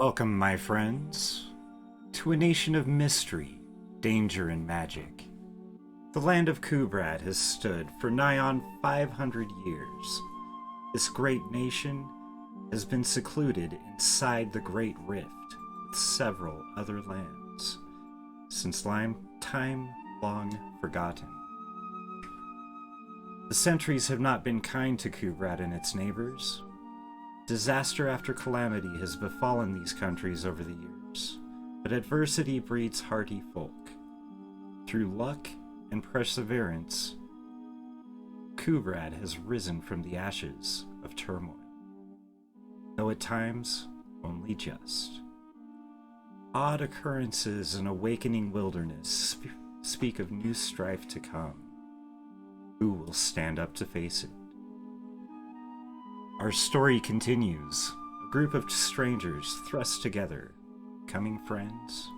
Welcome, my friends, to a nation of mystery, danger, and magic. The land of Kubrad has stood for nigh on 500 years. This great nation has been secluded inside the Great Rift with several other lands since time long forgotten. The centuries have not been kind to Kubrad and its neighbors. Disaster after calamity has befallen these countries over the years, but adversity breeds hardy folk. Through luck and perseverance, Kubrad has risen from the ashes of turmoil, though at times only just. Odd occurrences and awakening wilderness speak of new strife to come. Who will stand up to face it? Our story continues. A group of strangers thrust together, becoming friends.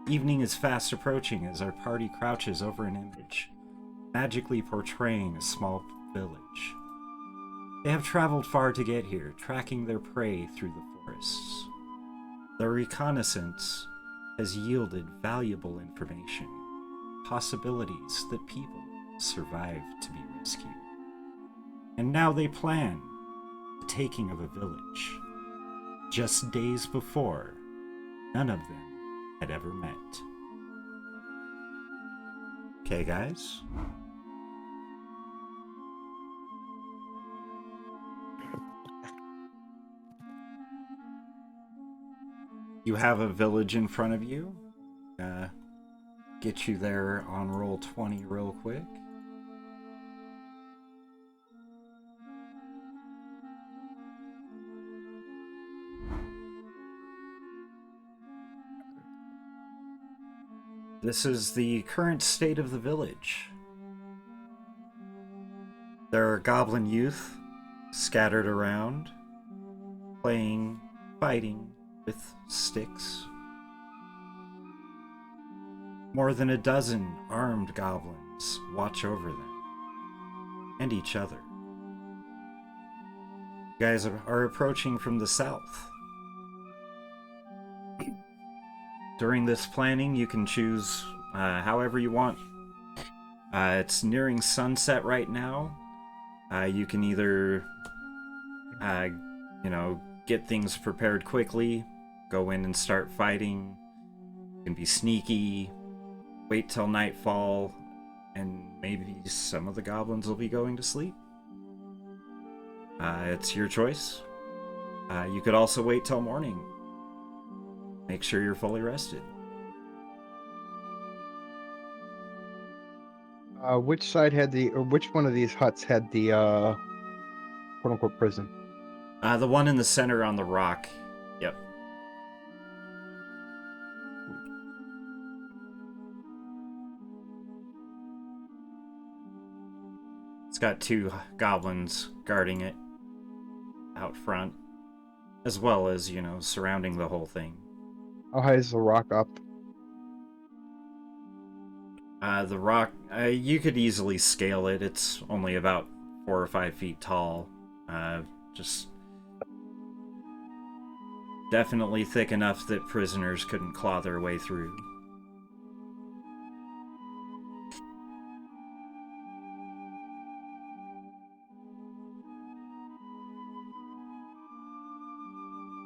Evening is fast approaching as our party crouches over an image, magically portraying a small village. They have traveled far to get here, tracking their prey through the forests. Their reconnaissance has yielded valuable information, possibilities that people survive to be rescued. And now they plan the taking of a village. Just days before, none of them had ever met. Okay, guys? You have a village in front of you. Get you there on roll 20 real quick. This is the current state of the village. There are goblin youth scattered around, playing, fighting with sticks. More than a dozen armed goblins watch over them and each other. You guys are approaching from the south. During this planning, you can choose however you want. It's nearing sunset right now. You can either, get things prepared quickly, go in and start fighting. You can be sneaky, wait till nightfall, and maybe some of the goblins will be going to sleep. It's your choice. You could also wait till morning. Make sure you're fully rested. Which one of these huts had the quote-unquote prison? The one in the center on the rock. Yep. It's got two goblins guarding it out front, as well as, surrounding the whole thing. How high is the rock up? The rock, you could easily scale it. It's only about 4 or 5 feet tall. Just definitely thick enough that prisoners couldn't claw their way through.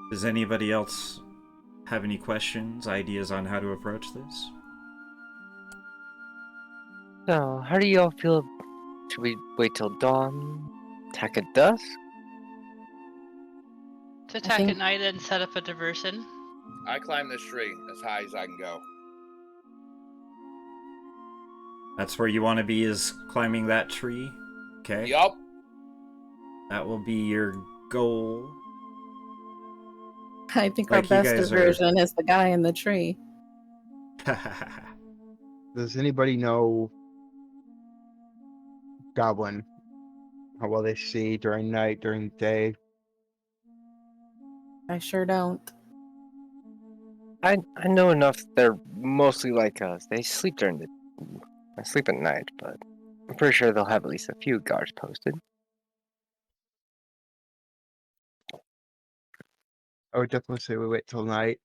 Does anybody else have any questions, ideas on how to approach this? So, how do you all feel? Should we wait till dawn? Attack at dusk? To attack at night and set up a diversion. I climb this tree as high as I can go. That's where you want to be, is climbing that tree? Okay. Yup. That will be your goal. I think our best diversion is the guy in the tree. Does anybody know goblin? How well they see during night, during day? I sure don't. I know enough. They're mostly like us. They sleep I sleep at night, but I'm pretty sure they'll have at least a few guards posted. I would definitely say we wait till night.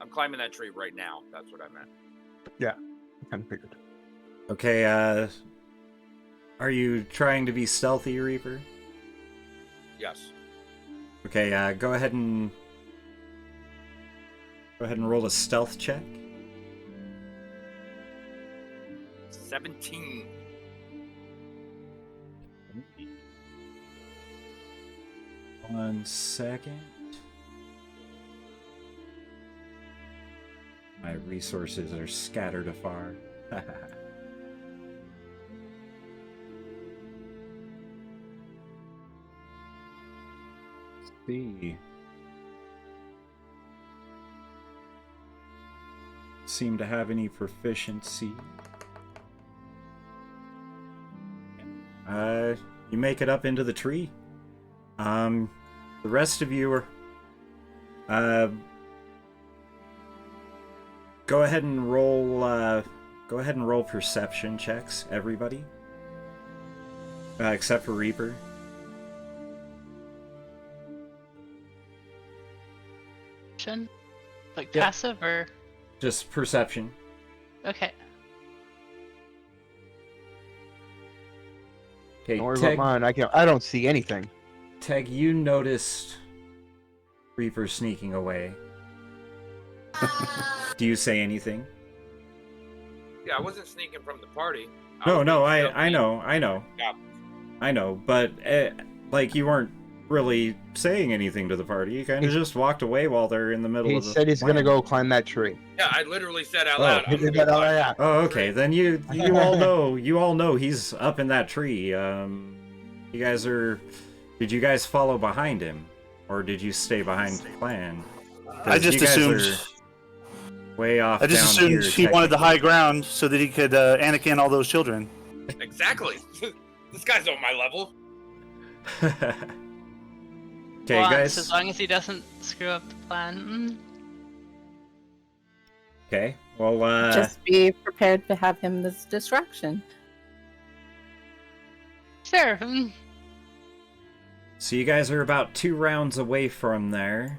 I'm climbing that tree right now. That's what I meant. Yeah, I kind of figured. Okay, are you trying to be stealthy, Reaper? Yes. Okay, go ahead and roll a stealth check. 17. One second. My resources are scattered afar. Let's see. Seem to have any proficiency. You make it up into the tree. The rest of you are, go ahead and roll perception checks, everybody. Except for Reaper. Like Yep. passive or Just perception. okay. Okay, Don't worry about mine. I don't see anything. Teg, you noticed Reaper sneaking away. Do you say anything? Yeah, I wasn't sneaking from the party. No, was being I know. Yeah. I know, but like you weren't really saying anything to the party. You kind of just walked away while they're in the middle He of the said he's gonna plan. go climb that tree. Yeah, I literally said out Oh, loud. he I'm gonna did go that, oh, climb yeah. that Oh, tree. okay. Then you all know he's up in that tree. You guys are. Did you guys follow behind him, or did you stay behind the plan? 'Cause I just you guys assumed. are way off. I just down assumed here, he wanted the high technically. ground so that he could Anakin all those children. Exactly. This guy's on my level. Okay, Once, guys. as long as he doesn't screw up the plan. Okay. Well, Just be prepared to have him this distraction. Sure. so you guys are about 2 rounds away from there.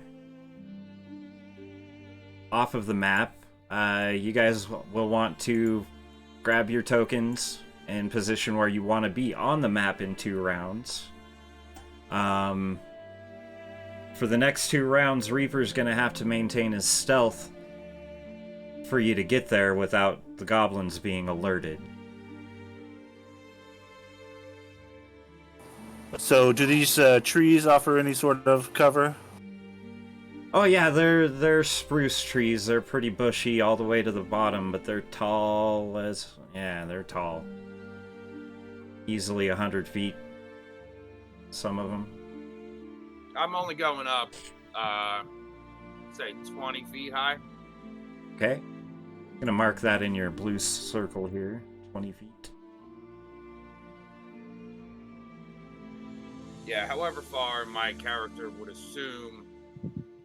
Off of the map. You guys will want to grab your tokens and position where you want to be on the map in 2 rounds. For the next 2 rounds, Reaper's gonna have to maintain his stealth for you to get there without the goblins being alerted. So, do these trees offer any sort of cover? Oh yeah, they're spruce trees. They're pretty bushy all the way to the bottom, but they're tall as... Yeah, they're tall. Easily 100 feet. Some of them. I'm only going up, say 20 feet high. Okay. I'm gonna mark that in your blue circle here. 20 feet. Yeah, however far my character would assume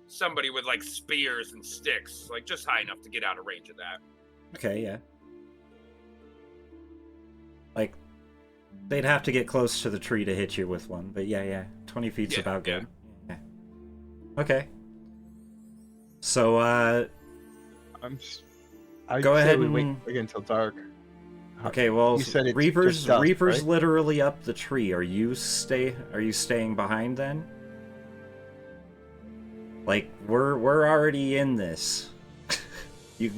somebody with like spears and sticks, like just high enough to get out of range of that. Okay, yeah. Like, they'd have to get close to the tree to hit you with one, but yeah. 20 feet's Yeah, about yeah. good. Yeah. Okay. So, I'd Go say ahead we and- wait until dark. okay, well, You said it's Reaper's just dusk, Reaper's right? literally up the tree. Are you staying behind then? Like, we're already in this.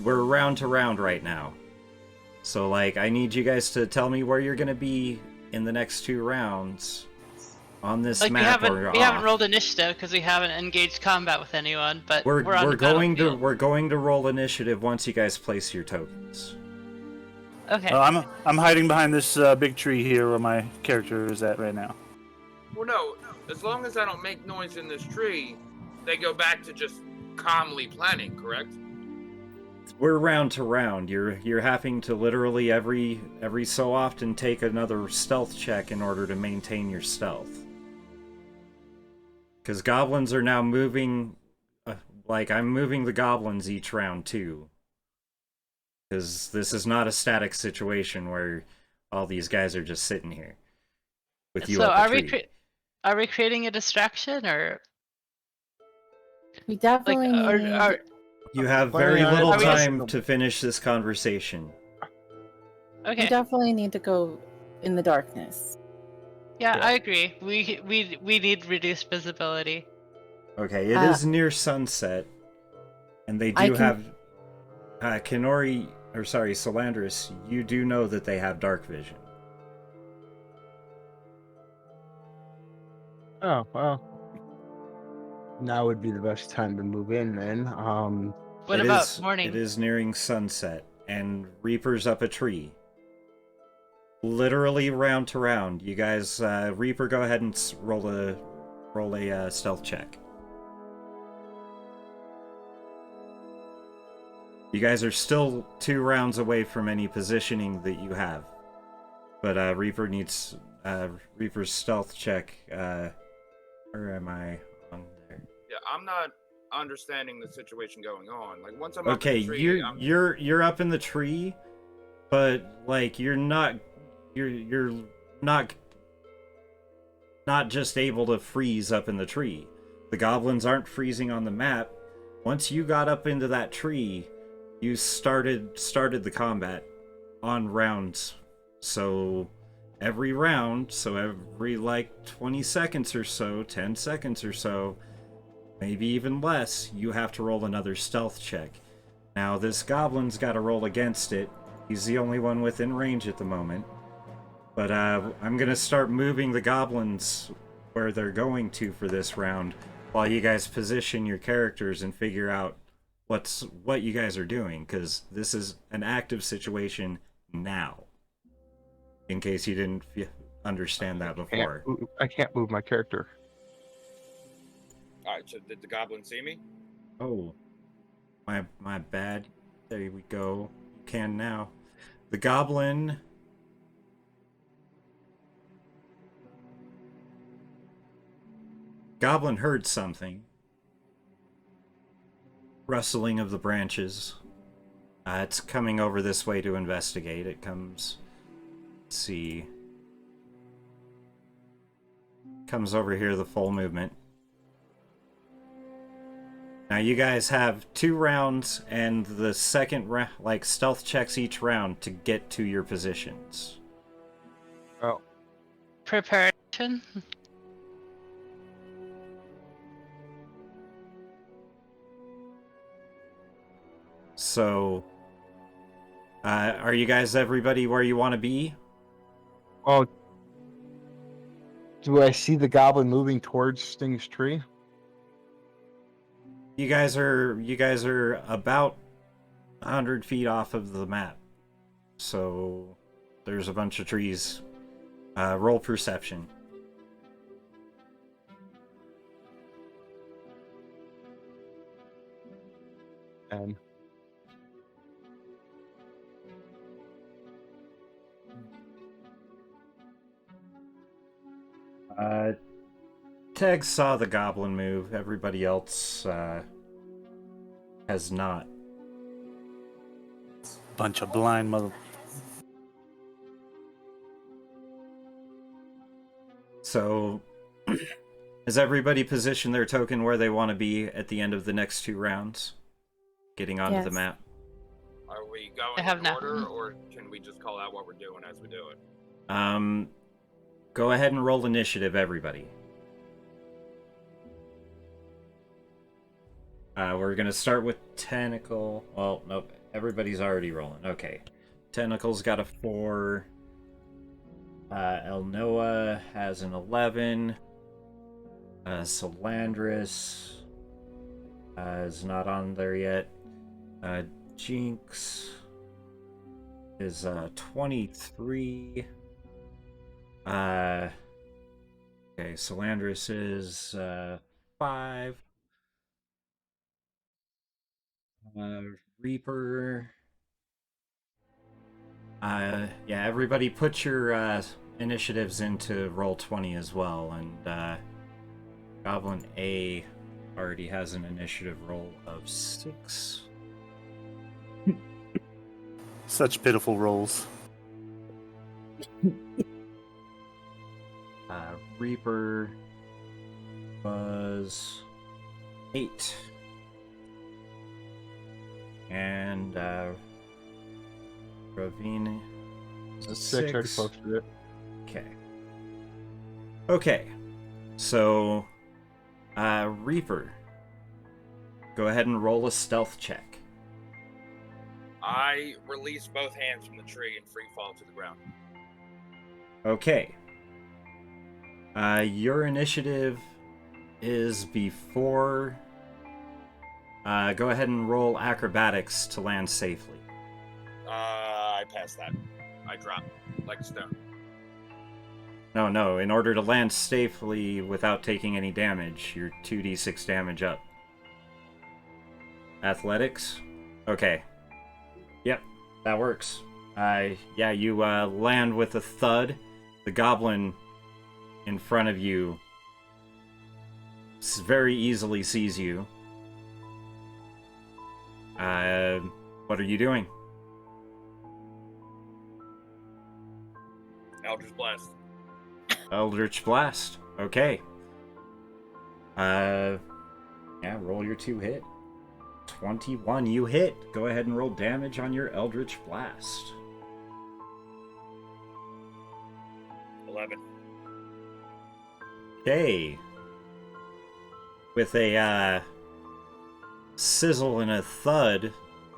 We're round to round right now. So, like, I need you guys to tell me where you're gonna be in the next 2 rounds on this Like map. we or haven't off. rolled initiative because we haven't engaged combat with anyone, but We're on the going battlefield. to roll initiative once you guys place your tokens. Okay. I'm hiding behind this big tree here where my character is at right now. Well, no, as long as I don't make noise in this tree, they go back to just calmly planning, correct? We're round to round. You're having to literally every so often take another stealth check in order to maintain your stealth. Because goblins are now moving, like I'm moving the goblins each round too. Because this is not a static situation where all these guys are just sitting here with you So up are a tree. are we creating a distraction or? We definitely need. You have Plenty very on little Are we just- time to finish this conversation. We Okay. definitely need to go in the darkness. Yeah, Yeah. I agree. We need reduced visibility. Okay, it Uh, is near sunset, and they I do can- have Kenori, or sorry, Solandris. You do know that they have dark vision. Oh, well. Now would be the best time to move in then. What It about is- morning? It is nearing sunset, and Reaper's up a tree. Literally round to round. You guys, Reaper, go ahead and roll a stealth check. You guys are still 2 rounds away from any positioning that you have, but Reaper needs Reaper's stealth check. Where am I on there? Yeah, I'm not understanding the situation going on. Like once I'm Okay, up in the tree, you're up in the tree, but like you're not just able to freeze up in the tree. The goblins aren't freezing on the map. Once you got up into that tree, you started the combat on rounds. So every round, so every like 20 seconds or so, 10 seconds or so, maybe even less, you have to roll another stealth check. Now this goblin's got to roll against it. He's the only one within range at the moment. But I'm gonna start moving the goblins where they're going to for this round, while you guys position your characters and figure out what you guys are doing, because this is an active situation now. In case you didn't understand that before. I can't move my character. all right. So did the goblin see me? Oh, my bad. There we go. You can now. The goblin. Goblin heard something. Rustling of the branches. It's coming over this way to investigate. It comes. Let's see. Comes over here, the full movement. Now you guys have 2 rounds, and the second round, like stealth checks each round to get to your positions. Oh, Preparation. So, are you guys everybody where you want to be? oh. Do I see the goblin moving towards Sting's tree? You guys are about 100 feet off of the map. So, there's a bunch of trees. Roll perception. And Teg saw the goblin move. Everybody else has not. Bunch of blind mother. So, has everybody positioned their token where they want to be at the end of the next 2 rounds? Getting onto the Yes. map. Are we going I have in not. order, or can we just call out what we're doing as we do it? Go ahead and roll initiative, everybody. We're gonna start with Tentacle. Well, nope. Everybody's already rolling. Okay. Tentacle's got a 4. El Noah has an 11. Solandris is not on there yet. Jinx is 23. Okay, Solandris is 5. Reaper. Yeah, everybody put your initiatives into Roll20 as well, and Goblin A already has an initiative roll of 6. Such pitiful rolls. Reaper, Buzz, 8. And Ravine is a 6. I already 6. posted it. Okay. Okay. So, Reaper, go ahead and roll a stealth check. I release both hands from the tree and free fall to the ground. Okay. Your initiative is before. Go ahead and roll acrobatics to land safely. I pass that. I drop like a stone. No. In order to land safely without taking any damage, you're 2d6 damage up. Athletics? Okay. Yep, that works. Yeah, you land with a thud. The goblin in front of you very easily sees you. What are you doing? Eldritch Blast. Eldritch Blast. Okay. Yeah, roll your 2 hit. 21, you hit. Go ahead and roll damage on your Eldritch Blast. 11. Okay. With a sizzle and a thud,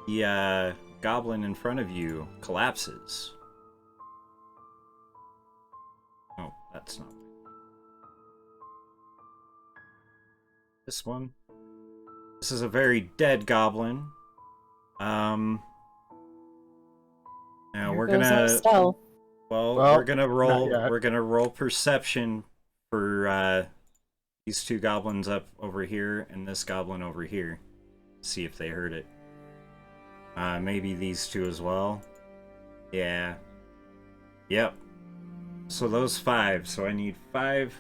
the goblin in front of you collapses. Oh, that's not. This one. This is a very dead goblin. Now we're Goes our gonna. stealth. Well, Well, we're gonna roll. not yet. We're gonna roll perception for these 2 goblins up over here and this goblin over here. See if they heard it. Maybe these 2 as well. Yeah. Yep. So those 5. So I need 5.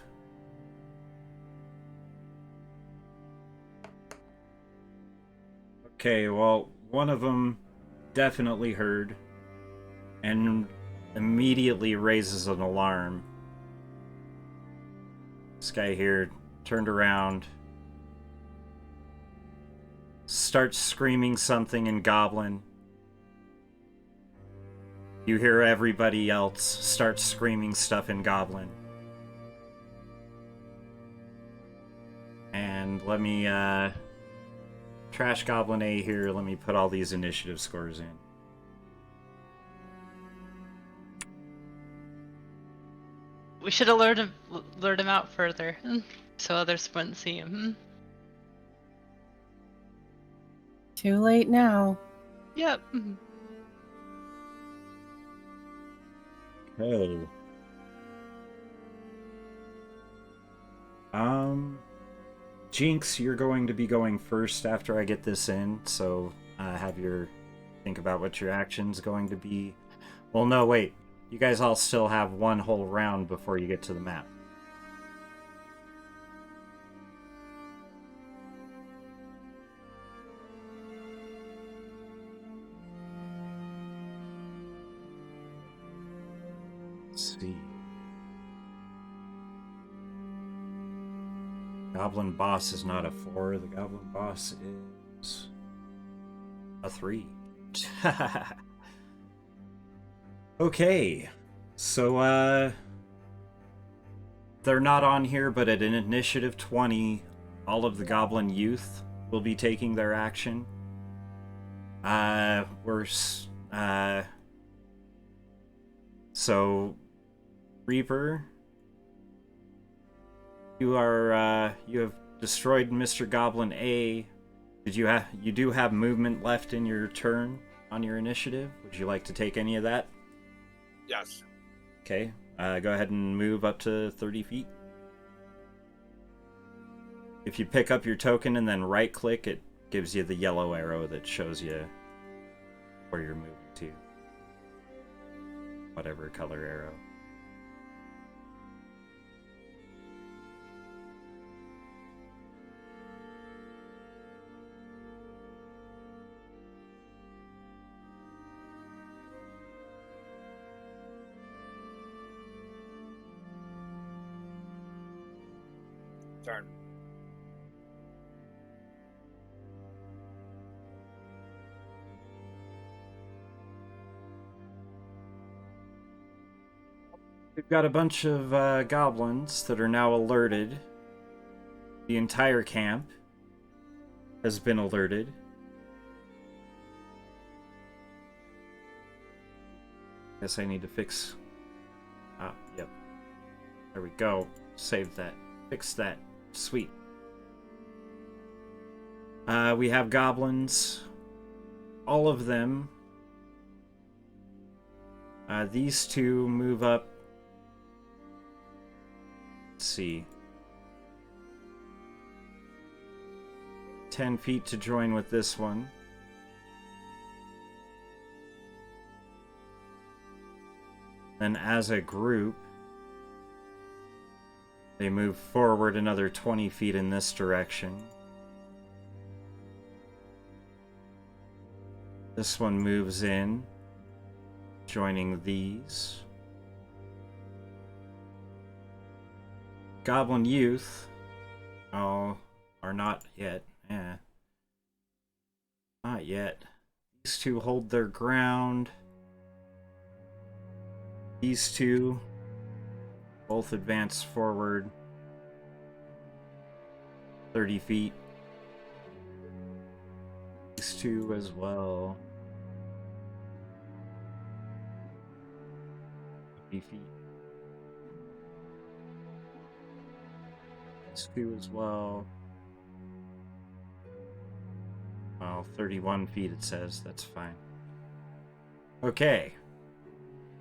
Okay, well, one of them definitely heard and immediately raises an alarm. This guy here turned around, starts screaming something in Goblin. You hear everybody else start screaming stuff in Goblin. And let me, trash Goblin A here. Let me put all these initiative scores in. We should have lured him out further, so others wouldn't see him. Too late now. Yep. Okay. Jinx, you're going to be going first after I get this in, so think about what your action's going to be. Well, no, wait. You guys all still have one whole round before you get to the map. Let's see. Goblin boss is not a 4. The goblin boss is a 3. Okay. So, they're not on here, but at an initiative 20, all of the goblin youth will be taking their action. So, Reaper, you have destroyed Mr. Goblin A. You do have movement left in your turn on your initiative. Would you like to take any of that? Yes. Okay. Go ahead and move up to 30 feet. If you pick up your token and then right click, it gives you the yellow arrow that shows you where you're moving to. Whatever color arrow. Turn. We've got a bunch of goblins that are now alerted. The entire camp has been alerted. Guess I need to fix... Ah, yep. There we go. Save that. Fix that. Sweet. We have goblins. All of them. These two move up. Let's see. 10 feet to join with this one. Then as a group, they move forward another 20 feet in this direction. This one moves in, joining these. Goblin Youth, are not yet. Not yet. These two hold their ground. These two both advance forward 30 feet. These two as well. 50 feet. These two as well. Well, 31 feet it says. That's fine. Okay.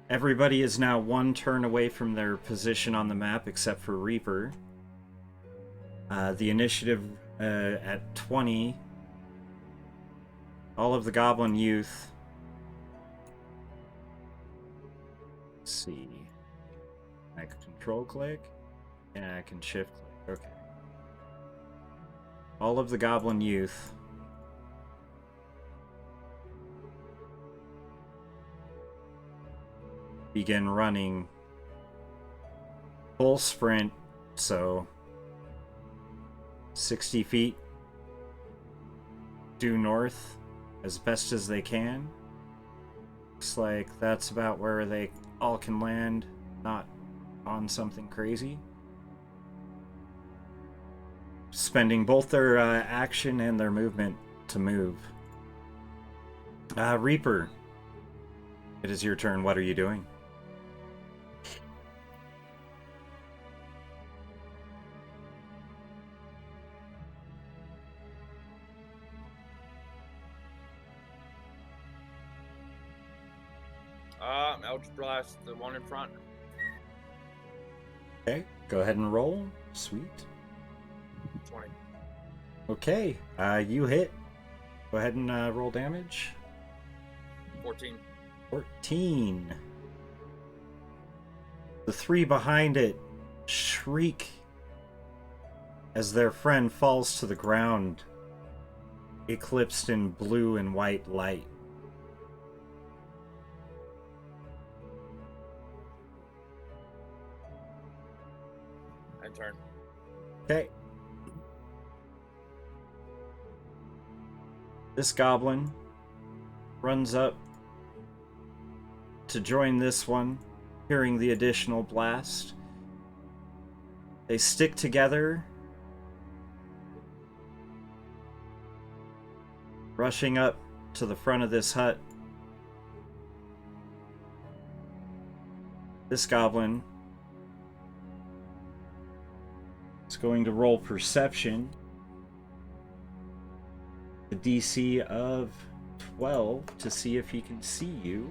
Everybody is now one turn away from their position on the map except for Reaper. The initiative at 20. All of the Goblin Youth. Let's see. I can control click. And I can shift click. Okay. All of the Goblin Youth begin running full sprint, so 60 feet due north as best as they can. Looks like that's about where they all can land, not on something crazy. Spending both their action and their movement to move. Reaper, it is your turn. What are you doing? Eldritch Blast, the one in front. Okay, go ahead and roll. Sweet. 20. Okay, you hit. Go ahead and roll damage. 14. 14. The three behind it shriek as their friend falls to the ground, eclipsed in blue and white light. End turn. Okay. This goblin runs up to join this one, hearing the additional blast. They stick together, rushing up to the front of this hut. This goblin is going to roll perception. The DC of 12 to see if he can see you.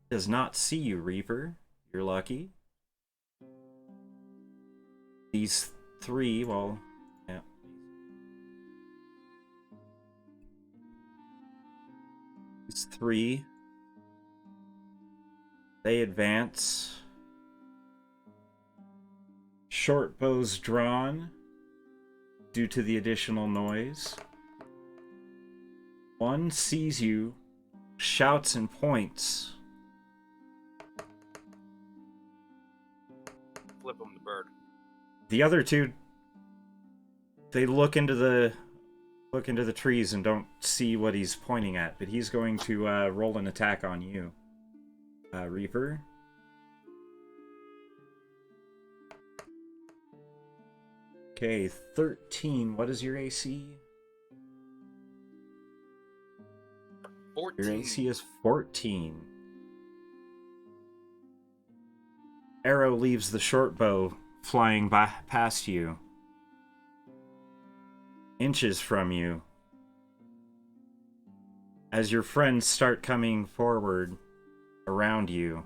Does not see you, Reaper. You're lucky. These three, well, yeah. These three, they advance. Short bows drawn due to the additional noise. One sees you, shouts and points. Flip him the bird. The other two, they look into the trees and don't see what he's pointing at, but he's going to roll an attack on you, Reaper. Okay, 13. What is your AC? 14. Your AC is 14. Arrow leaves the short bow flying by past you. Inches from you. As your friends start coming forward around you.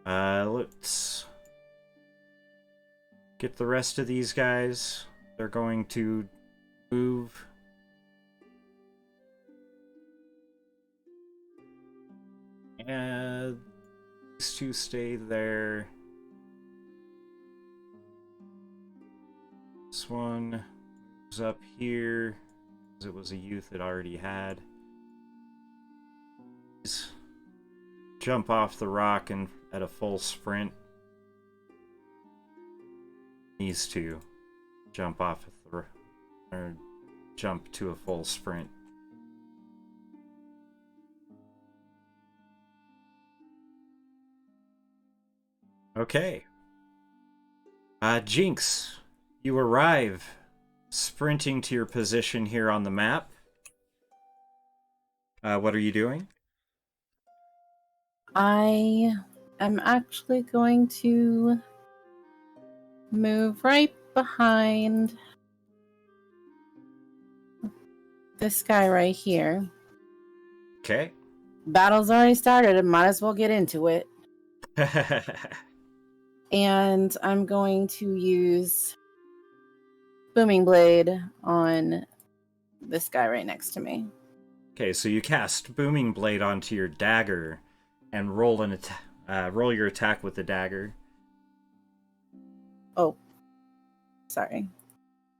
Let's get the rest of these guys. They're going to move. And these two stay there. This one moves up here, because it was a youth it already had. These jump off the rock and at a full sprint. These two jump off at the or jump to a full sprint. Okay. Jinx, you arrive, sprinting to your position here on the map. What are you doing? I am actually going to move right behind this guy right here. Okay. Battle's already started. I might as well get into it. And I'm going to use Booming Blade on this guy right next to me. Okay, so you cast Booming Blade onto your dagger and roll roll your attack with the dagger. Oh, sorry.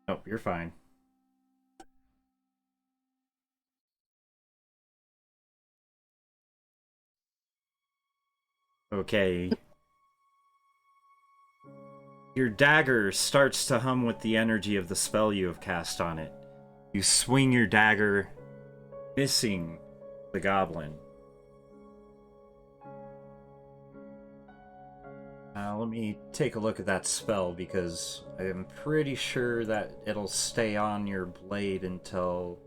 Oh, you're fine. Okay. Your dagger starts to hum with the energy of the spell you have cast on it. You swing your dagger, missing the goblin. Let me take a look at that spell, because I'm pretty sure that it'll stay on your blade until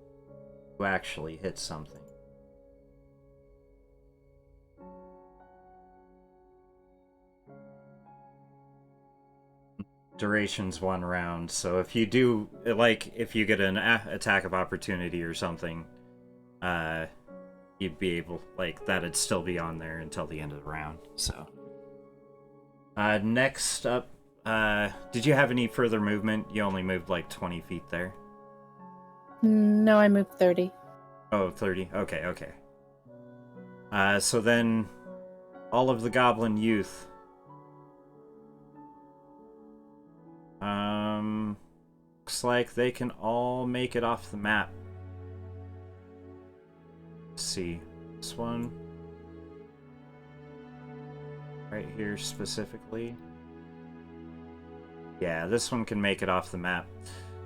you actually hit something. Duration's 1 round, so if you do, like, if you get an attack of opportunity or something, you'd be able, like, that'd still be on there until the end of the round, so. Next up, did you have any further movement? You only moved like 20 feet there. No, I moved 30. Oh, 30. Okay, okay. So then, all of the goblin youth. Looks like they can all make it off the map. Let's see. This one. Right here specifically. Yeah, this one can make it off the map.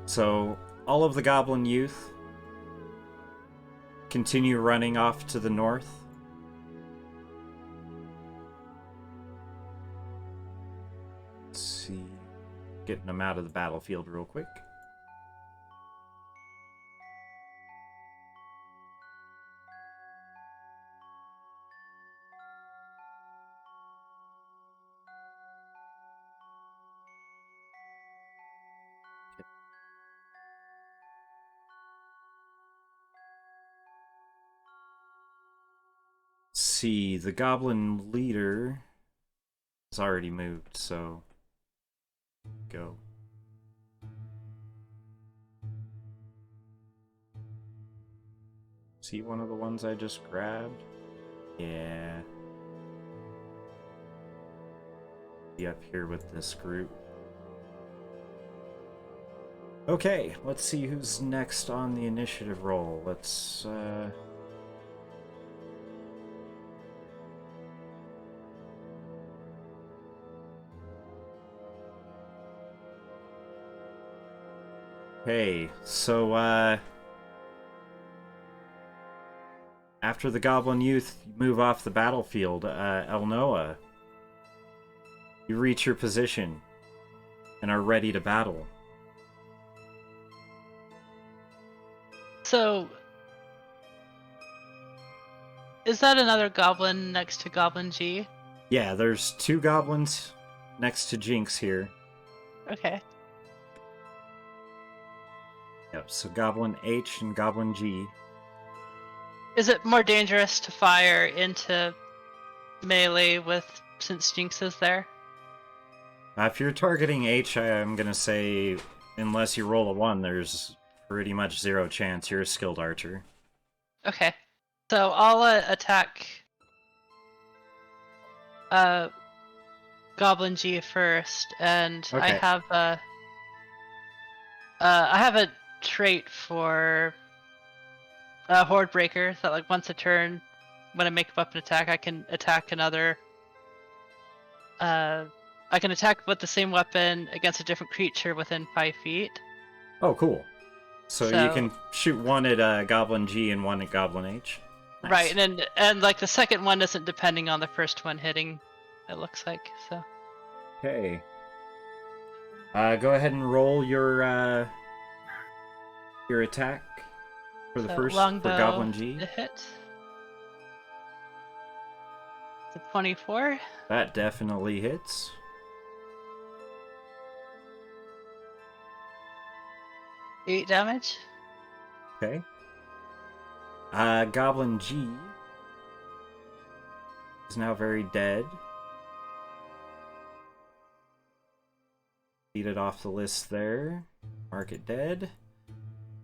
So, all of the goblin youth continue running off to the north. Let's see. Getting them out of the battlefield real quick. See, the goblin leader has already moved, so go. See one of the ones I just grabbed? Yeah. Be up here with this group. Okay, let's see who's next on the initiative roll. Let's, Okay, so, after the goblin youth move off the battlefield, Elnoa, you reach your position and are ready to battle. So, is that another goblin next to Goblin G? Yeah, there's 2 goblins next to Jinx here. Okay. Yep, so Goblin H and Goblin G. Is it more dangerous to fire into melee since Jinx is there? If you're targeting H, I'm gonna say, unless you roll a 1, there's pretty much 0 chance you're a skilled archer. Okay. So I'll attack Goblin G first, and I Okay. have a trait for Horde Breaker that like once a turn, when I make a weapon attack, I can attack another. I can attack with the same weapon against a different creature within 5 feet. Oh, cool. So you So- can shoot 1 at Goblin G and 1 at Goblin H. Nice. Right, and like the second one isn't depending on the first one hitting. It looks like so. Okay. Go ahead and roll your attack for the So first longbow for Goblin G. to hit. It's a 24. That definitely hits. Eight damage. Okay. Goblin G is now very dead. Beat it off the list there. Mark it dead.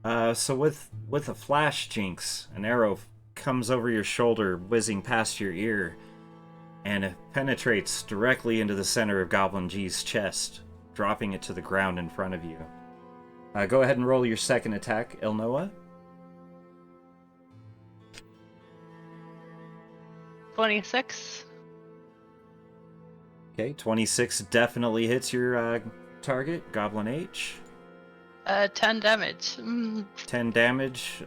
So with a flash, Jinx, an arrow comes over your shoulder, whizzing past your ear, and it penetrates directly into the center of Goblin G's chest, dropping it to the ground in front of you. Go ahead and roll your second attack, Ilnoa. 26. Okay, 26 definitely hits your target, Goblin H. 10 damage. 10 damage.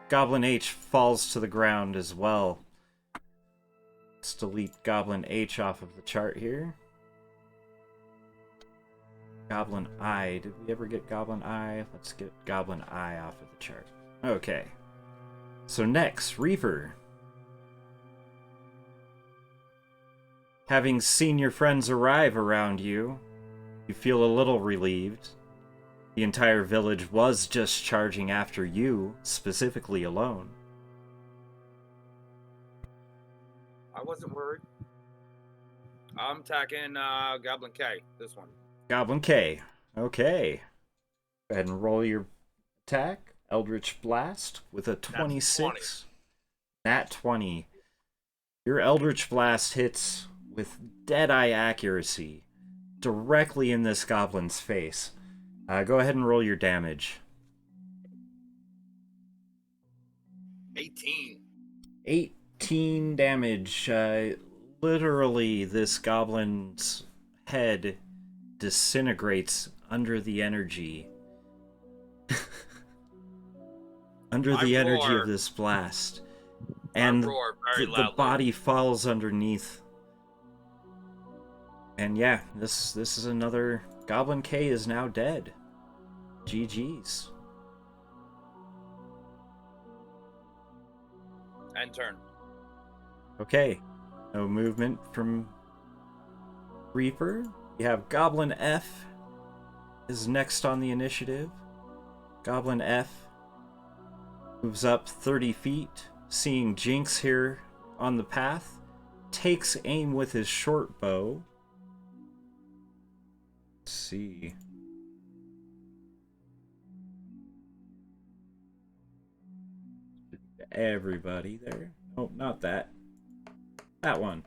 Goblin H falls to the ground as well. Let's delete Goblin H off of the chart here. Goblin I. Did we ever get Goblin I? Let's get Goblin I off of the chart. Okay. So next, Reaper. Having seen your friends arrive around you, you feel a little relieved. The entire village was just charging after you, specifically alone. I wasn't worried. I'm attacking Goblin K, this one. Goblin K. Okay. Go ahead and roll your attack. Eldritch Blast with a 26. Nat 20. Your Eldritch Blast hits with dead-eye accuracy directly in this goblin's face. Go ahead and roll your damage. 18. 18 damage. Literally, this goblin's head disintegrates under the energy. Under the energy of this blast. And roar very the loudly. body falls underneath. And yeah, this is another... Goblin K is now dead. GG's. End turn. Okay. No movement from Reaper. You have Goblin F is next on the initiative. Goblin F moves up 30 feet, seeing Jinx here on the path, takes aim with his short bow. Let's see. Everybody there. Oh, not that. That one.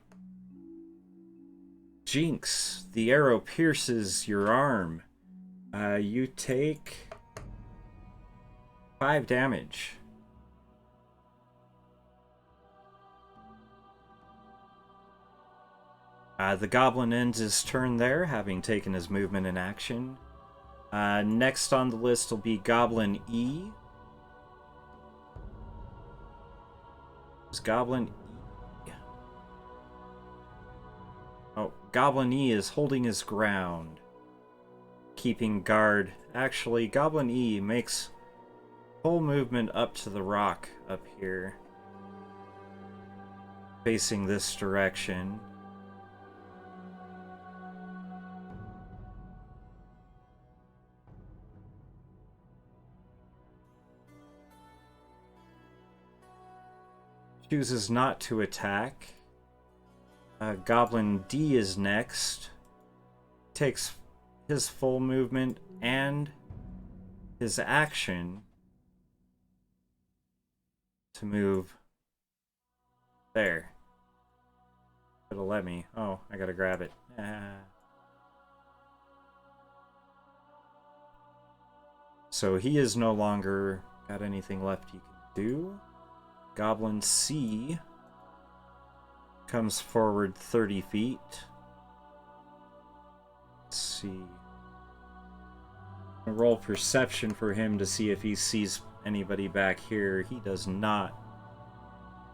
Jinx, the arrow pierces your arm. You take 5 damage. The goblin ends his turn there, having taken his movement in action. Next on the list will be Goblin E. Is Goblin E? Oh, Goblin E is holding his ground, keeping guard. Actually, Goblin E makes Full movement up to the rock up here. Facing this direction. Chooses not to attack. Goblin D is next. Takes his full movement and his action to move there. It'll let me. Oh, I gotta grab it. So he is no longer got anything left he can do. Goblin C comes forward 30 feet. Let's see. I'll roll perception for him to see if he sees anybody back here. He does not.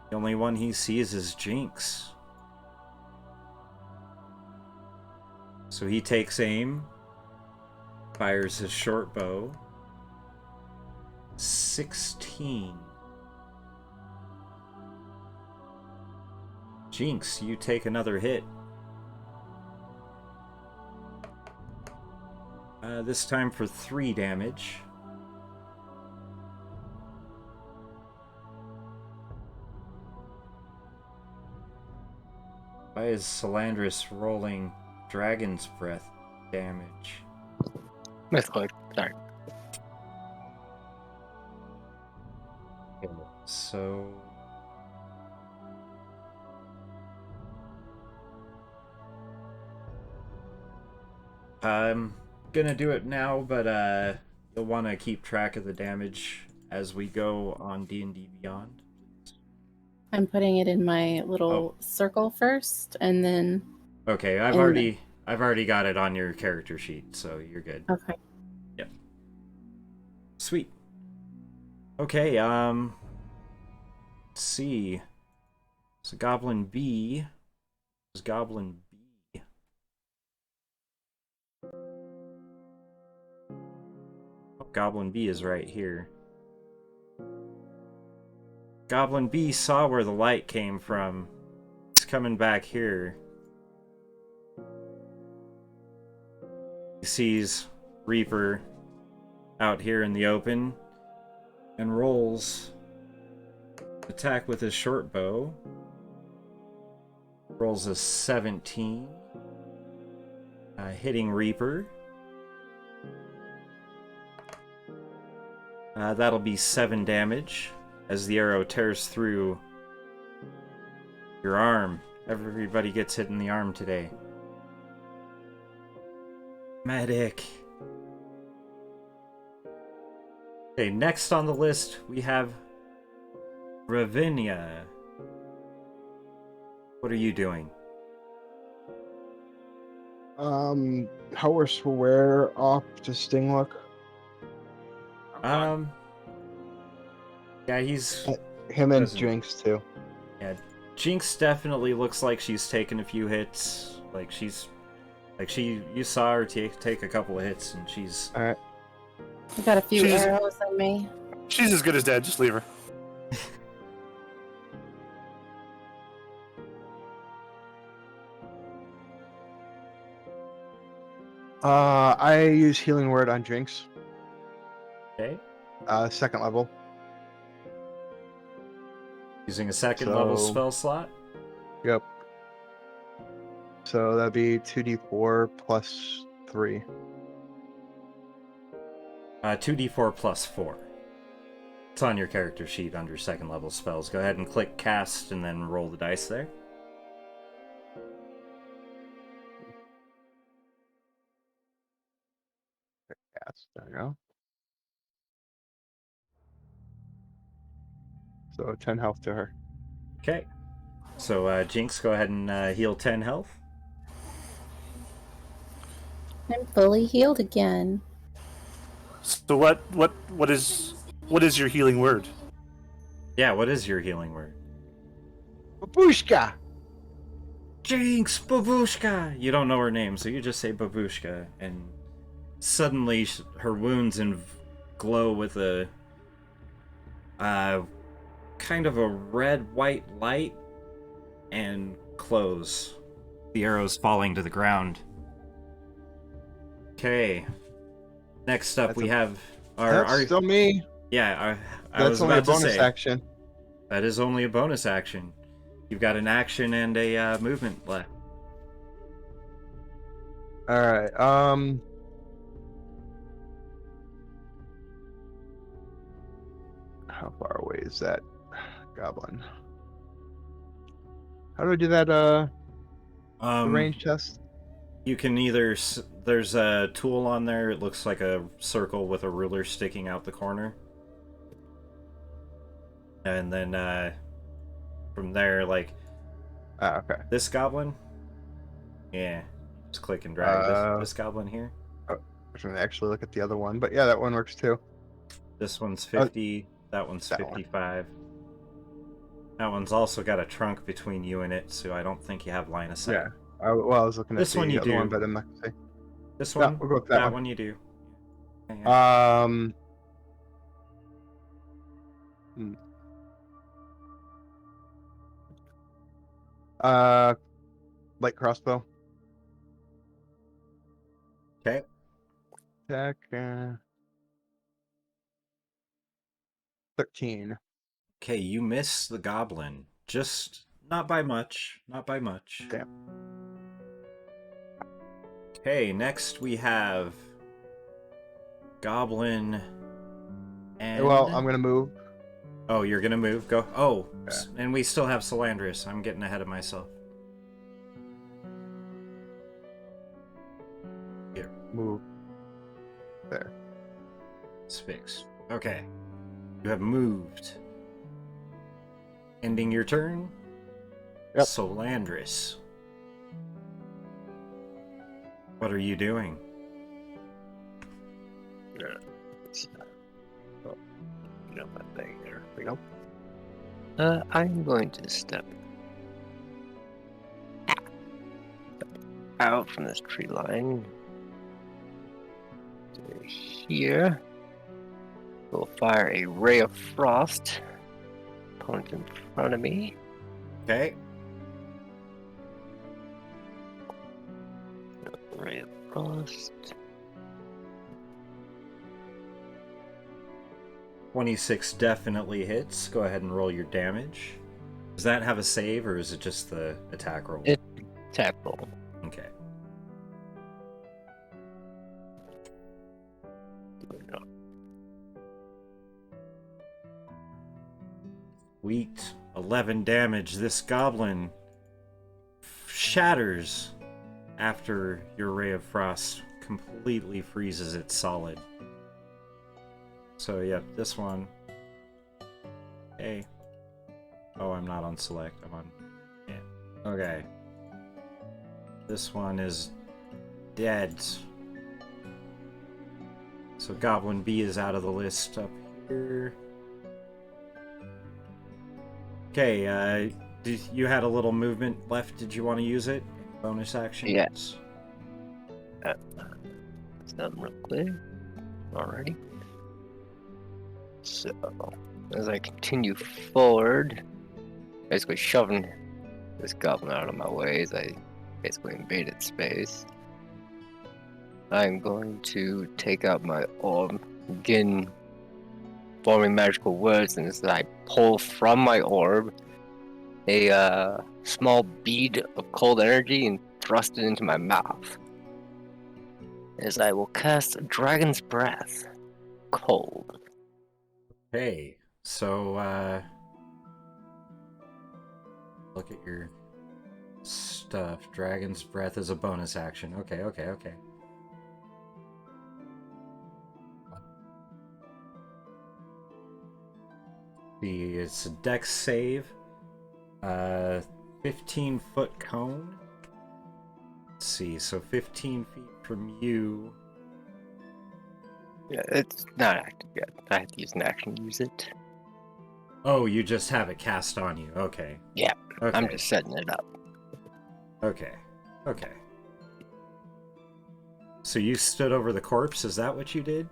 The only one he sees is Jinx. So he takes aim, fires his short bow. 16. Jinx, you take another hit. This time for 3 damage. Why is Salandris rolling Dragon's Breath damage? Mythic. Sorry. Okay, so... I'm gonna do it now, but you'll want to keep track of the damage as we go on D&D Beyond. I'm putting it in my little circle first, and then. Okay, I've already got it on your character sheet, so you're good. Okay. Yep. Sweet. Okay, let's see. So Goblin B is Goblin B. Goblin B is right here. Goblin B saw where the light came from. It's coming back here. He sees Reaper out here in the open and rolls attack with his short bow. Rolls a 17, hitting Reaper. That'll be 7 damage as the arrow tears through your arm. Everybody gets hit in the arm today. Medic. Okay, next on the list we have Ravinia. What are you doing? How are Swear off to Sting look? Yeah, he's Him and doesn't- Jinx too. Yeah, Jinx definitely looks like she's taken a few hits. You saw her take a couple of hits, and she's. All right. I got a few She's- arrows in me. She's as good as dead. Just leave her. I use Healing Word on Jinx. Okay. 2nd level. Using a 2nd level So- spell slot. Yep. So that'd be 2d4 plus 3. 2d4 plus 4. It's on your character sheet under 2nd level spells. Go ahead and click cast and then roll the dice there. Yes, there you go. So 10 health to her. Okay. So Jinx, go ahead and heal 10 health. I'm fully healed again. So what is your healing word? Yeah, what is your healing word? Babushka! Jinx, Babushka! You don't know her name, so you just say Babushka, and suddenly her wounds glow with a kind of a red-white light and close. The arrows falling to the ground. Okay. Next up, That's we a- have That's still me. Yeah, I That's was only a about to bonus say action. that is only a bonus action. You've got an action and a movement left. All right. How far away is that goblin? How do I do that? The range test. You can either there's a tool on there. It looks like a circle with a ruler sticking out the corner, and then from there, like Okay. this goblin. Yeah, just click and drag this goblin here. I'm going to actually look at the other one, but yeah, that one works too. This one's 50. That one's that one. 55. That one's also got a trunk between you and it, so I don't think you have line of sight. Yeah. I was looking at This the one you other do. one, but I'm not going to say. This Yeah, one, we'll go with that one. one you do. Yeah. Light crossbow. Okay. Attack. 13. Okay, you miss the goblin. Just not by much. Not by much. Damn. Okay, next we have goblin and Well, I'm gonna move. Oh, you're gonna move? Go. Oh, Yeah. And we still have Solandris. I'm getting ahead of myself. Here. Move. There. It's fixed. Okay. You have moved. Ending your turn. Yep. Solandris. What are you doing? Got that thing there. We go. I'm going to step out from this tree line to here. We'll fire a ray of frost. Opponent in front of me. Okay. Ray of frost. 26 definitely hits. Go ahead and roll your damage. Does that have a save, or is it just the attack roll? Attack roll. Okay. Sweet. 11 damage. This goblin shatters after your ray of frost completely freezes it solid. So, yep, this one. Okay. Oh, I'm not on select. I'm on. Yeah. Okay. This one is dead. So, Goblin B is out of the list up here. Okay, you had a little movement left. Did you want to use it? Bonus action? Yes. It's done real quick. Alrighty. So, as I continue forward, basically shoving this goblin out of my way as I basically invaded space, I'm going to take out my orb, begin forming magical words, and as I pull from my orb a small bead of cold energy and thrust it into my mouth. As I will cast Dragon's Breath. Cold. Okay, so, look at your stuff. Dragon's Breath is a bonus action. Okay. It's a dex save. 15-foot cone. Let's see, so 15 feet from you. Yeah, it's not active yet. I have to use an action to use it. Oh, you just have it cast on you. Okay. Yeah, Okay. I'm just setting it up. Okay. So you stood over the corpse, is that what you did?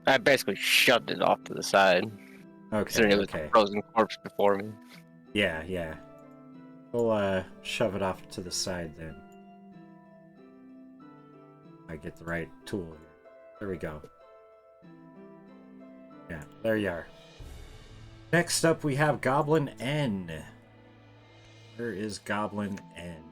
I basically shoved it off to the side. Considering Okay, it was okay. a frozen corpse before me. Yeah. We'll shove it off to the side then. I get the right tool here. There we go. Yeah, there you are. Next up we have Goblin N. Where is Goblin N?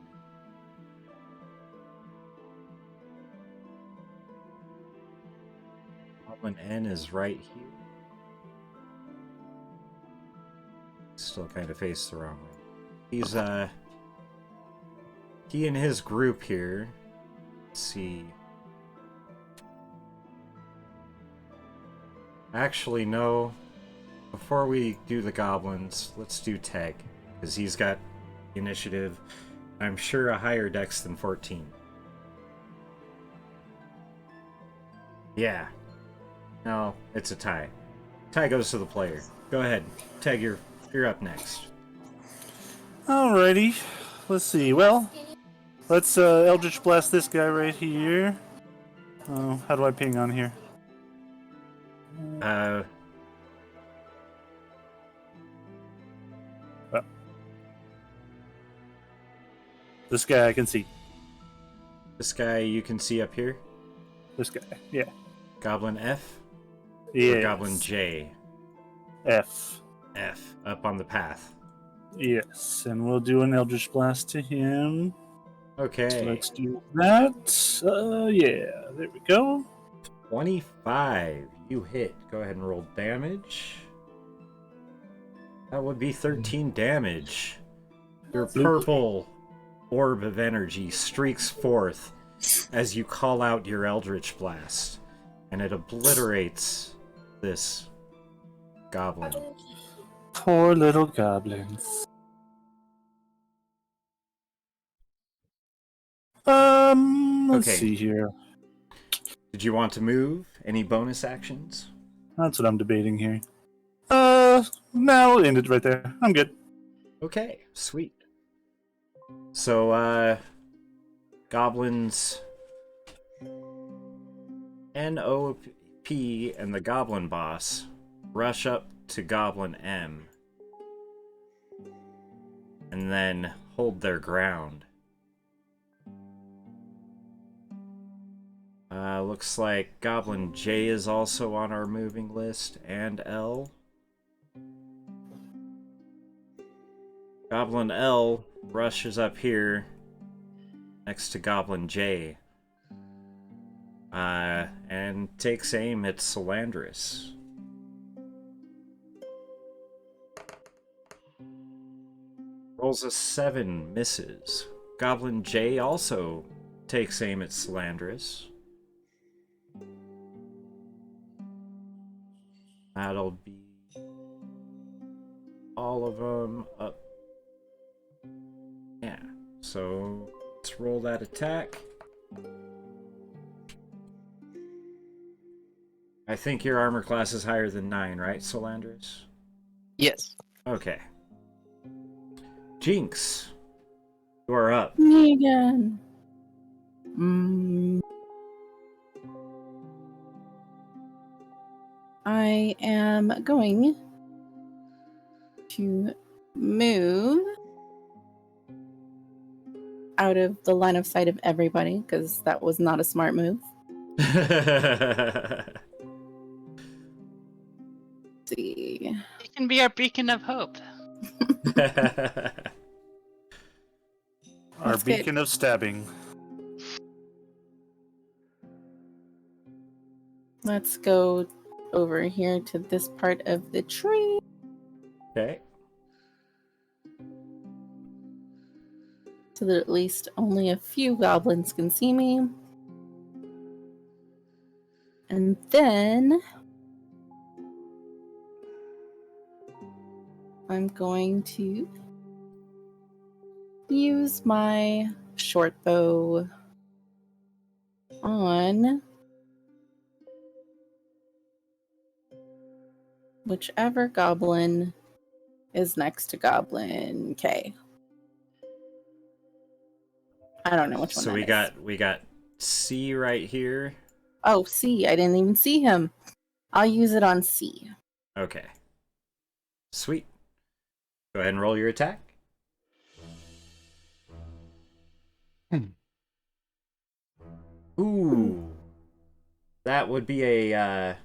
Goblin N is right here. Still kind of faced the wrong way. He's he and his group here. Let's see. Actually, no. Before we do the goblins, let's do Teg, because he's got initiative. I'm sure a higher dex than 14. Yeah. No, it's a tie. Tie goes to the player. Go ahead, Teg. You're up next. Alrighty. Let's see. Well, let's Eldritch Blast this guy right here. Oh, how do I ping on here? This guy I can see. This guy you can see up here. This guy, yeah. Goblin F? Yeah. Or Goblin J? F. F. Up on the path. Yes, and we'll do an Eldritch Blast to him. Okay. So let's do that. Yeah, there we go. 25. You hit. Go ahead and roll damage. That would be 13 damage. Your purple orb of energy streaks forth as you call out your Eldritch Blast, and it obliterates this goblin. Poor little goblins. Let's Okay. see here. Did you want to move? Any bonus actions? That's what I'm debating here. No, we'll end it right there. I'm good. Okay, sweet. So, goblins NOP and the goblin boss rush up to Goblin M and then hold their ground. Looks like Goblin J is also on our moving list, and L. Goblin L rushes up here next to Goblin J and takes aim at Solandris. Rolls a 7, misses. Goblin J also takes aim at Solandris. That'll be all of them up. Yeah, so let's roll that attack. I think your armor class is higher than 9, right, Solandris? Yes. Okay. Jinx, you are up. Me again. I am going to move out of the line of sight of everybody, because that was not a smart move. Let's see. You can be our beacon of hope. Our That's good. beacon of stabbing. Let's go over here to this part of the tree. Okay. So that at least only a few goblins can see me. And then I'm going to use my short bow on whichever goblin is next to Goblin K. I don't know which one. So that we got C right here. Oh, C. I didn't even see him. I'll use it on C. Okay. Sweet. Go ahead and roll your attack. Ooh. That would be a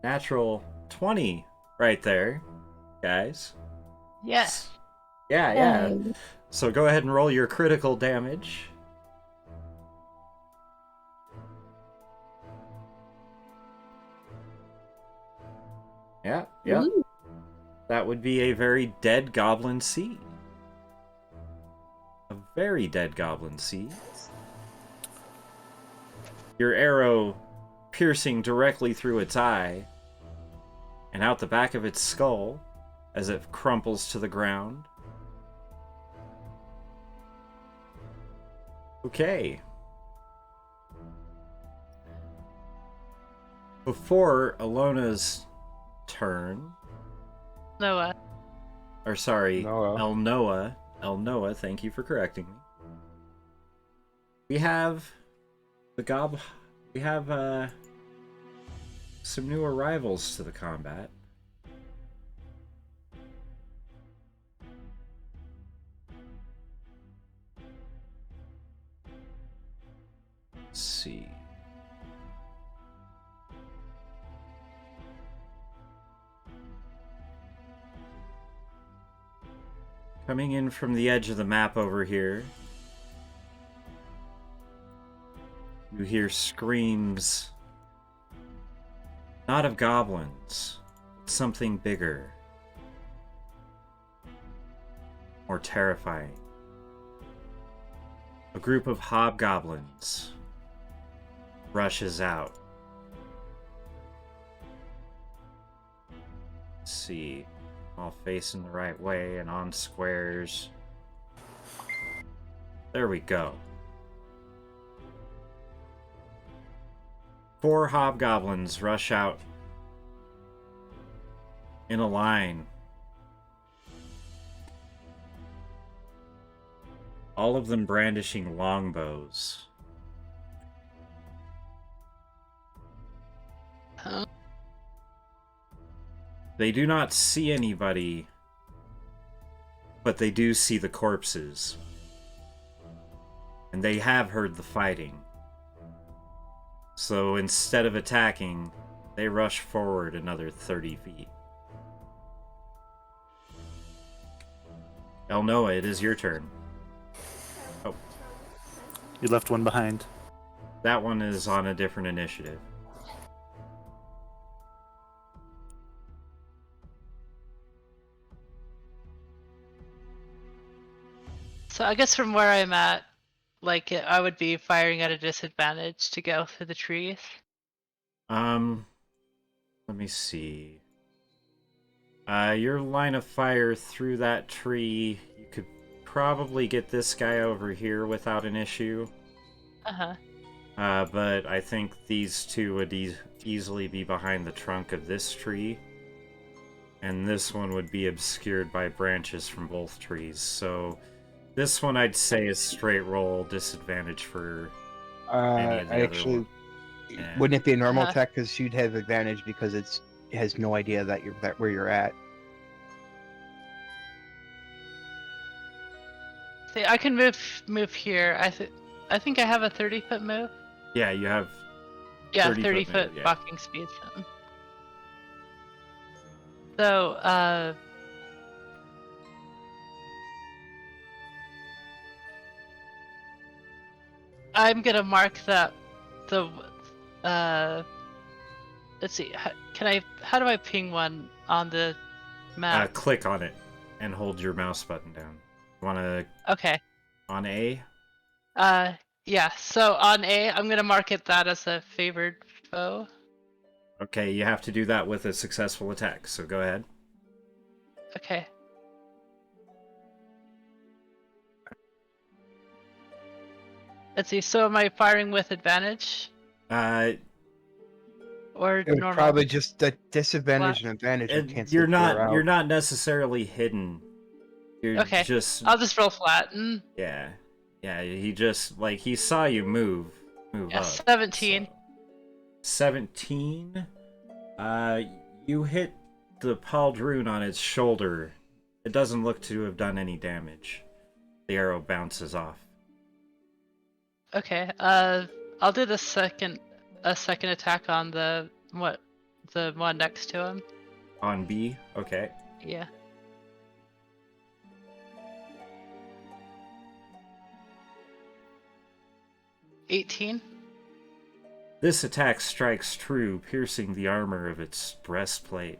natural 20 right there, guys. Yes. Yeah. Dang. So go ahead and roll your critical damage. Yeah. Ooh. That would be a very dead goblin seed. A very dead goblin seed. Your arrow piercing directly through its eye and out the back of its skull as it crumples to the ground. Okay. Before Alona's turn, Noah. or sorry, Noah. El Noah, thank you for correcting me. We have some new arrivals to the combat. Let's see. Coming in from the edge of the map over here, you hear screams, not of goblins, but something bigger, more terrifying. A group of hobgoblins rushes out. Let's see. All facing the right way and on squares. There we go. 4 hobgoblins rush out in a line. All of them brandishing longbows. Huh? They do not see anybody, but they do see the corpses. And they have heard the fighting. So instead of attacking, they rush forward another 30 feet. El Noah, it is your turn. Oh, You left one behind. that one is on a different initiative. So I guess from where I'm at, like I would be firing at a disadvantage to go through the trees. Let me see. Your line of fire through that tree, you could probably get this guy over here without an issue. Uh-huh. But I think these two would easily be behind the trunk of this tree. And this one would be obscured by branches from both trees. So this one I'd say is straight roll disadvantage for any of the I other actually one. Yeah. wouldn't it be a normal Uh-huh. attack because you'd have advantage because it has no idea that you're where you're at. See, I can move here. I think I have a 30-foot move. Yeah, you have Yeah, 30 foot 30-foot move, yeah. walking speed. So, I'm gonna mark that let's see. How do I ping one on the map? click on it and hold your mouse button down. You wanna Okay. on A? Yeah. So on A, I'm gonna mark it that as a favored foe. Okay, you have to do that with a successful attack, so go ahead. Okay. Let's see. So am I firing with advantage or It would normal? probably just a disadvantage and advantage. would cancel you're each other not you're out. not necessarily hidden. You're Okay. just I'll just roll flat. yeah. He just like he saw you move Yeah, up. 17. So. 17. You hit the palled rune on its shoulder, it doesn't look to have done any damage. The arrow bounces off. Okay. I'll do a second attack on the one next to him. On B, okay. Yeah. $18. This attack strikes true, piercing the armor of its breastplate.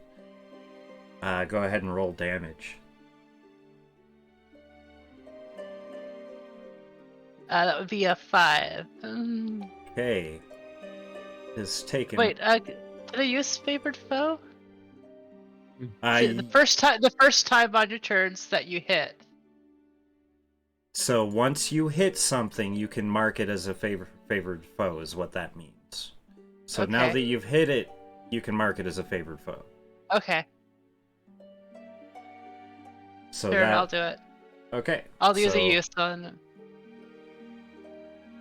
Go ahead and roll damage. That would be a 5. Okay. Is taken. Wait, did I use favored foe? I The first time on your turns that you hit. So once you hit something, you can mark it as a favored foe, is what that means. So now Okay. that you've hit it, you can mark it as a favored foe. Okay, So sure, that I'll do it. okay. I'll use so, a use on.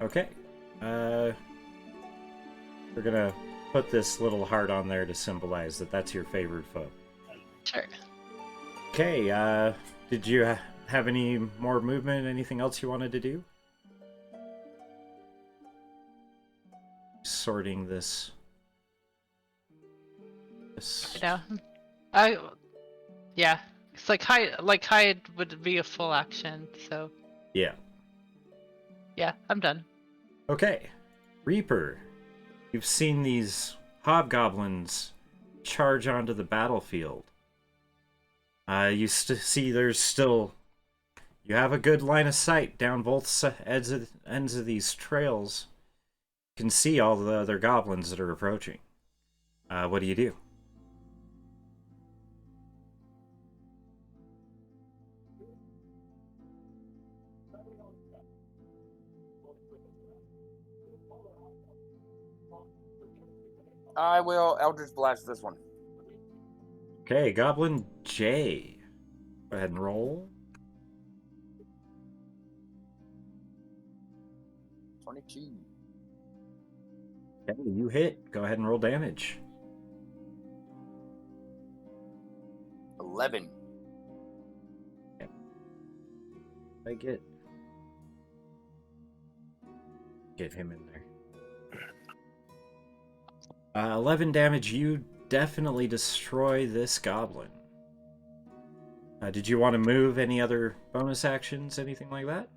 Okay. We're gonna put this little heart on there to symbolize that that's your favored foe. Sure. Okay. Did you have any more movement? Anything else you wanted to do? Sorting this. Yeah. Yeah. It's like hide would be a full action, so Yeah. yeah, I'm done. Okay. Reaper. You've seen these hobgoblins charge onto the battlefield. You see there's still... You have a good line of sight down both ends of these trails. You can see all the other goblins that are approaching. What do you do? I will Eldritch Blast this one. Okay, Goblin J. Go ahead and roll. 22. Okay, you hit. Go ahead and roll damage. 11. I get him in there. 11 damage. You definitely destroy this goblin. Did you want to move? Any other bonus actions? Anything like that?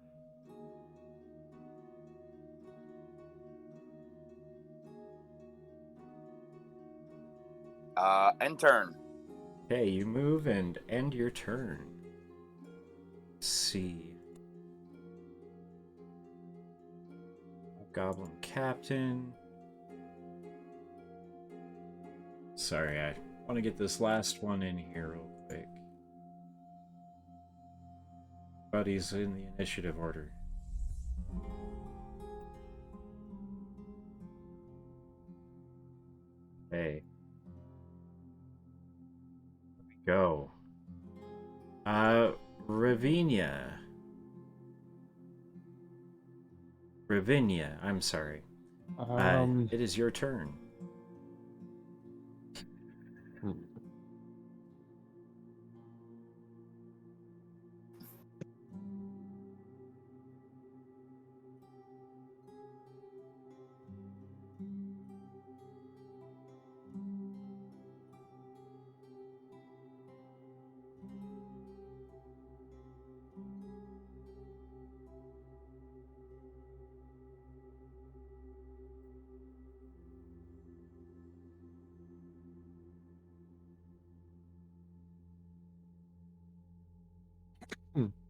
End turn. Okay, you move and end your turn. Let's see. Goblin Captain. Sorry, I want to get this last one in here real quick. Buddy's in the initiative order. Hey. There we go. Ravinia, I'm sorry. It is your turn.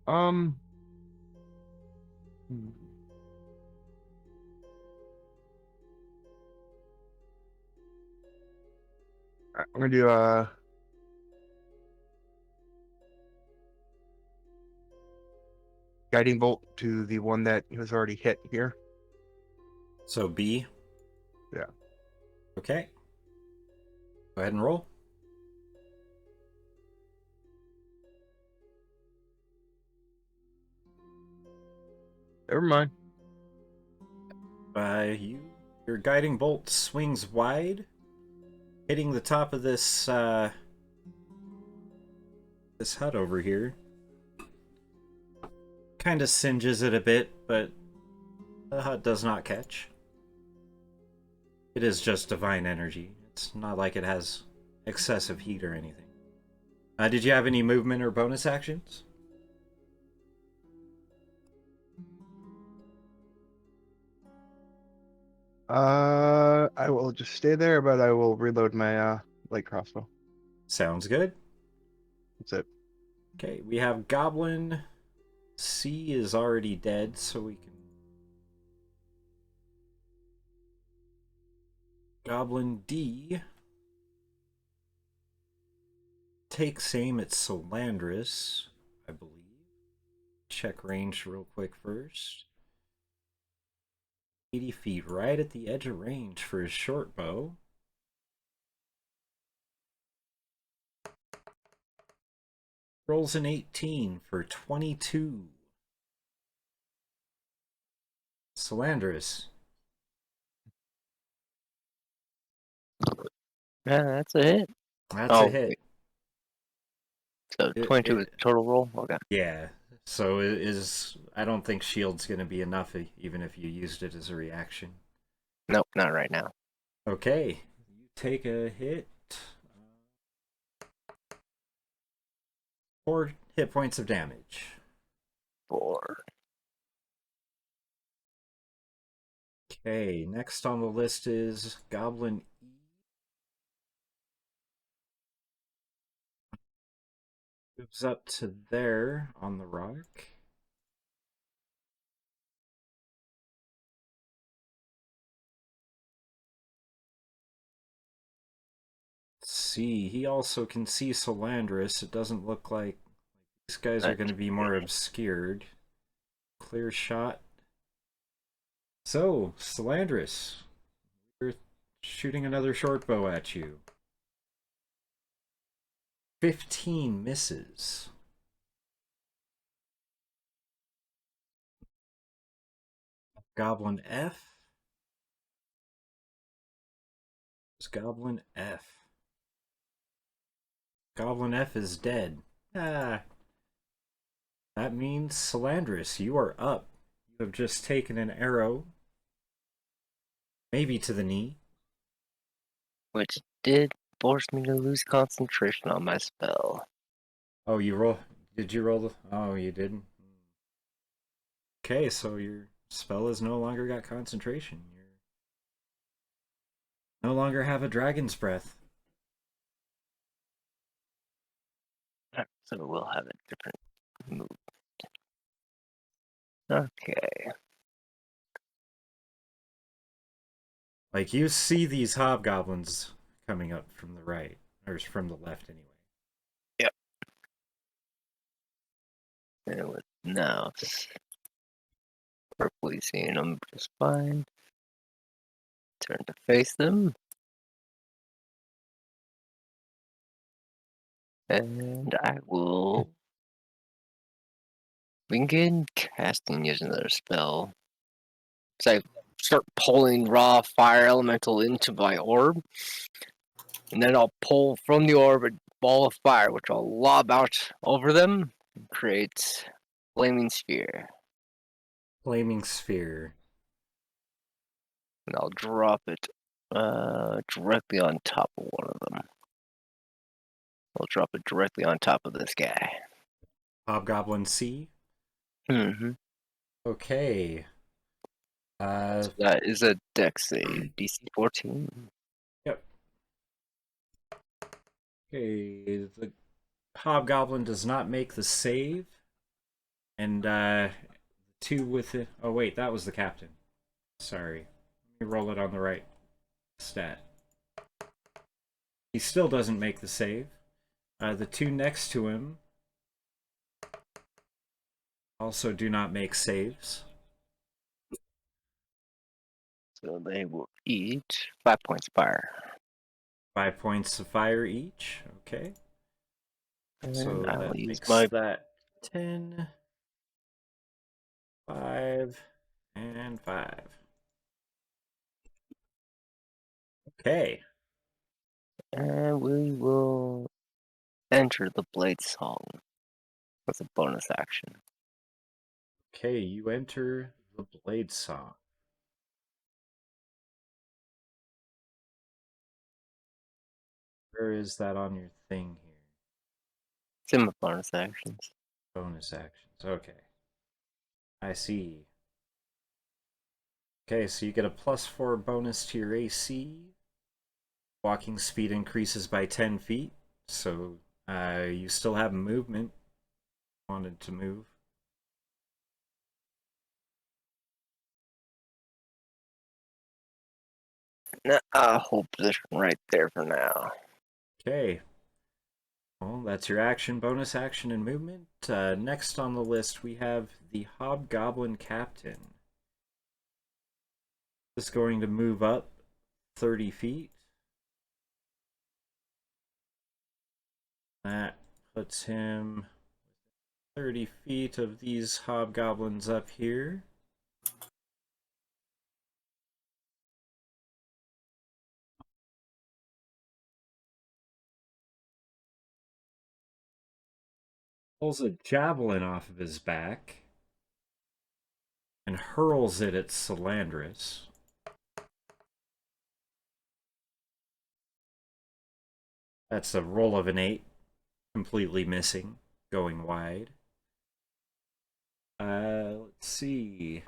Um. I'm gonna do guiding bolt to the one that was already hit here. So B? Yeah. Okay. Go ahead and roll. Never mind. Your guiding bolt swings wide, hitting the top of this this hut over here. Kind of singes it a bit, but the hut does not catch. It is just divine energy. It's not like it has excessive heat or anything. Did you have any movement or bonus actions? I will just stay there, but I will reload my light crossbow. Sounds good. That's it. Okay, we have Goblin C is already dead, so we can... Goblin D takes aim at Solandris, I believe. Check range real quick first. 80 feet, right at the edge of range for his short bow. Rolls an 18 for 22. Solandris. Yeah, that's a hit. That's a hit. Wait. So 22 is total roll? Okay. Yeah. So it is... I don't think shield's going to be enough, even if you used it as a reaction. Nope, not right now. Okay. You take a hit. 4 hit points of damage. 4. Okay, next on the list is Goblin E. Moves up to there on the rock. Let's see, he also can see Solandris. It doesn't look like these guys are going to be more obscured. Clear shot. So, Solandris, we're shooting another short bow at you. 15 misses. Goblin F. It's Goblin F. Goblin F is dead. Ah. That means, Solandris, you are up. You have just taken an arrow. Maybe to the knee. Which did force me to lose concentration on my spell. Oh, you roll... Did you roll the... Oh, you didn't? Okay, so your spell has no longer got concentration. You no longer have a dragon's breath. So we'll have a different move. Okay. Like, you see these hobgoblins coming up from the right. Or from the left, anyway. Yep. And with now, purpley seeing them just fine. Turn to face them. And I will begin casting using another spell. So I start pulling raw fire elemental into my orb. And then I'll pull from the orb a ball of fire, which I'll lob out over them and create flaming sphere. Flaming sphere. And I'll drop it directly on top of one of them. I'll drop it directly on top of this guy. Hobgoblin C. Mm-hmm. Okay. So that is a dex save, DC 14. Yep. Okay, the hobgoblin does not make the save. And, 2 with it... Oh, wait, that was the captain. Sorry. Let me roll it on the right stat. He still doesn't make the save. The 2 next to him also do not make saves. So they will each 5 points of fire. 5 points of fire each. Okay. And So I will that use makes my that 10, 5, and 5. Okay. and we will Enter the Blade Song. That's a bonus action. Okay, you enter the Blade Song. Where is that on your thing here? It's in my bonus actions. Bonus actions. Okay. I see. Okay, so you get a +4 bonus to your AC. Walking speed increases by 10 feet. So you still have movement. Wanted to move. Nah, I'll hold position right there for now. Okay. Well, that's your action, bonus action, and movement. Next on the list, we have the Hobgoblin Captain. Just going to move up 30 feet. That puts him 30 feet of these hobgoblins up here. Pulls a javelin off of his back and hurls it at Salandris. That's a roll of an 8, completely missing, going wide. Let's see.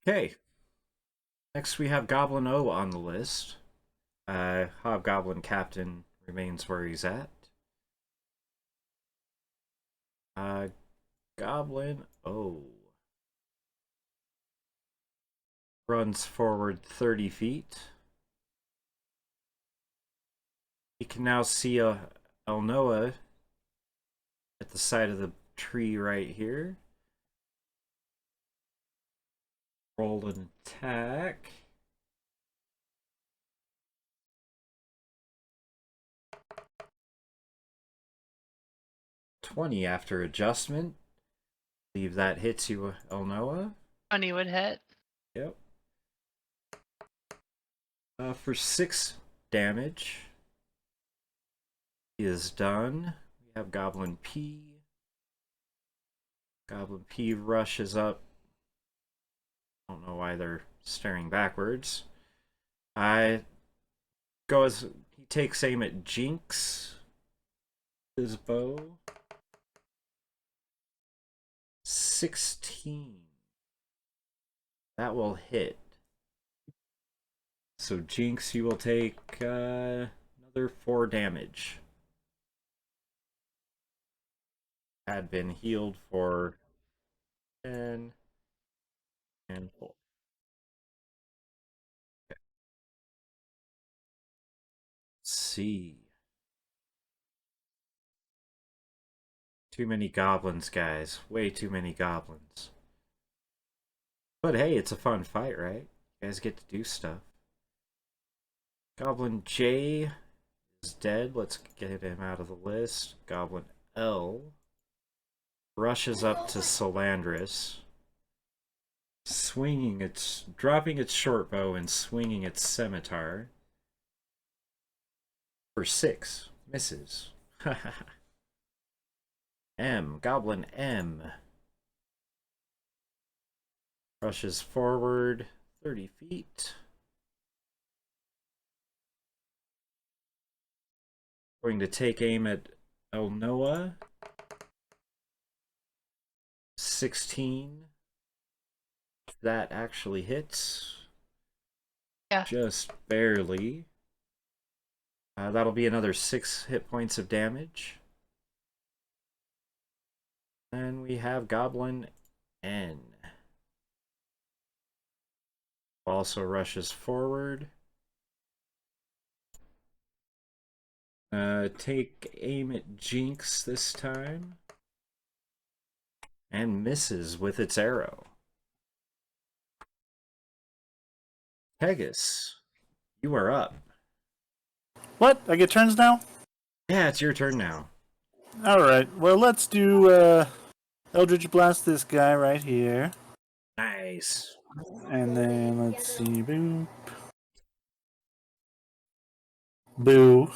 Okay. Next we have Goblin O on the list. Hobgoblin Captain remains where he's at. Goblin O runs forward 30 feet. You can now see Elnoa at the side of the tree right here. Roll an attack. $20 after adjustment. Believe that hits you, Elnoa. 20 would hit. Yep. For 6 damage. He is done. We have Goblin P. Goblin P rushes up. I don't know why they're staring backwards. He takes aim at Jinx. His bow. 16. That will hit. So Jinx, you will take another 4 damage. Had been healed for 10 and 4. Okay. Let's see. Too many goblins, guys. Way too many goblins. But hey, it's a fun fight, right? You guys get to do stuff. Goblin J is dead. Let's get him out of the list. Goblin L rushes up to Salandris, dropping its short bow and swinging its scimitar for 6. Misses. Goblin M rushes forward 30 feet. Going to take aim at Elnoa. 16. That actually hits. Yeah. Just barely. That'll be another 6 hit points of damage. And we have Goblin N. Also rushes forward. Take aim at Jinx this time. And misses with its arrow. Pegasus, you are up. What? I get turns now? Yeah, it's your turn now. Alright, well, let's do Eldritch Blast this guy right here. Nice. And then let's see. Boo. Boo.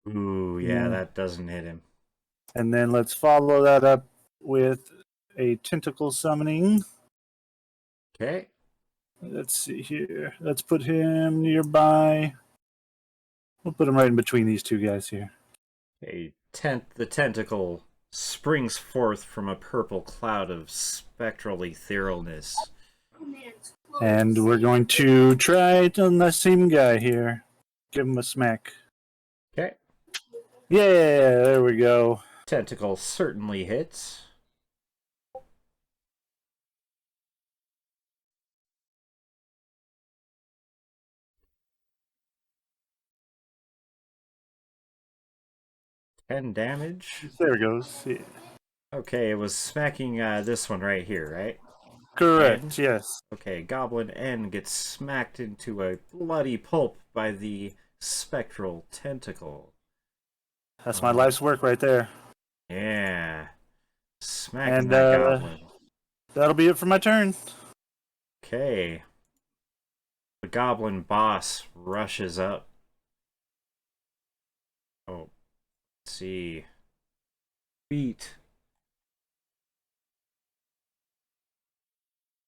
Ooh, yeah, Mm. that doesn't hit him. And then let's follow that up with a tentacle summoning. Okay. Let's see here. Let's put him nearby. We'll put him right in between these two guys here. The tentacle springs forth from a purple cloud of spectral etherealness. And we're going to try it on the same guy here. Give him a smack. Okay. Yeah, there we go. Tentacle certainly hits. Ten damage. There it goes. Yeah. Okay, it was smacking this one right here, right? Correct, And? yes. Okay, Goblin N gets smacked into a bloody pulp by the spectral tentacle. That's my life's work right there. Yeah. Smacking And that goblin. that'll be it for my turn. Okay. The goblin boss rushes up. Oh, let's see. Beat.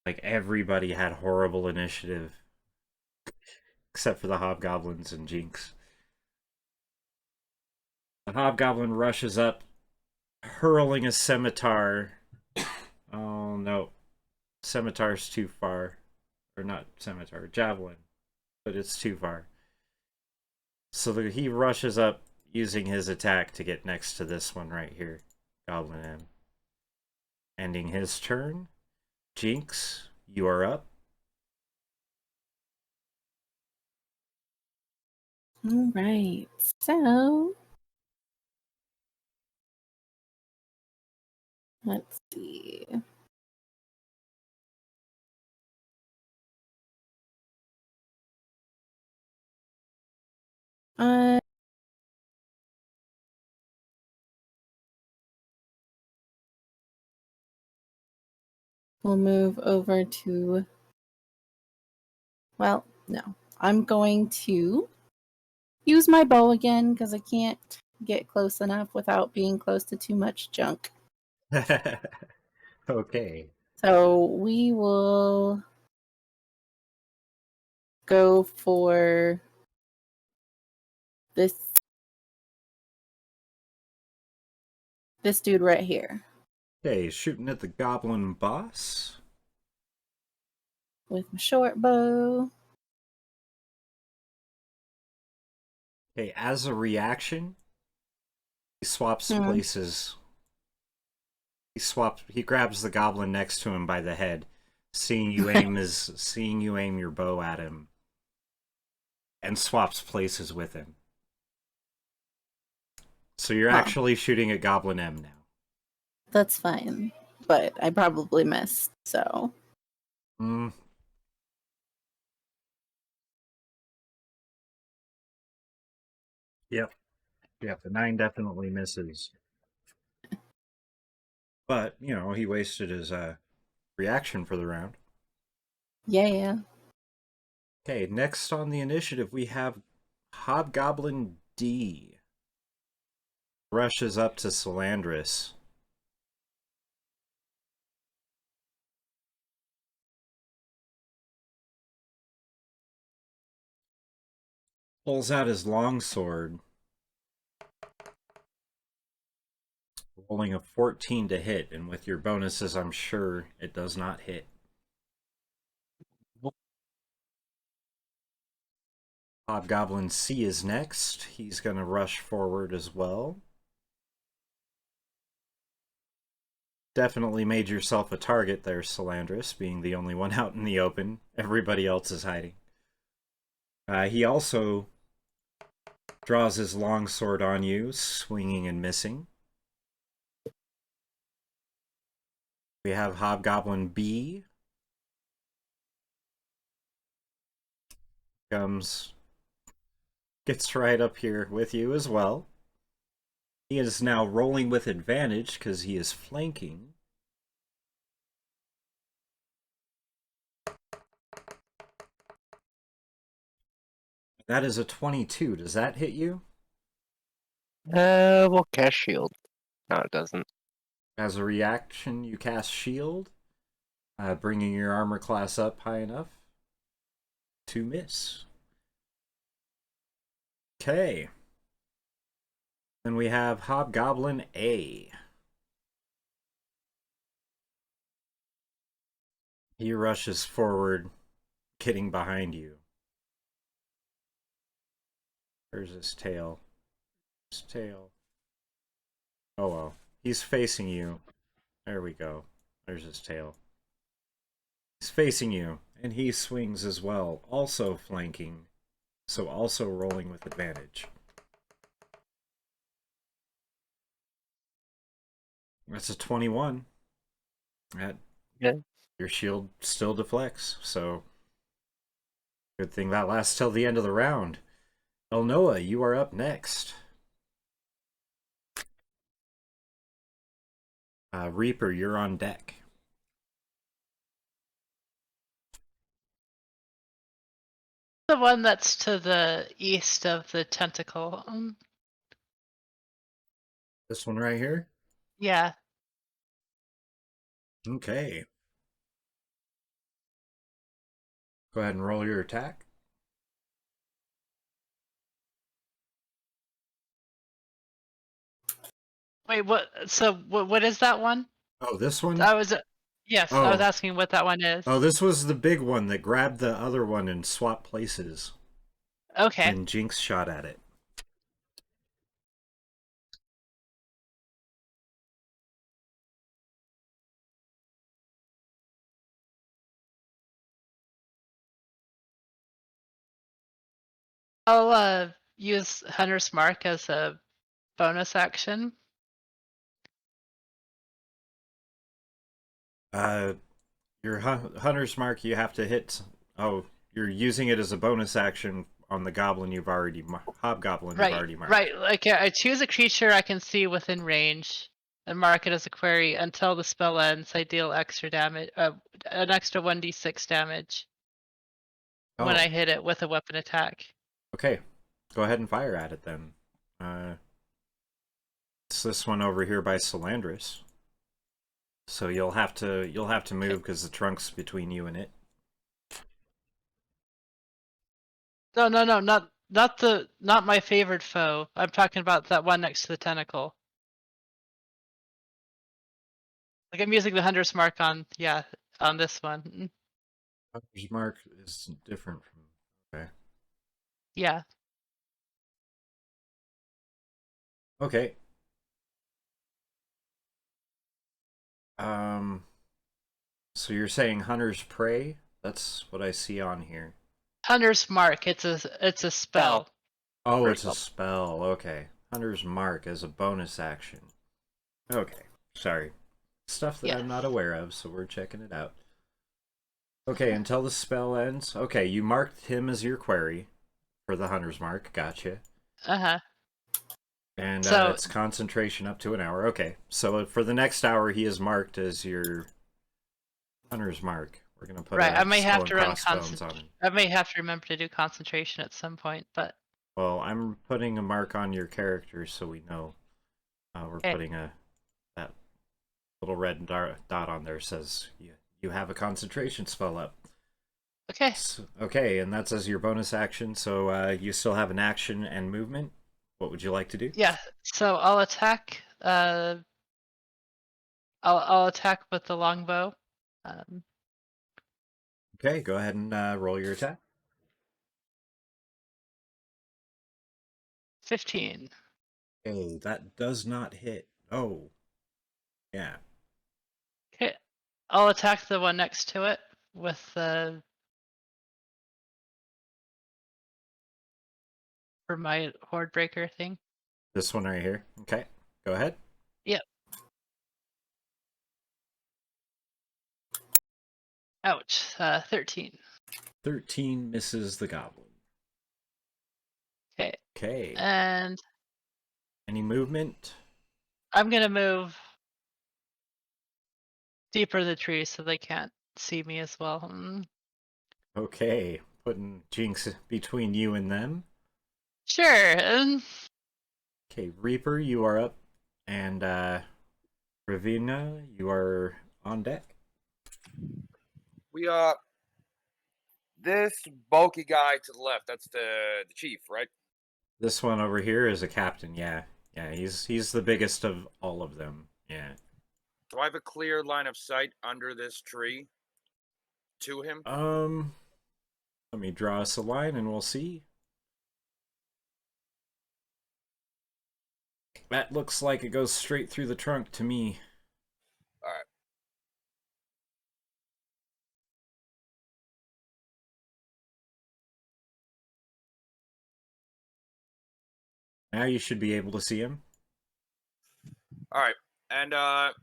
Like everybody had horrible initiative. Except for the hobgoblins and Jinx. The hobgoblin rushes up, hurling a scimitar. Oh no. Scimitar's too far. Or not scimitar, javelin. But it's too far. So he rushes up using his attack to get next to this one right here. Goblin M. Ending his turn. Jinx, you are up. All right. So let's see. I will move over to. Well, no. I'm going to use my bow again because I can't get close enough without being close to too much junk. Okay. So we will go for this dude right here Okay, shooting at the goblin boss. with my short bow. Okay, as a reaction, he swaps places. He grabs the goblin next to him by the head, seeing you aim your bow at him, and swaps places with him. So you're actually shooting at Goblin M now. That's fine, but I probably missed, so. Yep, the 9 definitely misses. But, you know, he wasted his reaction for the round. Yeah. Okay, next on the initiative we have Hobgoblin D. Rushes up to Salandris. Pulls out his longsword. Rolling a 14 to hit, and with your bonuses, I'm sure it does not hit. Hobgoblin C is next. He's going to rush forward as well. Definitely made yourself a target there, Salandris, being the only one out in the open. Everybody else is hiding. He also draws his longsword on you, swinging and missing. We have Hobgoblin B. Gets right up here with you as well. He is now rolling with advantage because he is flanking. That is a 22. Does that hit you? We'll cast shield. No, it doesn't. As a reaction, you cast shield, bringing your armor class up high enough to miss. Okay. Then we have Hobgoblin A. He rushes forward, getting behind you. Where's his tail? His tail. Oh well. He's facing you. There we go. There's his tail. He's facing you, and he swings as well, also flanking, so also rolling with advantage. That's a 21. Yeah. Your shield still deflects, so good thing that lasts till the end of the round. Elnoa, you are up next. Reaper, you're on deck. The one that's to the east of the tentacle. This one right here? Yeah. Okay. Go ahead and roll your attack. Wait, what? So what is that one? Oh, this one? I was. Yes, I was Oh. asking what that one is. Oh, this was the big one that grabbed the other one and swapped places. Okay. And Jinx shot at it. I'll use Hunter's Mark as a bonus action. Your Hunter's Mark, you have to hit. Oh, you're using it as a bonus action on the goblin you've already hobgoblin you've already marked. Right. Like I choose a creature I can see within range and mark it as a query until the spell ends. I deal extra damage, an extra 1d6 damage when Oh. I hit it with a weapon attack. Okay, go ahead and fire at it then. It's this one over here by Salandris. So you'll have to move because the trunk's between you and it. No, not my favorite foe. I'm talking about that one next to the tentacle. Like I'm using the Hunter's Mark on this one. Hunter's Mark is different from. Okay. Yeah. Okay. So you're saying Hunter's Prey? That's what I see on here. Hunter's Mark. It's a spell. Oh, Or it's a spell. Okay. Hunter's Mark as a bonus action. Okay. Sorry. Stuff that I'm not aware of, so we're checking it out. Okay, until the spell ends. Okay, you marked him as your query for the Hunter's Mark. Gotcha. Uh-huh. And So- it's concentration up to an hour. Okay, so for the next hour, he is marked as your Hunter's Mark. We're gonna put I may have skull to and run crossbones on him. I may have to remember to do concentration at some point, but Well, I'm putting a mark on your character so we know. We're Okay. putting that little red dot on there says you have a concentration spell up. okay. Okay, and that's as your bonus action. So you still have an action and movement. What would you like to do? Yeah. So I'll attack. I'll attack with the longbow. Okay, go ahead and roll your attack. 15. Oh, that does not hit. Oh, yeah. Okay. I'll attack the one next to it with the for my horde breaker thing. This one right here. Okay, go ahead. Yep. Ouch. 13. 13 misses the goblin. Okay. Okay. And Any movement? I'm gonna move deeper in the trees so they can't see me as well. Okay, putting Jinx between you and them. Sure. Okay, Reaper, you are up, and Ravina, you are on deck. We this bulky guy to the left, that's the chief, right? This one over here is a captain. Yeah, yeah, he's the biggest of all of them. Yeah. Do I have a clear line of sight under this tree to him? Let me draw us a line, and we'll see. That looks like it goes straight through the trunk to me. All right. Now you should be able to see him. All right. And I'm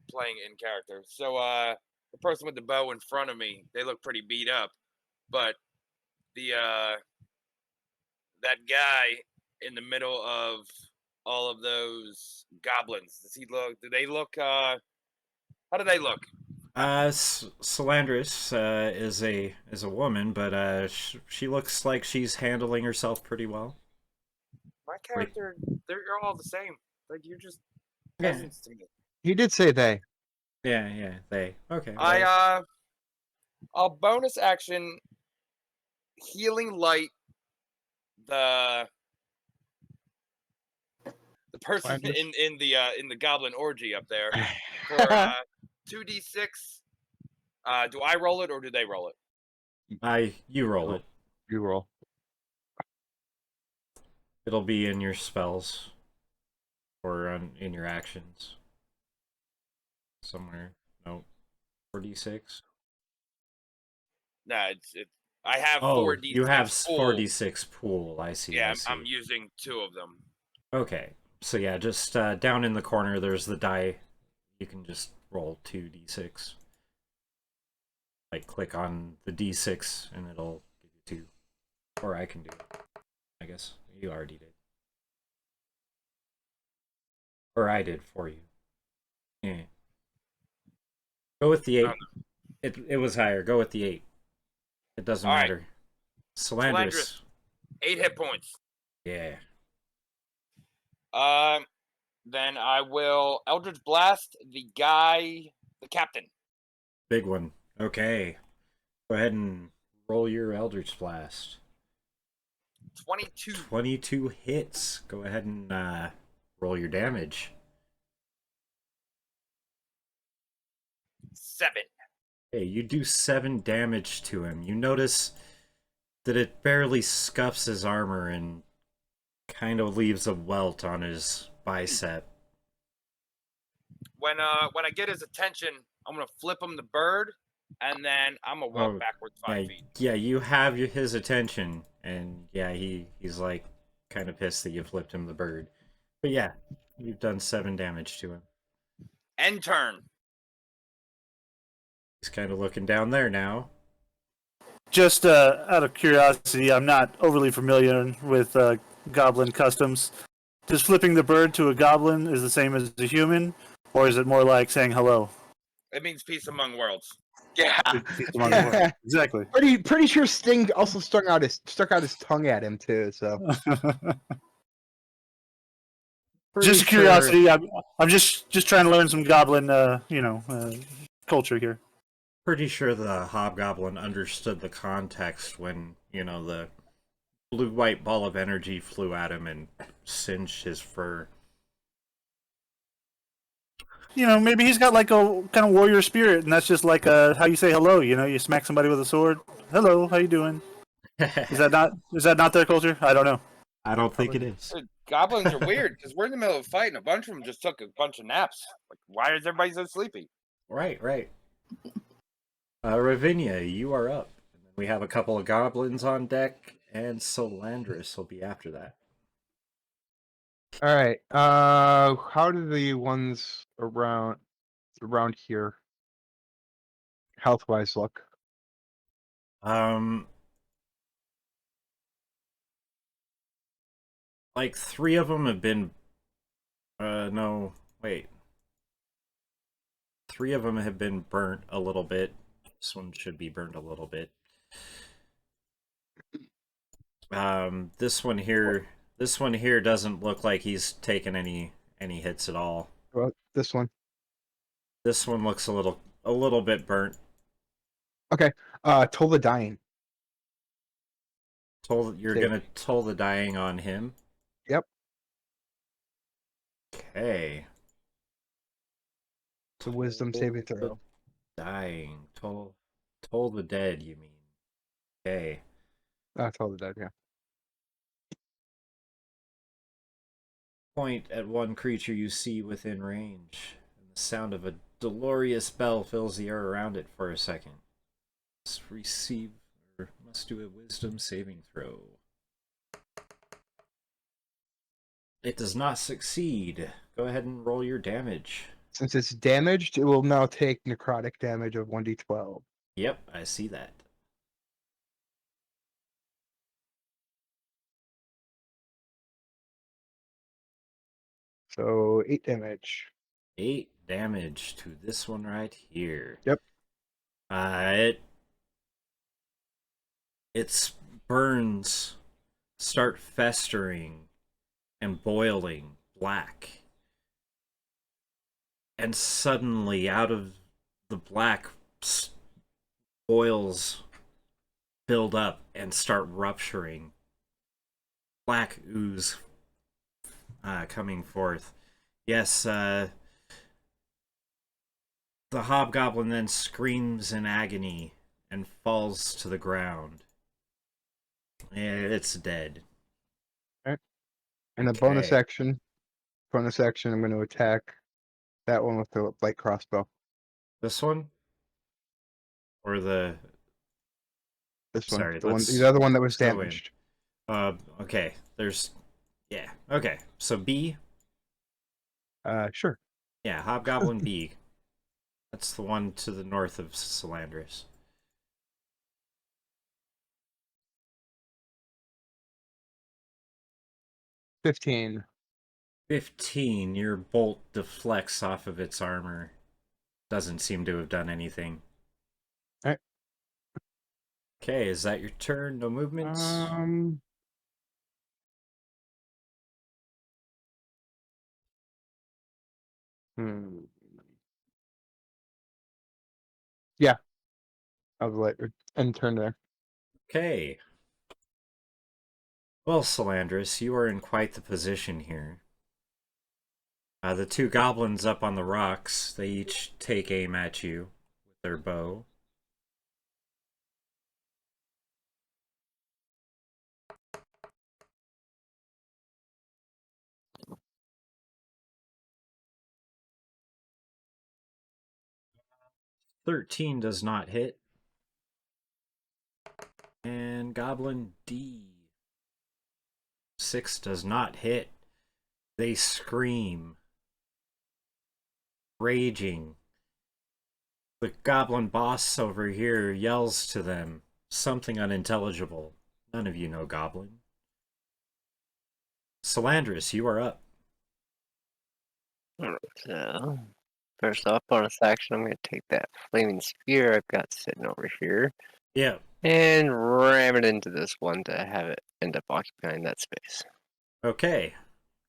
playing in character. So the person with the bow in front of me, they look pretty beat up, but the that guy in the middle of all of those goblins, do they look how do they look? Salandris is a woman, but she looks like she's handling herself pretty well. My character, they're all the same. Like, you're just Yeah, peasants to me. He did say they. yeah, they. Okay. Well, I'll bonus action healing light the person Flanders? in the goblin orgy up there for 2d6. Do I roll it or do they roll it? you roll it. You roll. It'll be in your spells or in your actions somewhere. Nope. 4d6. Nah, it's I have Oh, 4d6. you have pool. 4d6 pool. I see. Yeah, I see. I'm using 2 of them. Okay. So yeah, just down in the corner, there's the die. You can just roll 2d6. Like, click on the d6, and it'll give you 2. Or I can do it. I guess you already did. Or I did for you. Yeah. Go with the 8. It was higher. Go with the 8. It doesn't All right. matter. Salandris. 8 hit points. Yeah. Then I will Eldritch Blast the captain. Big one. Okay. Go ahead and roll your Eldritch Blast. 22. 22 hits. Go ahead and roll your damage. 7. Hey, you do 7 damage to him. You notice that it barely scuffs his armor and kind of leaves a welt on his bicep. When I get his attention, I'm gonna flip him the bird, and then I'm gonna walk backwards 5 feet. Yeah, you have his attention, and yeah, he's like kind of pissed that you flipped him the bird. But yeah, you've done 7 damage to him. End turn. He's kind of looking down there now. Just out of curiosity, I'm not overly familiar with goblin customs. Does flipping the bird to a goblin is the same as a human, or is it more like saying hello? It means peace among worlds. Yeah. Exactly. Pretty sure Sting also stuck out his tongue at him too. So Just curiosity. I'm just trying to learn some goblin, culture here. Pretty sure the hobgoblin understood the context when, the blue-white ball of energy flew at him and singed his fur. Maybe he's got like a kind of warrior spirit, and that's just like how you say hello. You smack somebody with a sword. Hello, how you doing? Is that not their culture? I don't know. I don't think it is. Goblins are weird because we're in the middle of a fight, and a bunch of them just took a bunch of naps. Like, why is everybody so sleepy? Right. Ravinia, you are up. We have a couple of goblins on deck, and Salandris will be after that. all right. How do the ones around here health wise look? like 3 of them have been. No, wait. 3 of them have been burnt a little bit. This one should be burnt a little bit. This one here. This one here doesn't look like he's taken any hits at all. Well, this one. This one looks a little bit burnt. Okay. Toll the Dying. You're Save. gonna toll the dying on him. Yep. Okay. It's a wisdom saving throw. Dying. Toll the dead, you mean. Okay. Toll the Dead, yeah. Point at one creature you see within range, and the sound of a dolorous bell fills the air around it for a second. Must do a wisdom saving throw. It does not succeed. Go ahead and roll your damage. Since it's damaged, it will now take necrotic damage of 1d12. Yep, I see that. So 8 damage. 8 damage to this one right here. Yep. Its burns start festering and boiling black. And suddenly, out of the black, boils build up and start rupturing. Black ooze coming forth. Yes, the hobgoblin then screams in agony and falls to the ground. It's dead. Alright. And a Okay. bonus action, I'm going to attack that one with the light crossbow. This one? Or the... This one. Sorry, The other one that was go in. damaged. Okay, there's... Yeah, okay. So B? Sure. Yeah, Hobgoblin B. That's the one to the north of Salandris. $15. 15. Your bolt deflects off of its armor. Doesn't seem to have done anything. Alright. Okay, is that your turn? No movements? Yeah. I'll let end turn there. Okay. Well, Salandris, you are in quite the position here. The 2 goblins up on the rocks, they each take aim at you with their bow. "13 does not hit. And Goblin D. 6 does not hit. They scream, raging. The goblin boss over here yells to them something unintelligible. None of you know Goblin. Salandris, you are up. So, first off, bonus action, I'm going to take that flaming spear I've got sitting over here Yeah. and ram it into this one to have it end up occupying that space. Okay.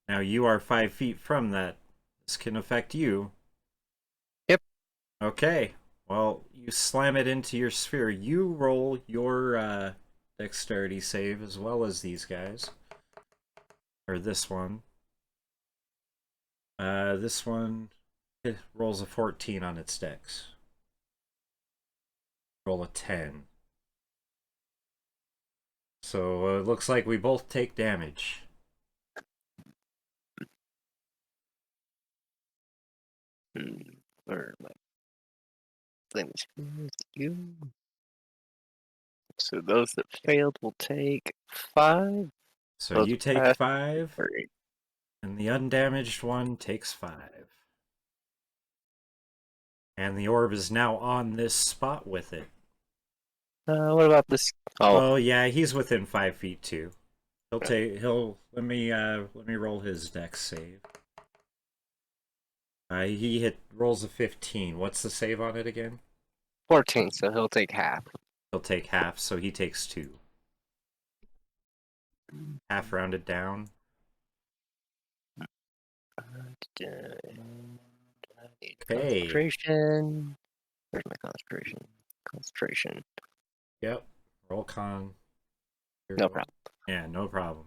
Now you are 5 feet from that. This can affect you. Yep. Okay. Well, you slam it into your sphere. You roll your dexterity save as well as these guys. Or this one. This one it rolls a 14 on its dex. Roll a 10. So it looks like we both take damage. Where am I? Flaming spears, you. So those that failed will take 5. So Those you that take passed, 5, 3. and the undamaged one takes 5. And the orb is now on this spot with it. What about this? Oh, Oh, yeah, he's within 5 feet too. He'll let me roll his dex save. He rolls a 15. What's the save on it again? 14, so he'll take half. He'll take half, so he takes 2. Half rounded down. Okay. Concentration. Where's my concentration? Concentration. Yep. Roll con. No problem. Yeah, no problem.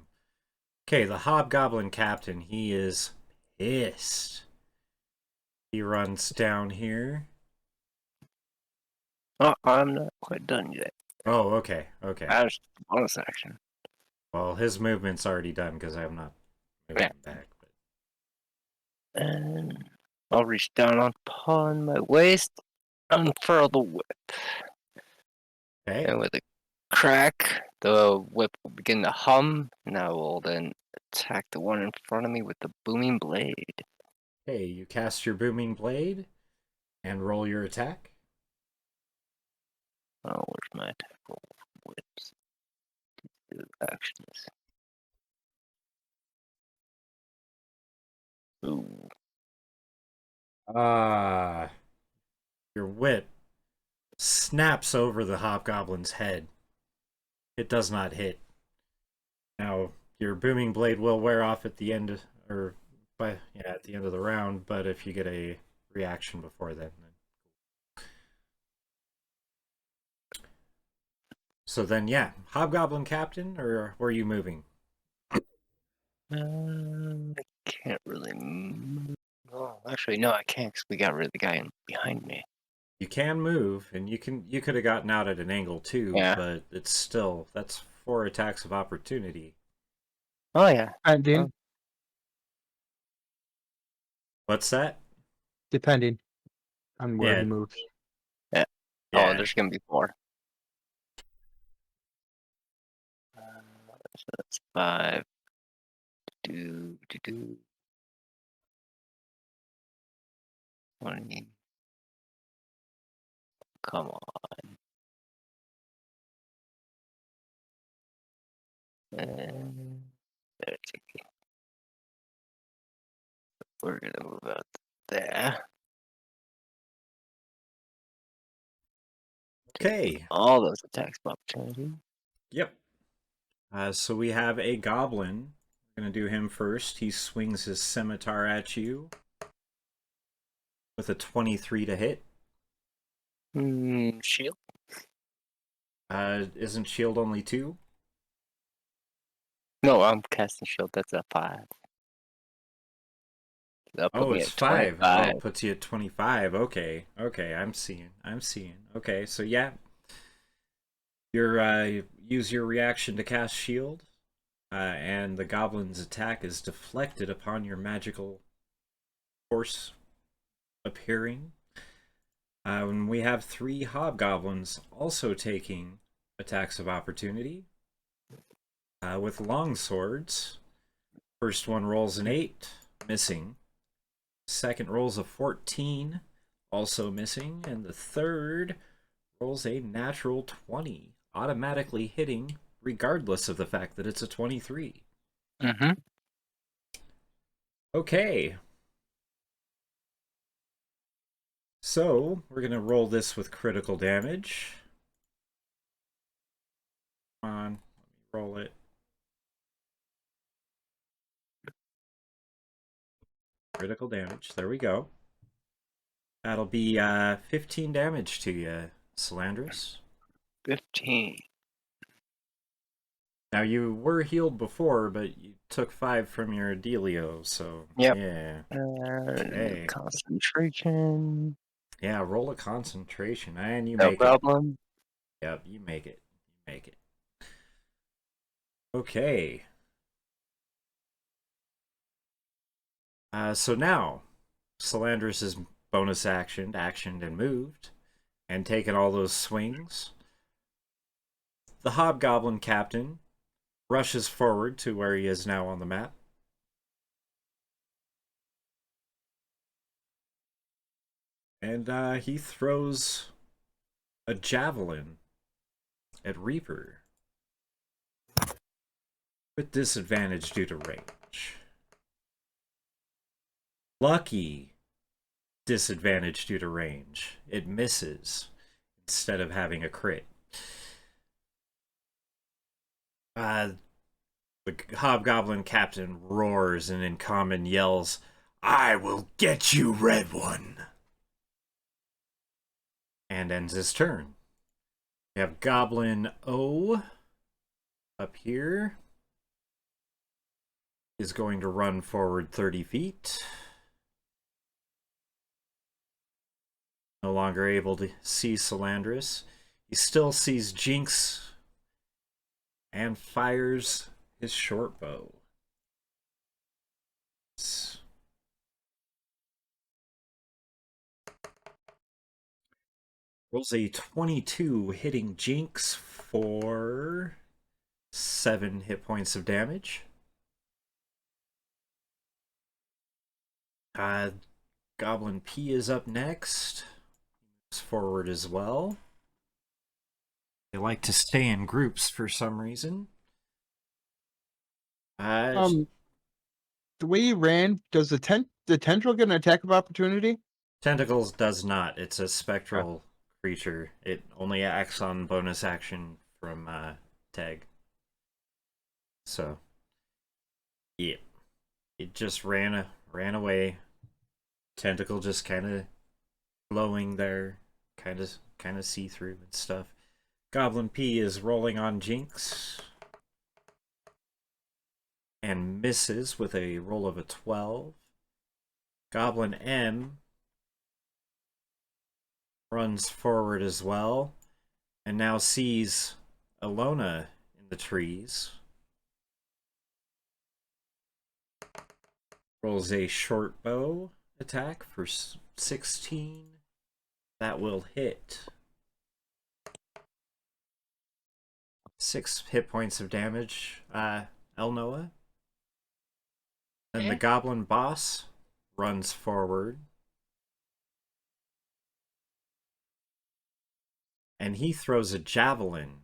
Okay, the Hobgoblin Captain, he is pissed. He runs down here. Oh, I'm not quite done yet. Oh, okay, okay. That's bonus action. Well, his movement's already done because I'm not moving back. But... And I'll reach down upon my waist, unfurl the whip. Okay. And with a crack, the whip will begin to hum, and I will then attack the one in front of me with the booming blade. Okay, you cast your booming blade and roll your attack. Oh, where's my attack roll? Whips. Do actions. Ooh. Your whip snaps over the Hobgoblin's head. It does not hit. Now, your booming blade will wear off at the end, at the end of the round, but if you get a reaction before then. So then, yeah, Hobgoblin Captain, or were you moving? I can't really move. Oh, actually, no, I can't because we got rid of the guy behind me. You can move, and you could have gotten out at an angle too, Yeah. but it's still, that's 4 attacks of opportunity. Oh, yeah. Depending. What's that? Depending on where Yeah. he moves. Yeah. Yeah. Oh, there's going to be 4. So that's 5. 20. Come on. And there's okay. We're going to move out there. Okay. All those attacks of opportunity. Yep. So we have a goblin. We're going to do him first. He swings his scimitar at you with a 23 to hit. Shield? Isn't shield only 2? No, I'm casting shield. That's a 5. That'll put me It's at 5. 25. Oh, it puts you at 25. Okay. I'm seeing. Okay, so yeah. Use your reaction to cast shield. And the goblin's attack is deflected upon your magical force appearing. And we have 3 hobgoblins also taking attacks of opportunity with long swords. First one rolls an 8, missing. Second rolls a 14, also missing. And the third rolls a natural 20, automatically hitting regardless of the fact that it's a 23. Mm-hmm. Okay. So, we're going to roll this with critical damage. Come on, let me roll it. Critical damage, there we go. That'll be 15 damage to you, Salandris. 15. Now, you were healed before, but you took 5 from your Delio, so Yep. yeah. Okay. Concentration. Yeah, roll a concentration, and you No make problem. it. Yep, you make it. Okay. So now, Salandris is bonus actioned and moved, and taken all those swings. The Hobgoblin Captain rushes forward to where he is now on the map. And he throws a javelin at Reaper. with disadvantage due to range. Lucky, disadvantage due to range. It misses instead of having a crit. The hobgoblin captain roars and in common yells, "I will get you, Red One!" And ends his turn. We have Goblin O up here. Is going to run forward 30 feet. No longer able to see Salandris. He still sees Jinx and fires his short bow. Rolls a 22, hitting Jinx for 7 hit points of damage. Goblin P is up next. Moves forward as well. They like to stay in groups for some reason. The way you ran, does the tendril get an attack of opportunity? Tentacles does not. It's a spectral creature. It only acts on bonus action from Tag. So, yeah, it just ran away. Tentacle just kind of glowing there, kind of see through and stuff. Goblin P is rolling on Jinx and misses with a roll of a 12. Goblin M runs forward as well and now sees Alona in the trees. Rolls a short bow attack for 16. That will hit. 6 hit points of damage, Elnoa. Then the goblin boss runs forward. And he throws a javelin.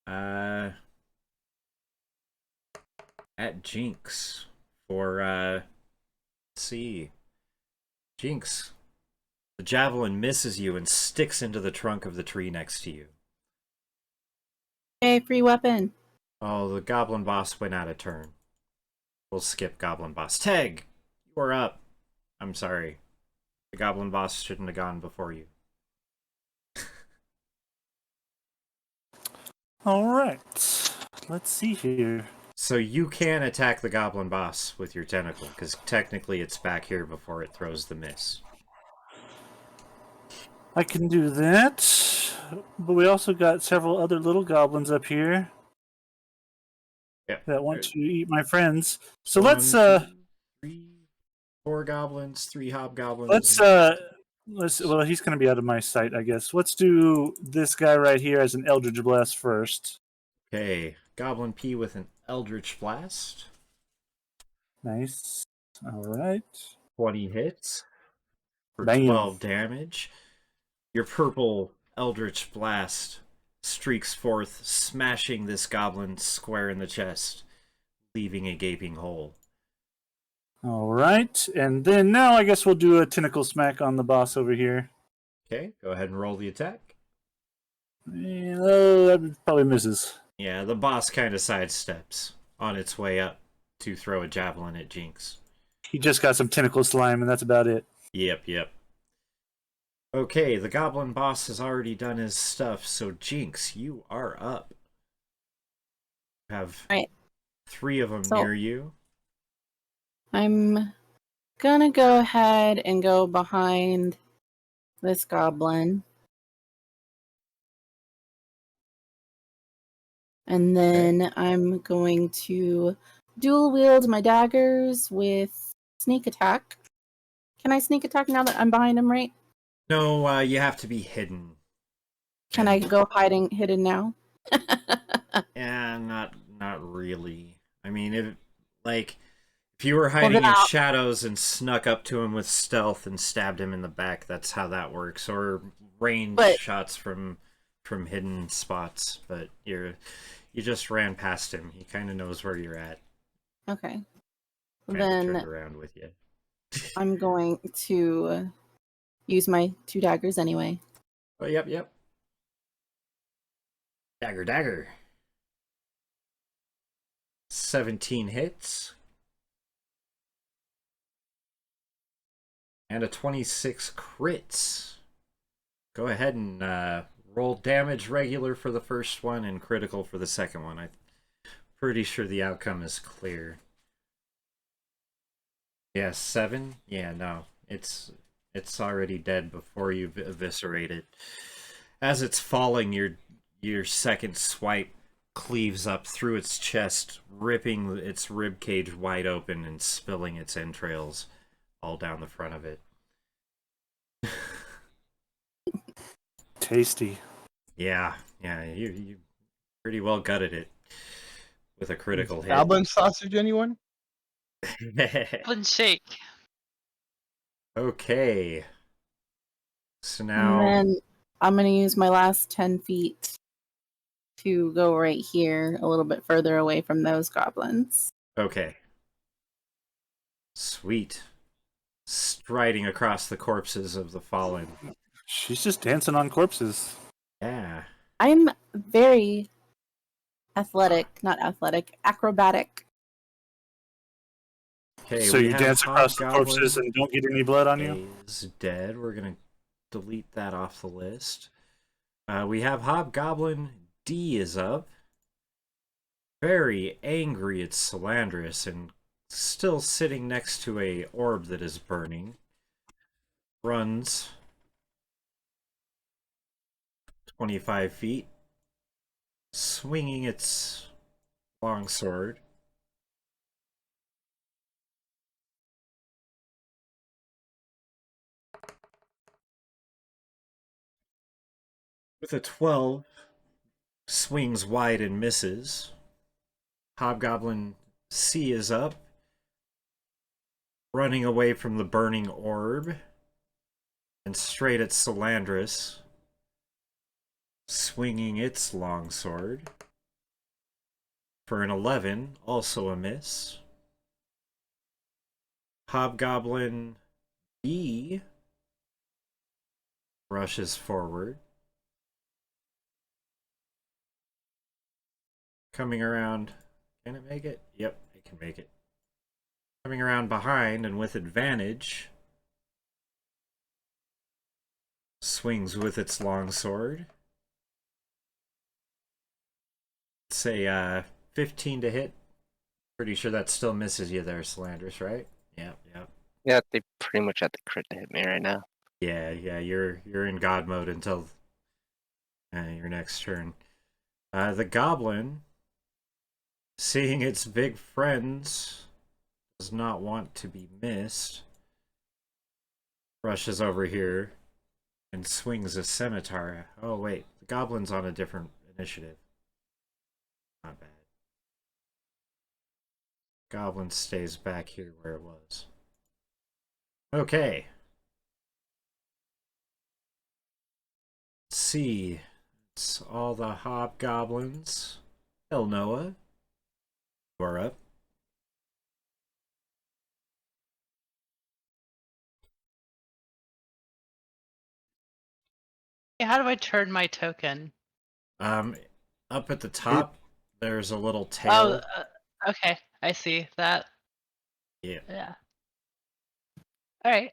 At Jinx for, let's see. Jinx. The javelin misses you and sticks into the trunk of the tree next to you. Okay, free weapon. Oh, the goblin boss went out of turn. We'll skip goblin boss. Teg, you are up. I'm sorry. The goblin boss shouldn't have gone before you. Alright. Let's see here. So you can attack the goblin boss with your tentacle, because technically it's back here before it throws the miss. I can do that. But we also got several other little goblins up here that want to eat my friends. So let's 3, 4 goblins, 3 hobgoblins. Well, he's going to be out of my sight, I guess. Let's do this guy right here as an Eldritch Blast first. Okay, Goblin P with an Eldritch Blast. Nice. All right. 20 hits for Bam. 12 damage. Your purple Eldritch Blast streaks forth, smashing this goblin square in the chest, leaving a gaping hole. All right. And then now I guess we'll do a tentacle smack on the boss over here. Okay, go ahead and roll the attack. That probably misses. Yeah, the boss kind of sidesteps on its way up to throw a javelin at Jinx. He just got some tentacle slime, and that's about it. Yep. Okay, the goblin boss has already done his stuff, so Jinx, you are up. You have 3 of them near you. I'm gonna go ahead and go behind this goblin. And then I'm going to dual wield my daggers with sneak attack. Can I sneak attack now that I'm behind him, right? No, you have to be hidden. Can I go hidden now? Yeah, not really. I mean, if you were hiding in shadows and snuck up to him with stealth and stabbed him in the back, that's how that works. Or range shots from from hidden spots, but you just ran past him. He kind of knows where you're at. Okay. Kinda Then turned around with you. I'm going to use my 2 daggers anyway. Oh, yep. Dagger. 17 hits. And a 26 crits. Go ahead and roll damage regular for the first one and critical for the second one. I'm pretty sure the outcome is clear. Yeah, 7? Yeah, no. It's already dead before you've eviscerated. As it's falling, your second swipe cleaves up through its chest, ripping its rib cage wide open and spilling its entrails all down the front of it. Tasty. Yeah, you pretty well gutted it with a critical hit. Goblin sausage, anyone? Goblin shake. Okay. So And now, then I'm going to use my last 10 feet to go right here, a little bit further away from those goblins. okay. Sweet. Striding across the corpses of the fallen. She's just dancing on corpses. Yeah. I'm very acrobatic. Okay, So we you have dance across the Hobgoblin corpses and don't get any blood on you? is dead. We're gonna delete that off the list. We have Hobgoblin D is up. Very angry at Salandris and still sitting next to a orb that is burning. Runs 25 feet, swinging its longsword. With a 12, swings wide and misses. Hobgoblin C is up, running away from the burning orb, and straight at Salandris, swinging its longsword. For an 11, also a miss. Hobgoblin B rushes forward. Coming around. Can it make it? Yep, it can make it. Coming around behind and with advantage. Swings with its longsword. Say 15 to hit. Pretty sure that still misses you there, Salandris, right? Yep. Yeah, they pretty much have the crit to hit me right now. Yeah, you're in god mode until your next turn. The goblin, seeing its big friends, does not want to be missed. Rushes over here and swings a scimitar. Oh wait, the goblin's on a different initiative. Not bad. Goblin stays back here where it was. Okay. Let's see. It's all the hobgoblins. El Noah. You are up. Hey, how do I turn my token? Up at the top, there's a little Oh, tail. okay. I see that. Yeah. Yeah. All right.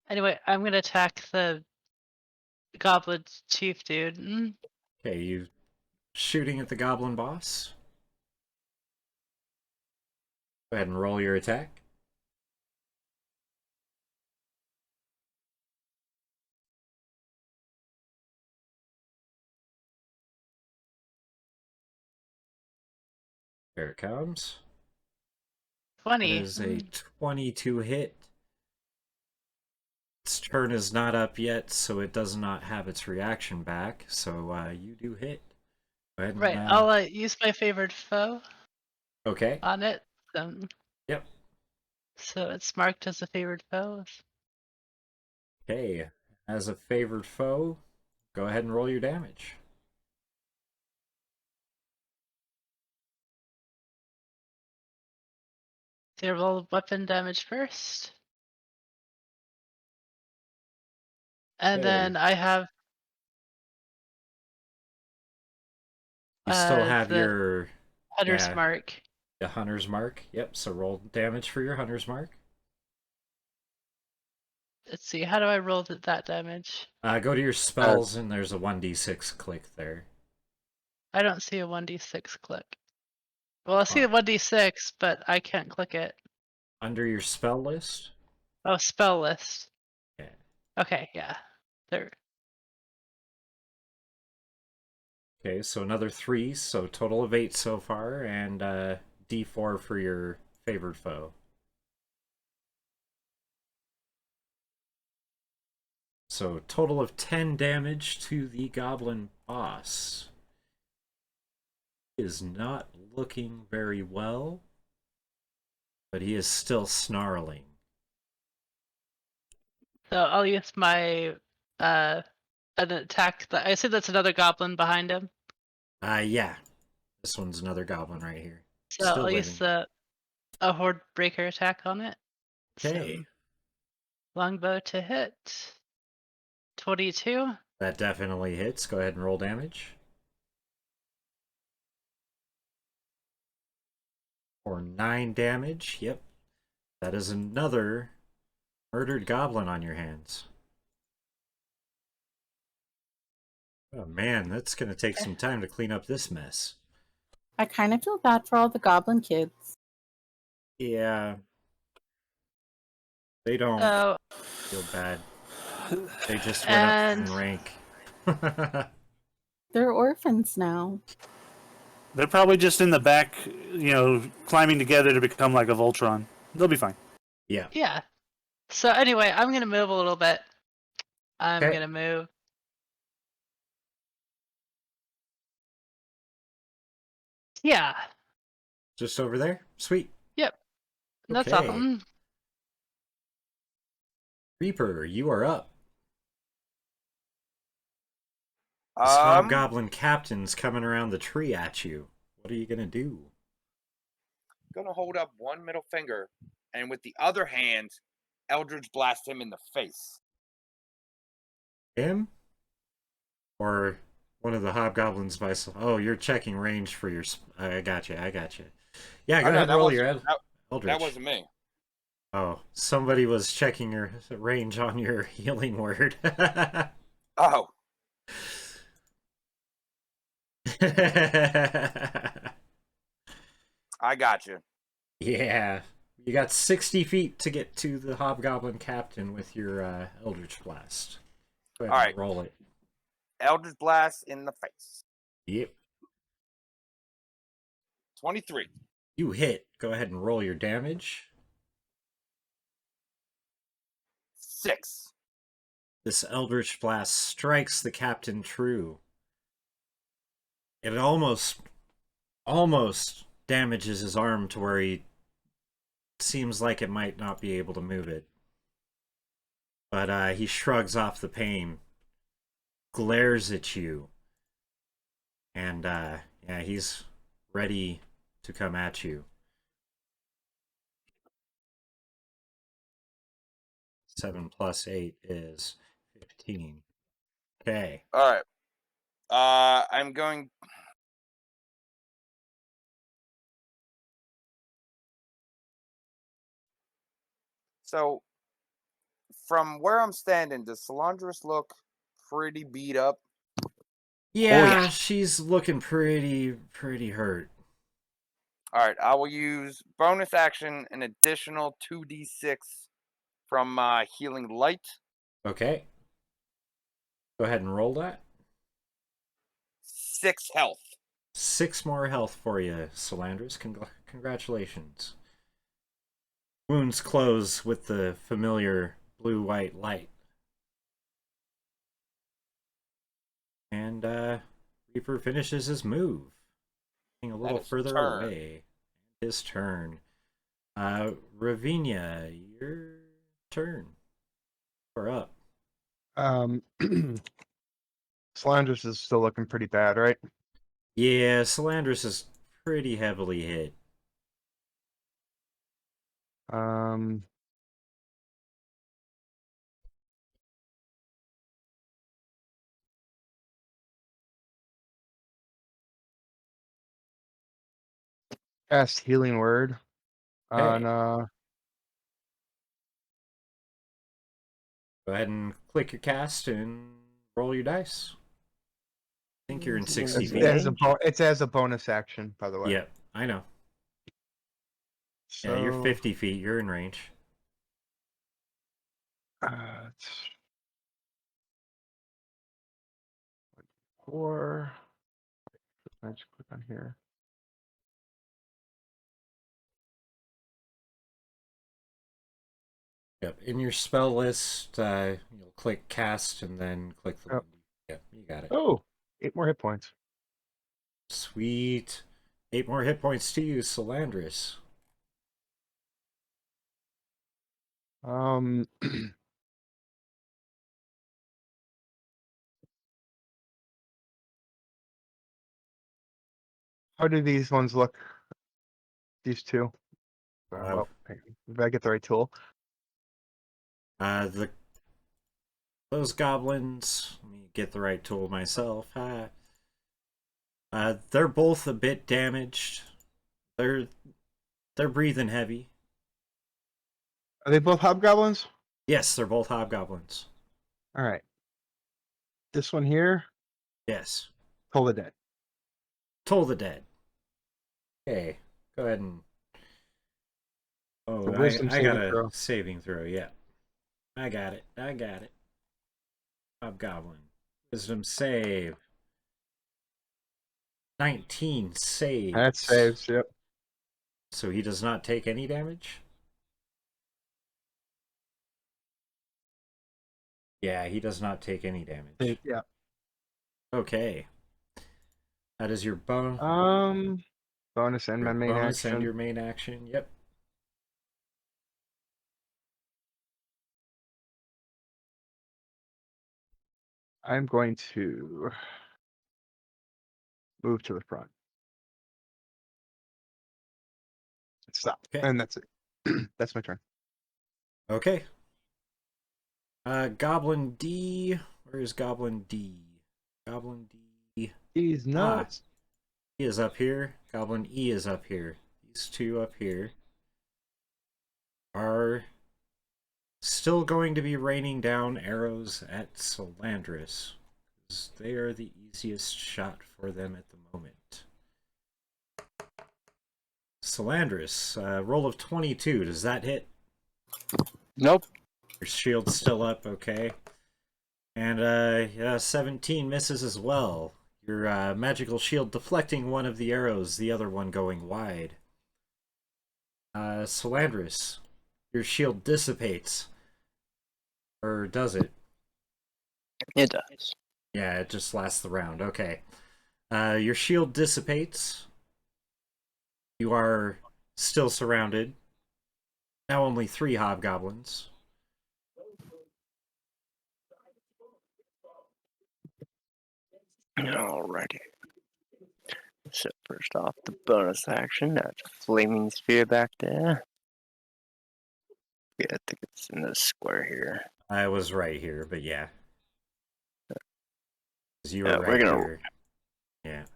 Anyway, I'm gonna attack the goblin chief dude. Okay, you shooting at the goblin boss. Go ahead and roll your attack. Here it comes. 20. It is a 22 hit. Its turn is not up yet, so it does not have its reaction back. So you do hit. Go ahead and, Right. I'll use my favored foe okay. on it. Yep. So it's marked as a favored foe. Okay. As a favored foe, go ahead and roll your damage. Do you roll weapon damage first? And Okay. then I have You still have the your hunter's mark. the hunter's mark. Yep, so roll damage for your hunter's mark. Let's see, how do I roll that damage? Go to your spells and there's a 1d6 click there. I don't see a 1d6 click. Well, I see a 1d6, but I can't click it. Under your spell list? Oh, spell list. Yeah. Okay, yeah. There. Okay, so another 3, so total of 8 so far, and d4 for your favored foe. So total of 10 damage to the goblin boss. He is not looking very well, but he is still snarling. So I'll use my an attack. I assume that's another goblin behind him. Yeah. This one's another goblin right here. So Still I'll living. use a horde breaker attack on it. Okay. Some longbow to hit. 22. That definitely hits. Go ahead and roll damage. For 9 damage. Yep. That is another murdered goblin on your hands. Oh man, that's going to take some time to clean up this mess. I kind of feel bad for all the goblin kids. Yeah. They don't Oh, feel bad. They just went up in rank. They're orphans now. They're probably just in the back, climbing together to become like a Voltron. They'll be fine. Yeah. yeah. So anyway, I'm gonna move a little bit. I'm Okay. gonna move. Yeah. Just over there? Sweet. Yep. That's Okay. awesome. Reaper, you are up. This hobgoblin captain's coming around the tree at you. What are you gonna do? Gonna hold up one middle finger, and with the other hand, Eldritch blast him in the face. Him? Or one of the hobgoblins by... Oh, you're checking range for your... I got you. Yeah, go ahead and roll your Eldritch. That wasn't me. Oh, somebody was checking your range on your healing word. Oh. I got you. Yeah. You got 60 feet to get to the hobgoblin captain with your Eldritch Blast. Go ahead and roll it. Eldritch blast in the face. Yep. 23. You hit. Go ahead and roll your damage. 6. This Eldritch Blast strikes the captain true. It almost damages his arm to where he seems like it might not be able to move it. But he shrugs off the pain, glares at you, and yeah, he's ready to come at you. 7 plus 8 is 15. Okay. All right. I'm going. So, from where I'm standing, does Solandris look pretty beat up? Yeah, she's looking pretty hurt. All right. I will use bonus action an additional 2d6 from healing light. Okay. Go ahead and roll that. 6 health. 6 more health for you, Solandris. Congratulations. Wounds close with the familiar blue-white light. And Reaper finishes his move. Getting a little further away. His turn. Ravinia, your turn. You're up. Salandras is still looking pretty bad, right? Yeah, Salandras is pretty heavily hit. Um, cast healing word on Go ahead and click your cast and roll your dice. I think you're in 60 it's feet. as a bonus action, by the way. Yep, I know. So, Yeah, you're 50 feet. You're in range. It's 4. I just click on here. Yep, in your spell list, you'll click cast and then click the. Yep. Yep, you got it. Oh, 8 more hit points. Sweet. 8 more hit points to you, Salandras. How do these ones look? These two. Uh, If I get the right tool. the those goblins. Let me get the right tool myself. They're both a bit damaged. They're breathing heavy. Are they both hobgoblins? Yes, they're both hobgoblins. All right. This one here, Yes. Toll the Dead. Toll the Dead. Okay, go ahead and. Oh, The wisdom I got saving a throw. saving throw. Yeah, I got it. Hobgoblin. Wisdom save. 19 saves. That saves. Yep. So he does not take any damage? Yeah, he does not take any damage. Yeah. Okay. That is your bonus Bonus and my main bonus action. and your main action. Yep. I'm going to move to the front. Stop. Okay. And that's it. That's my turn. Okay. Goblin D. Where is Goblin D? Goblin D. He's nuts. He is up here. Goblin E is up here. These two up here are still going to be raining down arrows at Salandras, because they are the easiest shot for them at the moment. Salandras, roll of 22. Does that hit? Nope. Your shield's still up, okay. And 17 misses as well. Your magical shield deflecting one of the arrows, the other one going wide. Salandras, your shield dissipates. Or does it? It does. Yeah, it just lasts the round. Okay. Your shield dissipates. You are still surrounded. Now only 3 hobgoblins. Alrighty. So first off, the bonus action. That's a flaming sphere back there. Yeah, I think it's in this square here. I was right here, but yeah. 'Cause you were Yeah, right we're gonna- here. Yeah.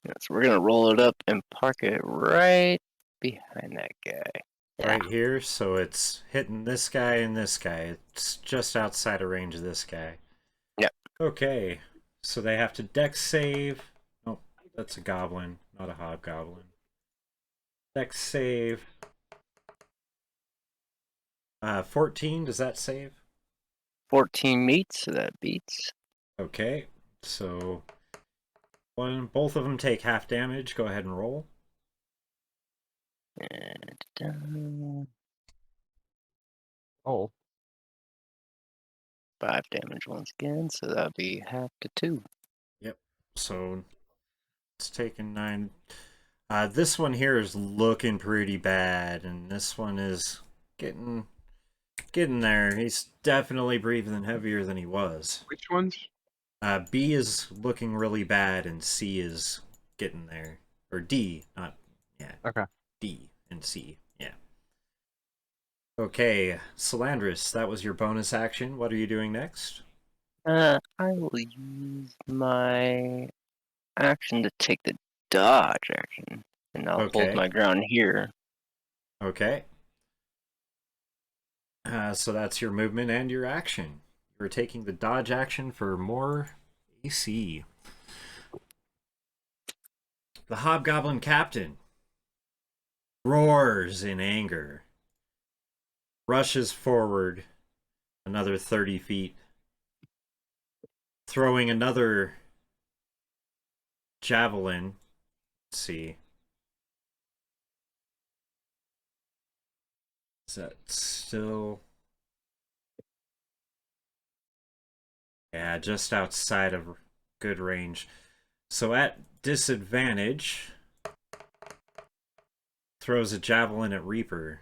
Yeah, so we're gonna roll it up and park it right behind that guy. Yeah. Right here, so it's hitting this guy and this guy. It's just outside of range of this guy. Yep. Okay, so they have to dex save. Oh, that's a goblin, not a hobgoblin. Dex save. 14, does that save? 14 meets, so that beats. Okay, so both of them take half damage. Go ahead and roll. And Oh. 5 damage once again, so that'll be half to 2. Yep. So it's taking 9. This one here is looking pretty bad, and this one is getting getting there. He's definitely breathing heavier than he was. Which ones? B is looking really bad, and C is getting there. Or D, not... Yeah. Okay. D and C, yeah. Okay, Salandris, that was your bonus action. What are you doing next? I will use my action to take the dodge action, and I'll Okay. hold my ground here. Okay. So that's your movement and your action. You're taking the dodge action for more AC. The Hobgoblin Captain roars in anger, rushes forward another 30 feet, throwing another javelin. Let's see. Is that still... Yeah, just outside of good range. So at disadvantage, throws a javelin at Reaper,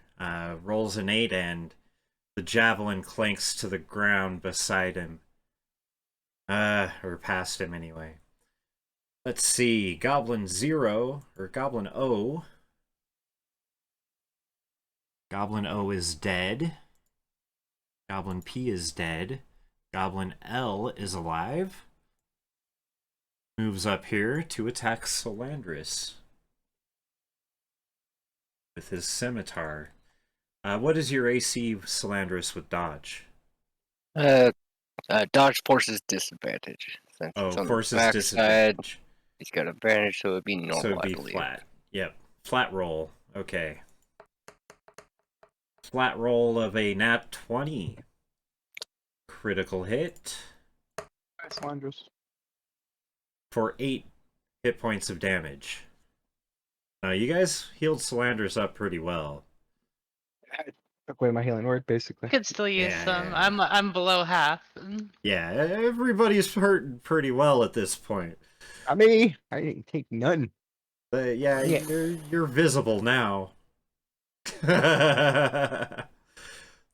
rolls an 8, and the javelin clanks to the ground beside him. Or past him anyway. Let's see, Goblin 0, or Goblin O. Goblin O is dead. Goblin P is dead. Goblin L is alive. Moves up here to attack Salandris with his scimitar. What is your AC, Salandris, with dodge? Dodge forces disadvantage. Since it's on Forces the backside, disadvantage. he's got advantage, so it'd be normal. So it'd be I believe. flat. Yep. Flat roll. Okay. Flat roll of a nat 20. Critical hit. Nice, Landros. For 8 hit points of damage. You guys healed Salandris up pretty well. I took away my healing word, basically. I could still use Yeah, some. yeah. I'm below half. Yeah, everybody's hurting pretty well at this point. I didn't take none. But yeah, Yeah. you're visible now.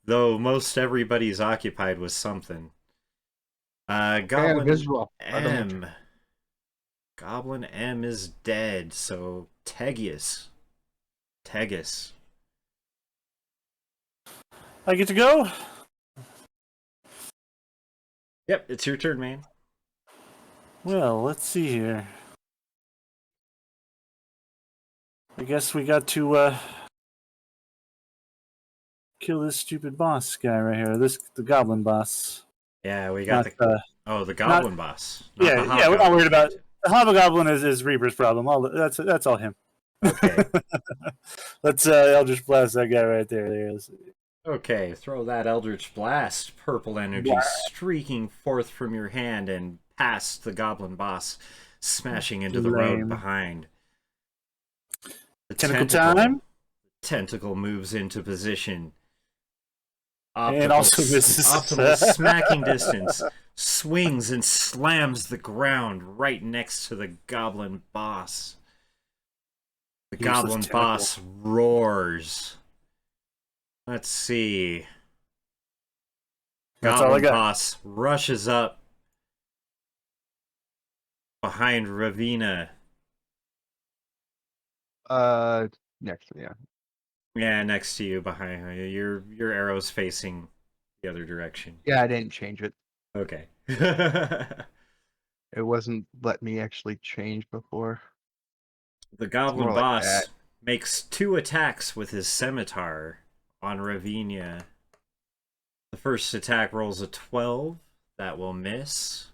Though most everybody's occupied with something. Goblin visual. M. Goblin M is dead, so Tegus. I get to go? Yep, it's your turn, man. Well, let's see here. I guess we got to kill this stupid boss guy right here. The goblin boss. Yeah, we got the goblin boss. Not Yeah, the we're not hobgoblin. worried about the hobgoblin is Reaper's problem. That's all him. Okay. Let's Eldritch Blast that guy right there. There he is. Okay, throw that Eldritch Blast. Purple energy streaking forth from your hand and past the goblin boss, smashing into the road Lame. behind. The Tentacle time? Tentacle moves into position. And also misses. Optimal smacking distance. Swings and slams the ground right next to the goblin boss. The Useless goblin tentacle. boss roars. Let's see. That's all I Goblin got. boss rushes up behind Ravina. Next, yeah. Yeah, next to you, behind her. Your arrow's facing the other direction. Yeah, I didn't change it. Okay. It wasn't let me actually change before. The goblin more like boss that. makes 2 attacks with his scimitar on Ravinia. The first attack rolls a 12. That will miss.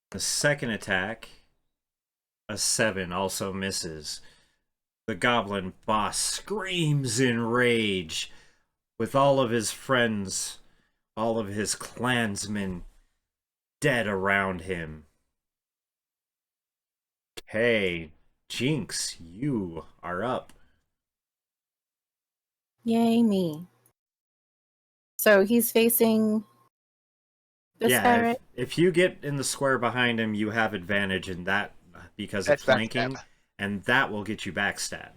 The second attack, a 7, also misses. The goblin boss screams in rage with all of his friends, all of his clansmen dead around him. Okay, Jinx, you are up. Yay me. So he's facing this guy, right? If you get in the square behind him, you have advantage in that because of That's flanking, backstab. and that will get you backstab.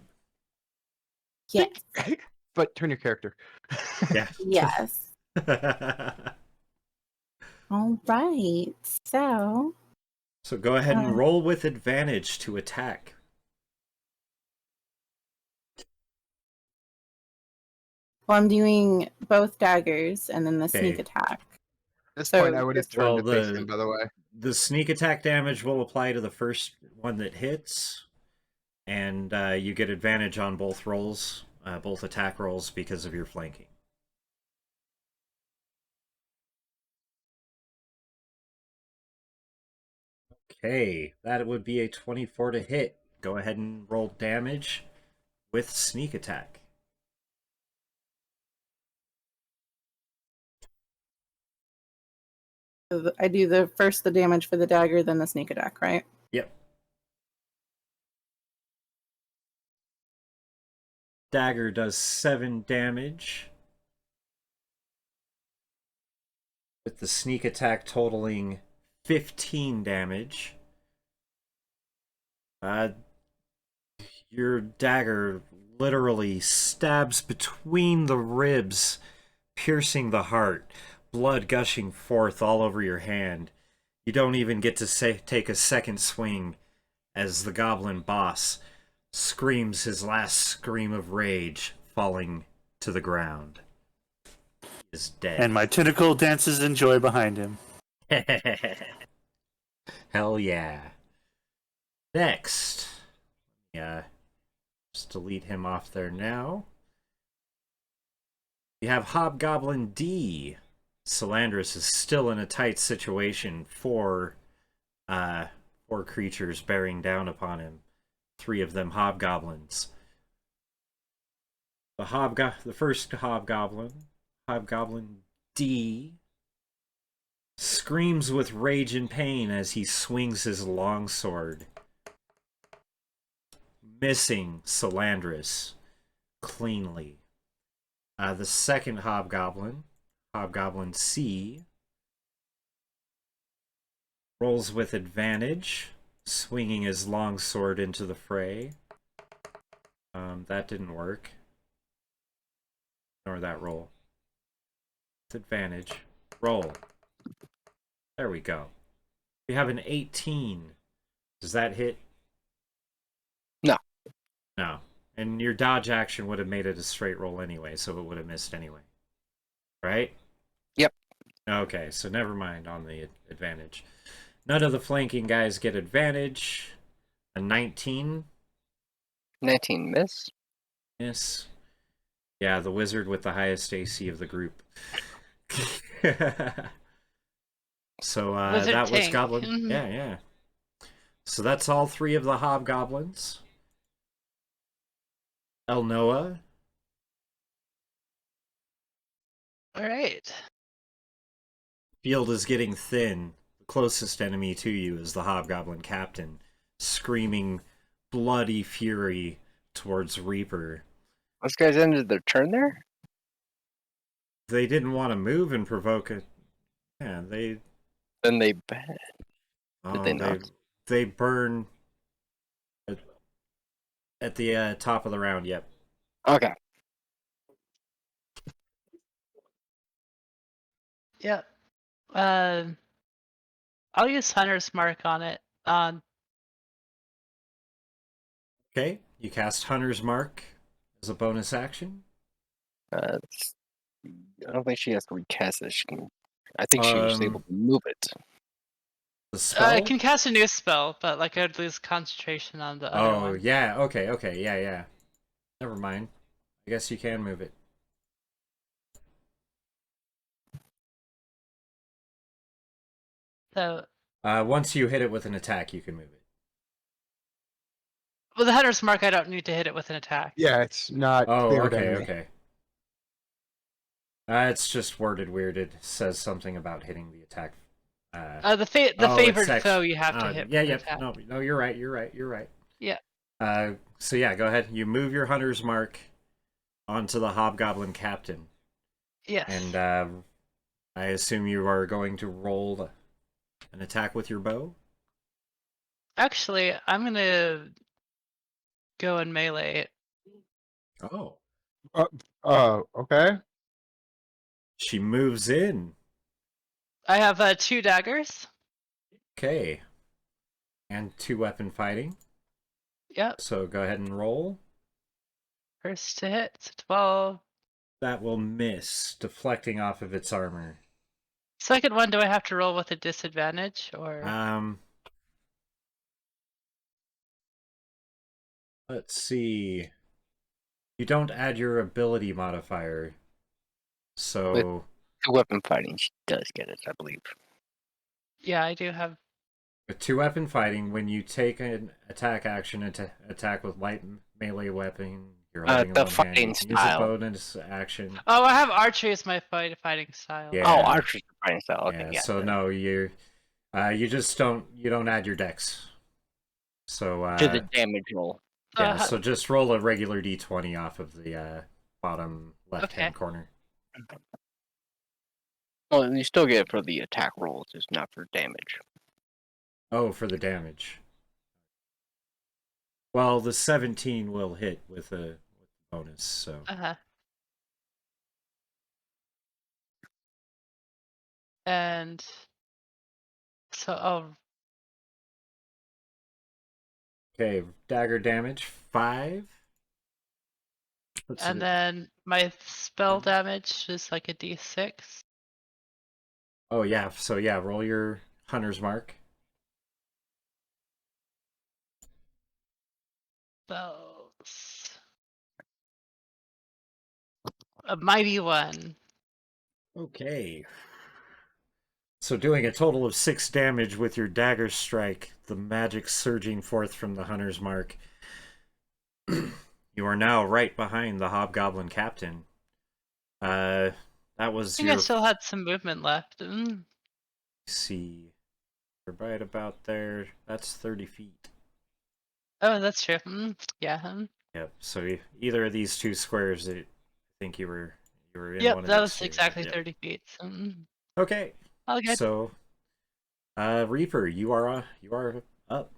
Yes. but turn your character. Yeah. Yes. All right. So, So go ahead and roll with advantage to attack. well, I'm doing both daggers and then the sneak Okay. attack. At this So, point, I would have just- turned Well, to face him, by the way. the sneak attack damage will apply to the first one that hits, and you get advantage on both rolls, both attack rolls, because of your flanking. Okay, that would be a 24 to hit. Go ahead and roll damage with sneak attack. I do the damage for the dagger, then the sneak attack, right? Yep. Dagger does 7 damage, with the sneak attack totaling 15 damage. Your dagger literally stabs between the ribs, piercing the heart, blood gushing forth all over your hand. You don't even get to take a second swing as the goblin boss screams his last scream of rage, falling to the ground. He is dead. And my tentacle dances in joy behind him. Hell yeah. Next. Just delete him off there now. You have Hobgoblin D. Salandris is still in a tight situation. Four creatures bearing down upon him. 3 of them hobgoblins. The first hobgoblin, Hobgoblin D, screams with rage and pain as he swings his longsword, missing Salandris cleanly. The second hobgoblin, Hobgoblin C, rolls with advantage, swinging his longsword into the fray. That didn't work. Ignore that roll. With advantage. Roll. There we go. We have an 18. Does that hit? No. No. And your dodge action would have made it a straight roll anyway, so it would have missed anyway. Right? Yep. Okay, so never mind on the advantage. None of the flanking guys get advantage. A 19. 19 miss. Miss. Yeah, the wizard with the highest AC of the group. So Wizard that was tank. Goblin. Mhm. Yeah. So that's all 3 of the hobgoblins. Elnoa. All right. Field is getting thin. The closest enemy to you is the hobgoblin captain, screaming bloody fury towards Reaper. Those guys ended their turn there? They didn't want to move and provoke it. Yeah, they... Then they bad. Oh, they not? They burn at the top of the round, yep. Okay. Yep. I'll use Hunter's Mark on it. Okay, you cast Hunter's Mark as a bonus action. I don't think she has to recast it. She can. I think she was able to move it. The spell? I can cast a new spell, but like I'd lose concentration on the other one. Yeah, okay, yeah. Never mind. I guess you can move it. So, Once you hit it with an attack, you can move it. with the Hunter's Mark, I don't need to hit it with an attack. Yeah, it's not. Oh, favored okay, enemy. okay. It's just worded weird. It says something about hitting the attack. The favored foe you have to hit. Yeah, with an yeah. attack. No, you're right. Yeah. So yeah, go ahead. You move your Hunter's Mark onto the Hobgoblin Captain. Yes. And I assume you are going to roll an attack with your bow? Actually, I'm gonna go and melee it. Oh. Okay. She moves in. I have 2 daggers. Okay. And 2-weapon fighting. Yep. So go ahead and roll. First to hit, it's a 12. That will miss, deflecting off of its armor. Second one, do I have to roll with a disadvantage or? Let's see. You don't add your ability modifier. So The weapon fighting, she does get it, I believe. Yeah, I do have. with 2-weapon fighting, when you take an attack action and attack with light melee weapon, you're holding The a one hand. fighting You can style. use a bonus action. Oh, I have archery as my fighting style. Yeah. Oh, archery fighting style. Okay, yeah. So no, you just don't add your dex. So To the damage roll. yeah, so just roll a regular d20 off of the bottom left-hand Okay. corner. Well, you still get it for the attack rolls, just not for damage. Oh, for the damage. Well, the 17 will hit with a bonus, so. And so, Okay, dagger damage 5. and then my spell damage is like a d6. Oh yeah, so yeah, roll your hunter's mark. Spells. A mighty one. Okay. So doing a total of 6 damage with your dagger strike, the magic surging forth from the hunter's mark. You are now right behind the hobgoblin captain. That was I think I still had some movement left. See. You're right about there. That's 30 feet. Oh, that's true. Yeah. Yep. So either of these 2 squares, I think you were in Yep, one of that these was 2. exactly Yep. 30 feet. Okay. All good. So, Reaper, you are up.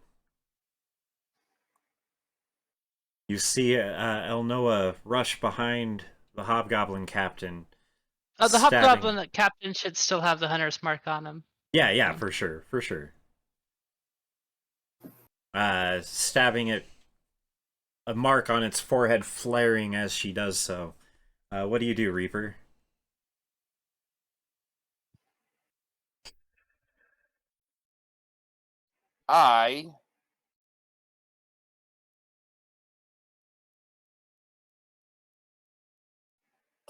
You see Elnoa rush behind the hobgoblin captain. The stabbing- hobgoblin captain should still have the hunter's mark on him. Yeah, for sure. Stabbing it, a mark on its forehead flaring as she does so. What do you do, Reaper? I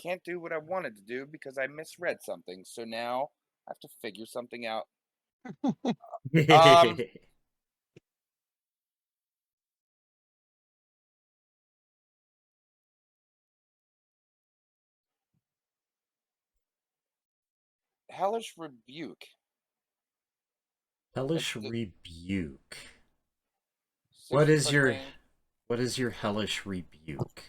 can't do what I wanted to do because I misread something. So now I have to figure something out. Hellish rebuke. Hellish rebuke. 60 What is foot your range. hellish rebuke?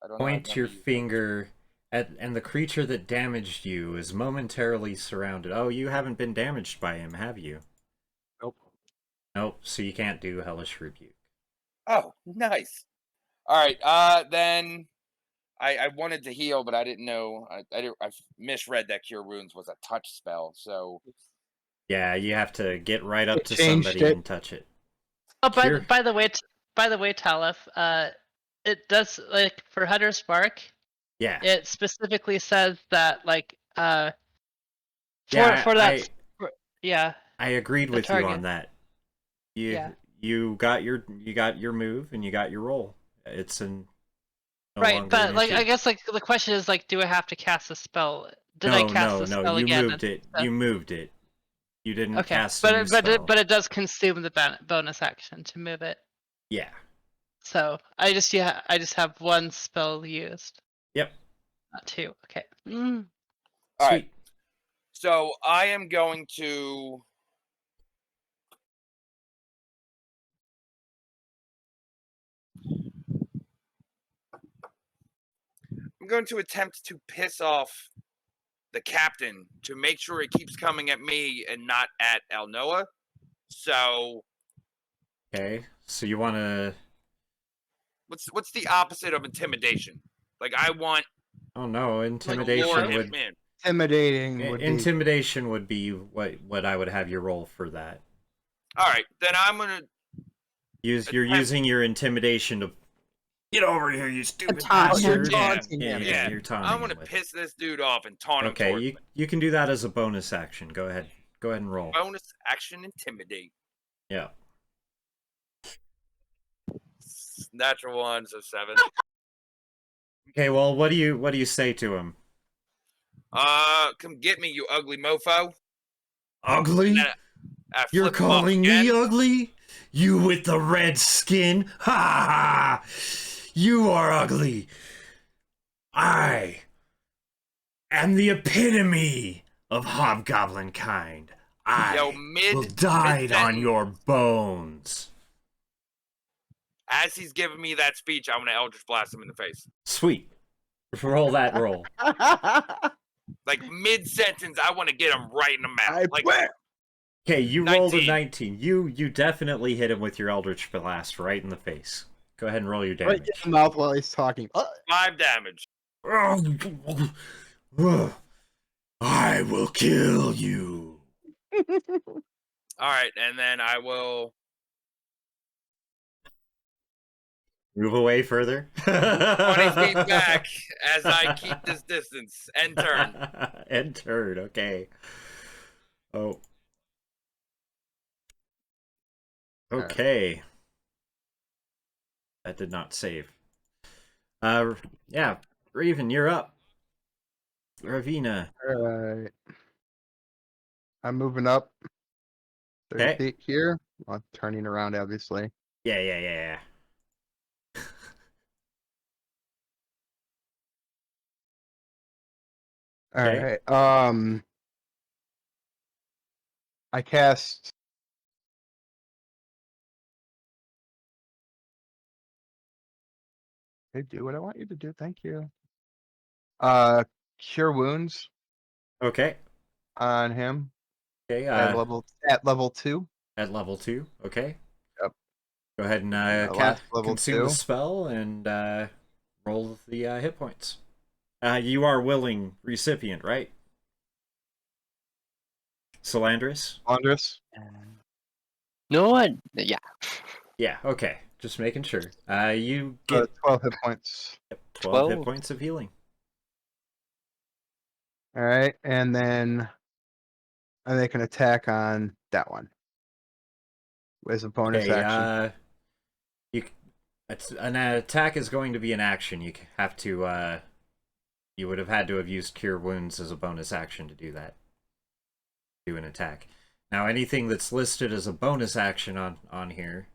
I don't know, I've Point never your used it. finger at, and the creature that damaged you is momentarily surrounded. Oh, you haven't been damaged by him, have you? Nope, so you can't do hellish rebuke. Oh, nice. All right, then I wanted to heal, but I didn't know. I misread that Cure Wounds was a touch spell, so Yeah, you have to get right up It to changed somebody it. and touch it. Oh, Cure- by the way, Taliph, it does, like, for hunter's mark, Yeah. it specifically says that, like, for Yeah, that, yeah. I agreed the with you target. on that. Yeah. You got your move and you got your roll. It's no Right, longer but an like, issue. I guess, like, the question is, like, do I have to cast a spell? Did I cast the No, spell you again? moved it. You moved it. You didn't Okay, cast a new but spell. it does consume the bonus action to move it. Yeah. So I just have one spell used. Yep. Not 2. Okay. all right. Sweet. So I am going to attempt to piss off the captain to make sure he keeps coming at me and not at Elnoa. So Okay. So you want to what's the opposite of intimidation? Like I want Oh no, like intimidation lure would him in. Intimidating would be. intimidation would be what I would have you roll for that. All right, then I'm gonna You're attempt- using your intimidation to get over here, you stupid taunt him. bastard. Taunting Yeah, him. yeah, Yeah, you're taunting I'm gonna him with. piss this dude off and taunt him Okay, towards me. you can do that as a bonus action. Go ahead. Go ahead and roll. Bonus action intimidate. Yeah. Natural one, so 7. Okay, well, what do you say to him? Come get me, you ugly mofo. Ugly? And then I You're flip him off calling again. me ugly? You with the red skin? Ha ha! You are ugly. I am the epitome of hobgoblin kind. I Yo, will dine on mid-sentence, your bones. As he's giving me that speech, I'm gonna Eldritch Blast him in the face. Sweet. Roll that roll. Like mid-sentence, I want to get him right in the mouth. Like, Okay, you rolled a 19. 19. You definitely hit him with your Eldritch Blast right in the face. Go ahead and roll your Right damage. in the mouth while he's talking. 5 damage. I will kill you. All right, and then I will. Move away further. 20 feet back as I keep this distance. End turn. End turn, okay. Oh. Okay. That did not save. Yeah, Raven, you're up. Ravina. Alright. I'm moving up 30 Okay. feet here. Well, turning around, obviously. Yeah. Okay. Alright. I cast. Hey, do what I want you to do. Thank you. Cure wounds Okay. on him Okay, at level 2. at level 2, okay. Yep. Go ahead and Last level consume the 2. spell and roll the hit points. You are willing recipient, right? Solandris? Wondrous. No one. Yeah. Yeah, okay. Just making sure. You get 12 hit points. 12 hit 12. points of healing. Alright, and then I make an attack on that one. As a bonus Okay, action. an attack is going to be an action. You have to, you would have had to have used Cure Wounds as a bonus action to do that. Do an attack. Now, anything that's listed as a bonus action on here.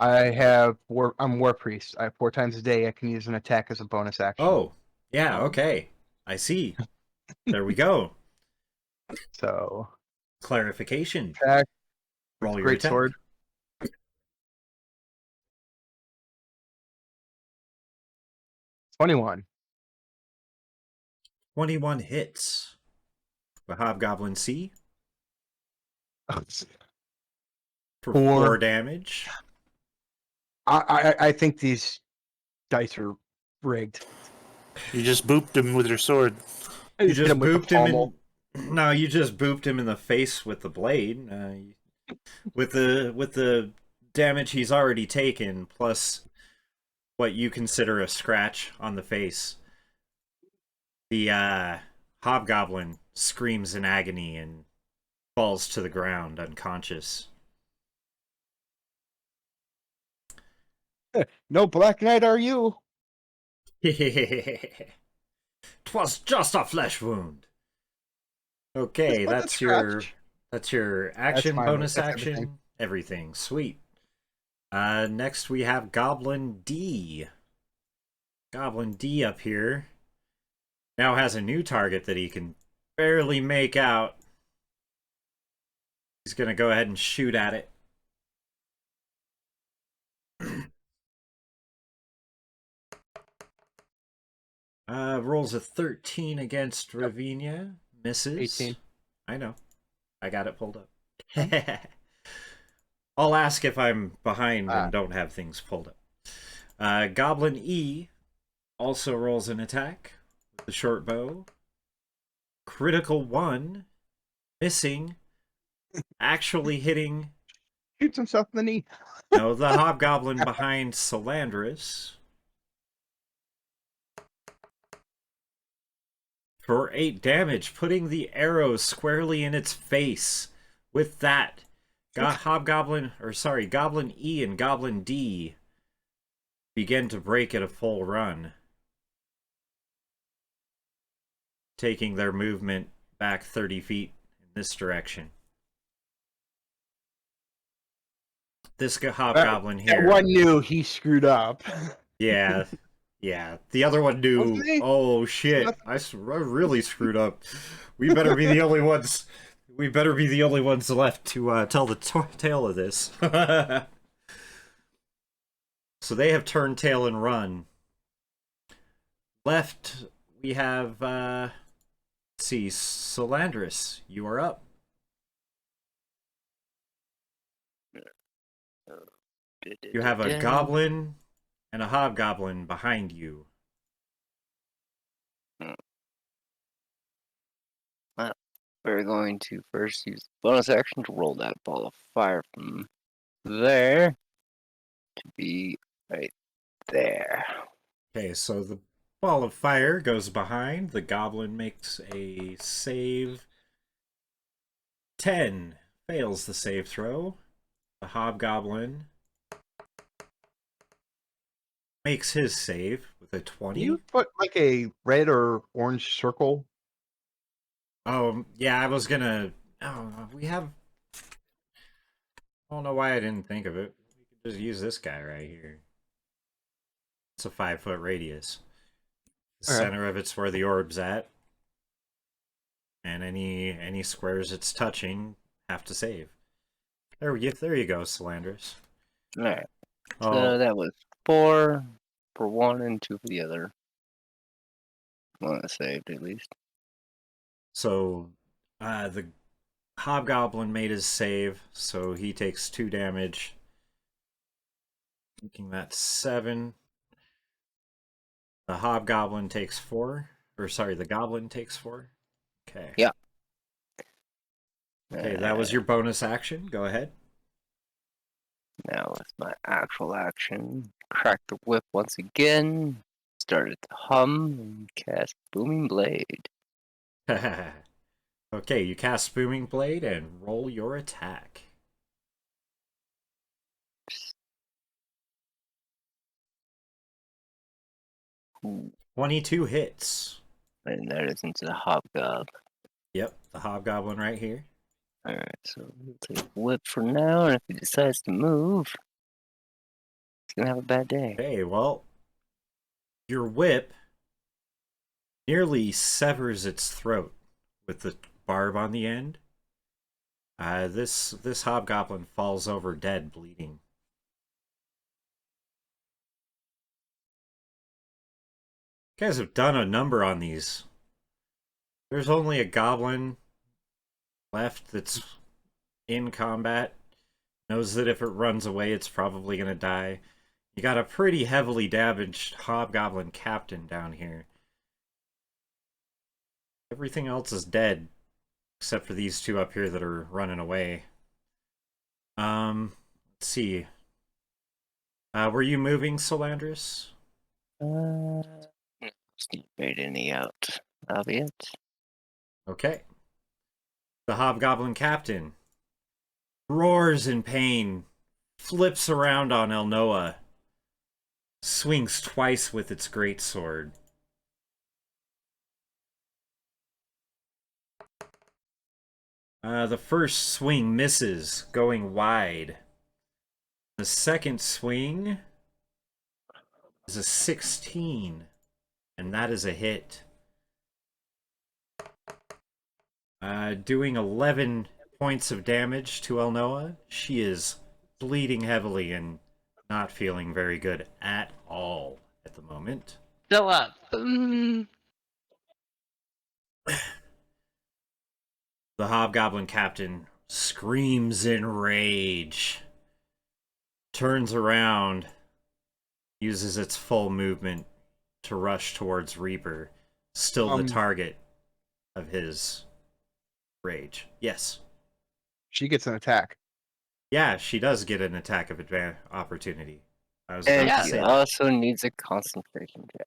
I'm War Priest. I have 4 times a day I can use an attack as a bonus action. Oh, yeah, okay. I see. There we go. So Clarification. attack. Roll your Great attack. sword. 21. 21 hits. The Hobgoblin C for 4 damage. I think these dice are rigged. You just booped him with your sword. You just Hit him with the booped him pommel. in. No, you just booped him in the face with the blade. With the damage he's already taken, plus what you consider a scratch on the face. The hobgoblin screams in agony and falls to the ground unconscious. No Black Knight, are you? 'Twas just a flesh wound. Okay, Just a scratch. that's your action, fine, bonus that's action, everything. Sweet. Next we have Goblin D. Goblin D up here now has a new target that he can barely make out. He's gonna go ahead and shoot at it. Rolls a 13 against Ravinia. Misses. 18. I know. I got it pulled up. I'll ask if I'm behind and don't have things pulled up. Goblin E also rolls an attack with the short bow. Critical 1, missing, actually hitting. Shoots himself in the knee. No, the hobgoblin behind Solandris. For 8 damage, putting the arrow squarely in its face. With that, Goblin E and Goblin D begin to break at a full run, taking their movement back 30 feet in this direction. This hobgoblin That here. one knew he screwed up. Yeah. Yeah. The other one knew. Wasn't he? Oh shit! I really screwed up. We better be the only ones. We better be the only ones left to tell the tale of this. So they have turned tail and run. Left, we have. Let's see, Solandris, you are up. You have a goblin and a hobgoblin behind you. We're going to first use the bonus action to roll that ball of fire from there to be right there. Okay, so the ball of fire goes behind. The goblin makes a save. 10 fails the save throw. The hobgoblin makes his save with a 20. You put like a red or orange circle. Oh, yeah, I was gonna... Oh, we have... I don't know why I didn't think of it. We could just use this guy right here. It's a 5-foot radius. The center of it's where the orb's at. And any squares it's touching have to save. There you go, Solandris. Alright. Oh, So that was 4 for one and 2 for the other. One that saved at least. so the hobgoblin made his save, so he takes 2 damage. Making that 7. The hobgoblin takes 4. Or sorry, the goblin takes 4. Okay. Yeah. Okay, that was your bonus action. Go ahead. Now with my actual action, crack the whip once again, started to hum, and cast Booming Blade. Okay, you cast Booming Blade and roll your attack. Ooh, 22 hits. and that is into the hobgoblin. Yep, the hobgoblin right here. Alright, so we'll take whip for now, and if he decides to move, he's gonna have a bad day. Okay, well, your whip nearly severs its throat with the barb on the end. This hobgoblin falls over dead, bleeding. You guys have done a number on these. There's only a goblin left that's in combat. Knows that if it runs away, it's probably going to die. You got a pretty heavily damaged hobgoblin captain down here. Everything else is dead, except for these 2 up here that are running away. Let's see. Were you moving, Solandris? Just need to bait any out. That'll be it. Okay. The hobgoblin captain roars in pain, flips around on Elnoa, swings twice with its greatsword. The first swing misses, going wide. The second swing is a 16, and that is a hit. Doing 11 points of damage to Elnoa. She is bleeding heavily and not feeling very good at all at the moment. Still up. The hobgoblin captain screams in rage, turns around, uses its full movement, to rush towards Reaper, still the target of his rage. Yes. She gets an attack. Yeah, she does get an attack of opportunity. I was about And to he say that. also needs a concentration check.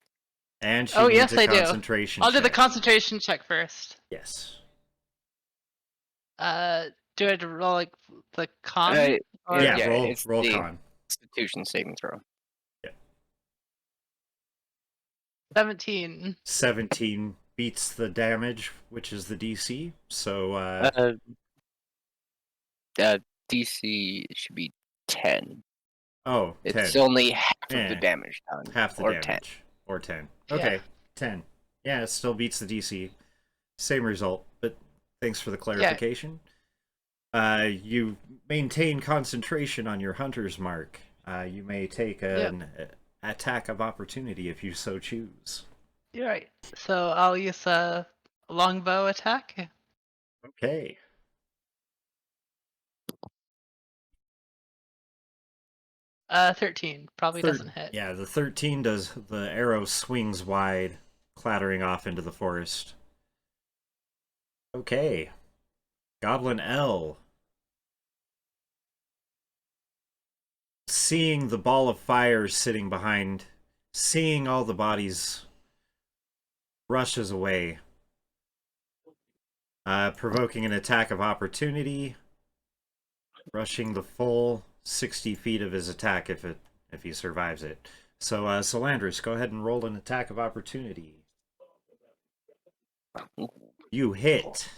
And she Oh, needs yes, a I do. concentration I'll do the check. concentration check first. Yes. Do I roll like the con? Or... Yeah, yeah, roll it's roll the con. Constitution saving throw. 17. 17 beats the damage, which is the DC. So DC should be 10. oh, 10. It's only half of the Eh, damage done. half the or damage. 10. Or 10. Yeah. Okay, 10. Yeah, it still beats the DC. Same result, but thanks for the clarification. You maintain concentration on your hunter's mark. You may take an attack of opportunity if you so choose. You're right. So I'll use a longbow attack. Okay. Uh, 13 probably doesn't hit. Yeah, the 13 does. The arrow swings wide, clattering off into the forest. Okay. Goblin L. Seeing the ball of fire sitting behind, seeing all the bodies, rushes away, provoking an attack of opportunity, rushing the full 60 feet of his attack if he survives it. So, Solandris, go ahead and roll an attack of opportunity. You hit.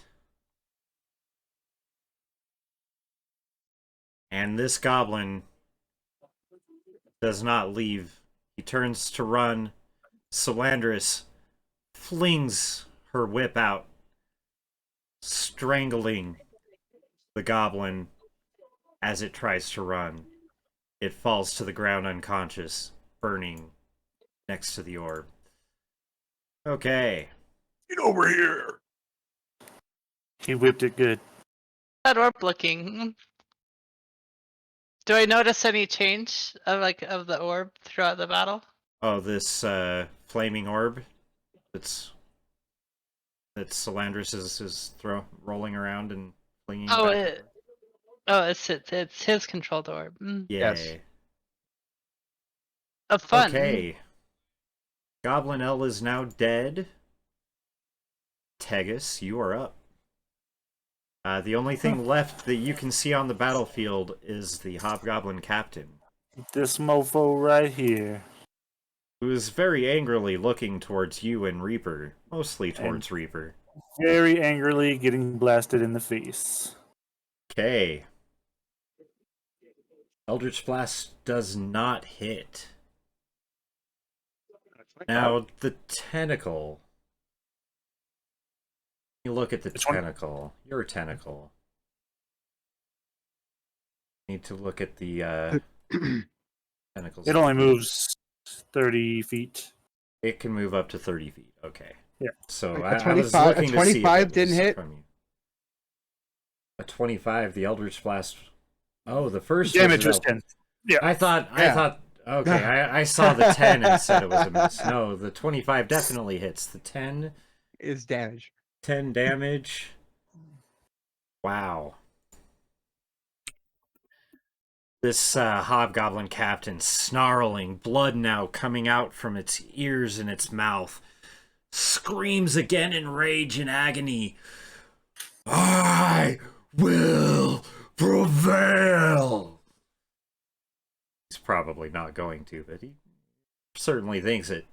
And this goblin does not leave. He turns to run. Solandris flings her whip out, strangling the goblin as it tries to run. It falls to the ground unconscious, burning next to the orb. Okay. Get over here. He whipped it good. That orb looking. Do I notice any change of the orb throughout the battle? Oh, this flaming orb that's Solandris is rolling around and flinging. It's his controlled orb. Yeah. Yes. Of fun. Okay. Goblin L is now dead. Tegus, you are up. The only thing left that you can see on the battlefield is the Hobgoblin Captain, This mofo right here. who is very angrily looking towards you and Reaper, mostly towards Reaper. Very angrily getting blasted in the face. Okay. Eldritch Blast does not hit. Now, the tentacle. You look at the Which one? tentacle. Your tentacle. Need to look at the tentacles. It only moves 30 feet. It can move up to 30 feet. Okay. Yeah. So A I was 25 looking to see if 25 it didn't was hit? from you. A 25, the Eldritch Blast. Oh, the first Damage was an 10. Yeah. I thought. Yeah. Okay, I saw the 10 and said it was a miss. No, the 25 definitely hits. The 10 Is damage. 10 damage. Wow. This hobgoblin captain, snarling, blood now coming out from its ears and its mouth, screams again in rage and agony. I will prevail! He's probably not going to, but he certainly thinks it.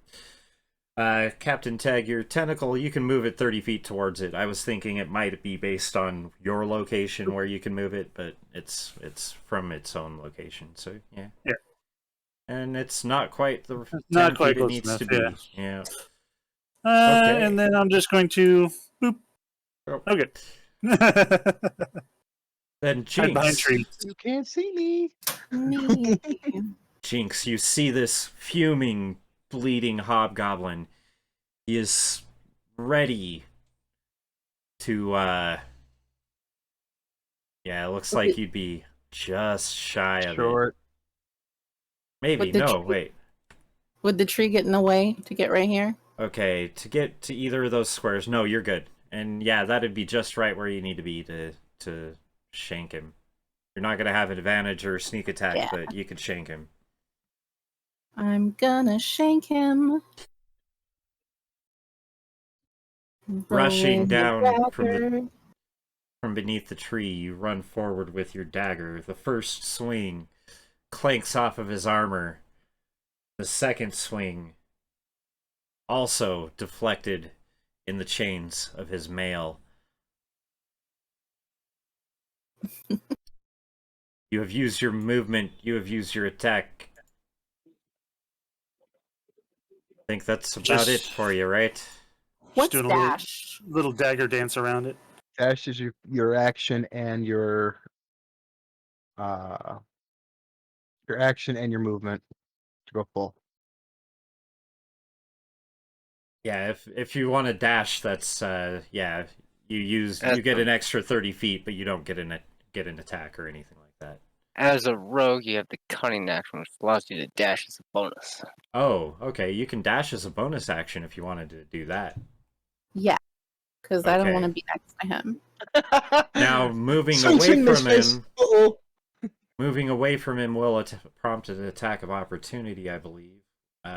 Captain Teg, your tentacle, you can move it 30 feet towards it. I was thinking it might be based on your location where you can move it, but it's from its own location, so yeah. Yeah. And it's not quite the 10 not quite feet it close needs enough, to be. yeah. Yeah. Okay. And then I'm just going to boop. Oh. Okay. Then Hide behind Jinx. trees. You can't see me. Me. Jinx, you see this fuming, bleeding hobgoblin. He is ready to, yeah, it looks like he'd be just shy of it. Short. Maybe, But the no, tree- wait. Would the tree get in the way to get right here? Okay, to get to either of those squares, no, you're good. And yeah, that'd be just right where you need to be to shank him. You're not gonna have advantage or sneak attack, Yeah. but you could shank him. I'm gonna shank him. Rushing Rolling down the from dagger. from beneath the tree, you run forward with your dagger. The first swing clanks off of his armor. The second swing also deflected in the chains of his mail. You have used your movement, you have used your attack. I think that's about it for you, right? Just What's doing a dash? little dagger dance around it. Dash is your action and uh your action and your movement to go full. Yeah, if you want to dash, that's yeah, you get an extra 30 feet, but you don't get an attack or anything like that. As a rogue, you have the cunning action, which allows you to dash as a bonus. Oh, okay, you can dash as a bonus action if you wanted to do that. Yeah, because I don't Okay. want to be next to him. Now moving Swing away this from fist. him, Uh-oh. moving away from him will prompt an attack of opportunity, I believe,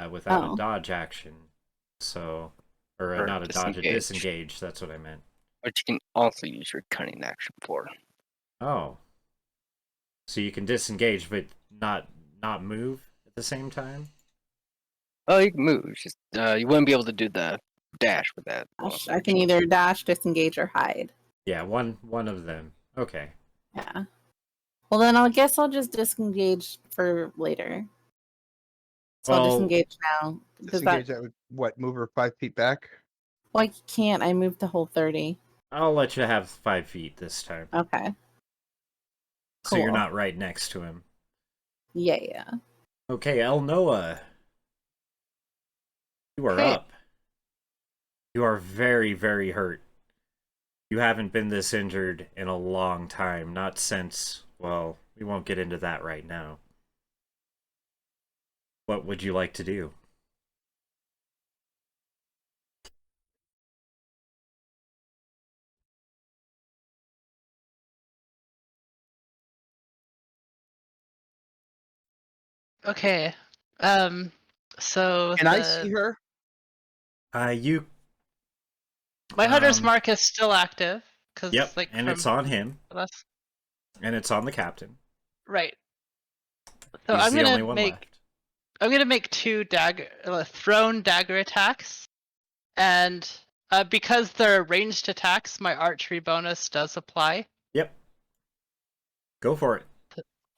without a Oh. dodge action. So, or Or not a dodge, a disengage. disengage. That's what I meant. Which you can also use your cunning action for. Oh, so you can disengage, but not move at the same time. Oh, you can move. It's just you wouldn't be able to do the dash with that. I can either dash, disengage, or hide. Yeah, one of them. Okay. Yeah. Well, then I guess I'll just disengage for later. So I'll Well, disengage now. Does Disengage that? that would what? Move her 5 feet back. Well, I can't. I moved the whole 30. I'll let you have 5 feet this time. Okay. So you're Cool. not right next to him. Yeah. Okay, El Noah. You are Hey. up. You are very, very hurt. You haven't been this injured in a long time. Not since, well, we won't get into that right now. What would you like to do? Okay. So Can I see her? You. my hunter's um, mark is still active because Yep, like and from it's on him, last and it's on the captain. right. So He's I'm the gonna only one left. two thrown dagger attacks, and because they're ranged attacks, my archery bonus does apply. Yep. Go for it.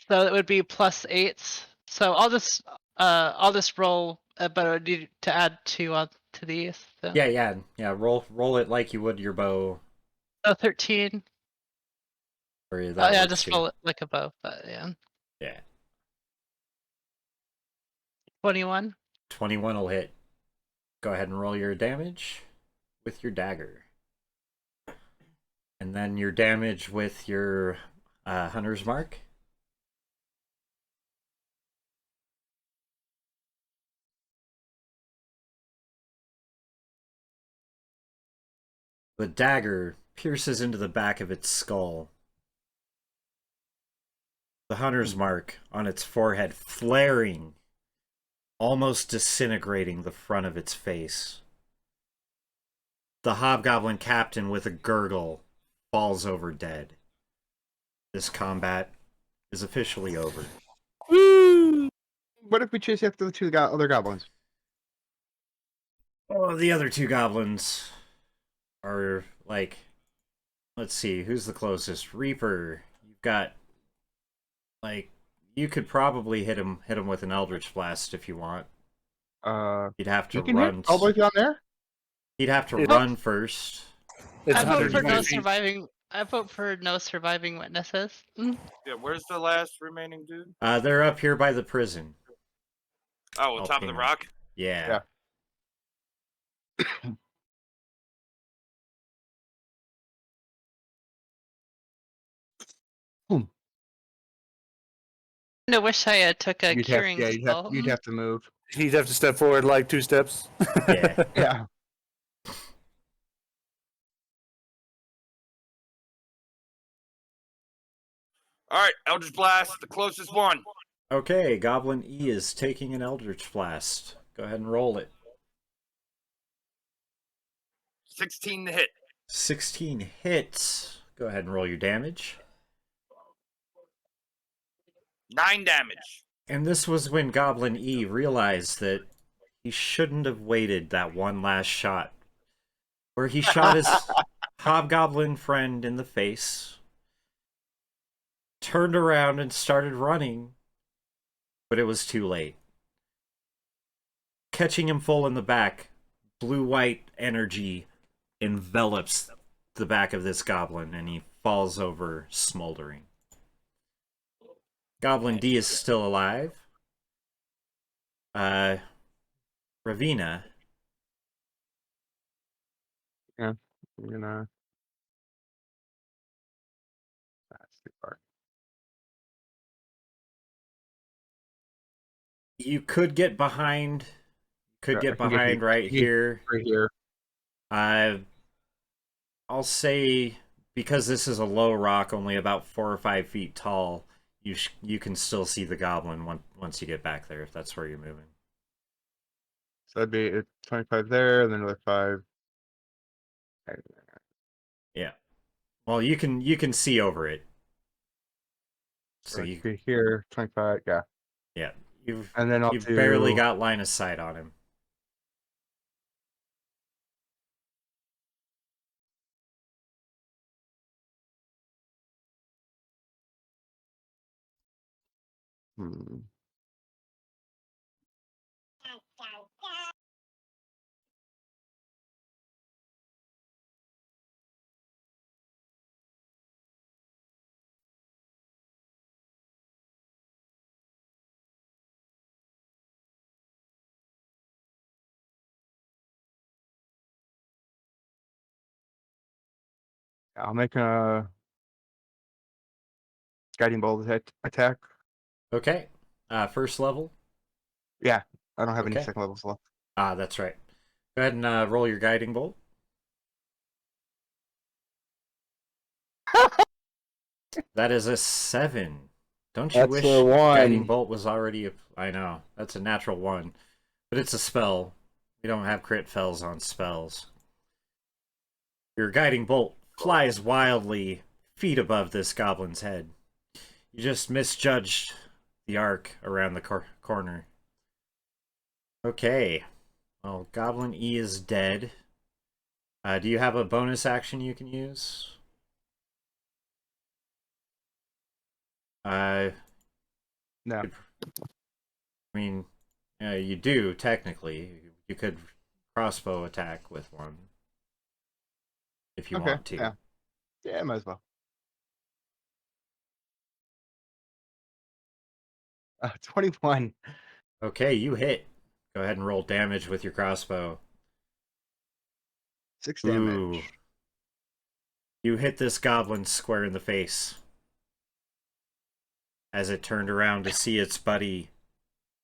So it would be +8. So I'll just roll, but I would need to add 2 on to these. So. Yeah. Roll it like you would your bow. So 13. Or Oh that yeah, works just too. roll it like a bow, but yeah. Yeah. 21. 21 will hit. Go ahead and roll your damage with your dagger. And then your damage with your hunter's mark. The dagger pierces into the back of its skull. The hunter's mark on its forehead flaring, almost disintegrating the front of its face. The hobgoblin captain, with a gurgle, falls over dead. This combat is officially over. Woo! What if we chase after the two other goblins? Oh, the other two goblins are like, let's see, who's the closest? Reaper. You've got, like, you could probably hit him with an Eldritch Blast if you want. You'd have to You can run. hit all the way down there. He'd have to It- run first. It's I vote for 120 no feet. surviving. I vote for no surviving witnesses. Mm. Yeah, where's the last remaining dude? They're up here by the prison. Oh, on top of the Alpina. rock? Yeah. I wish I had took a You'd have, curing yeah, spell. you'd have to move. He'd have to step forward like 2 steps. Yeah. Yeah. All right, Eldritch Blast, the closest one. Okay, Goblin E is taking an Eldritch Blast. Go ahead and roll it. 16 to hit. 16 hits. Go ahead and roll your damage. 9 damage. And this was when Goblin E realized that he shouldn't have waited that one last shot, where he shot his hobgoblin friend in the face, turned around and started running, but it was too late. Catching him full in the back, blue-white energy envelops the back of this goblin, and he falls over, smoldering. Goblin D is still alive. Ravina. I'm gonna. That's too far. You could get behind. Could Yeah, get I can behind right here. Right here. I'll say because this is a low rock, only about 4 or 5 feet tall. You can still see the goblin once you get back there, if that's where you're moving. So that'd be 25 there, and then another 5. Yeah. Well, you can see over it. So So you be here, 25. Yeah. yeah And then I'll you've do. barely got line of sight on him. Hmm. I'll make a guiding bolt attack. Okay. First level. Yeah, I don't have any Okay. second levels left. Ah, that's right. Go ahead and roll your guiding bolt. That is a 7. Don't you That's wish a 1. guiding bolt was already I know. That's a natural 1. But it's a spell. We don't have crit fails on spells. Your guiding bolt flies wildly feet above this goblin's head. You just misjudged the arc around the corner. Okay. Well, Goblin E is dead. Do you have a bonus action you can use? No. I mean, you do, technically. You could crossbow attack with one. If you want to. Yeah. Yeah, might as well. 21. Okay, you hit. Go ahead and roll damage with your crossbow. 6 damage. Ooh. You hit this goblin square in the face. As it turned around to see its buddy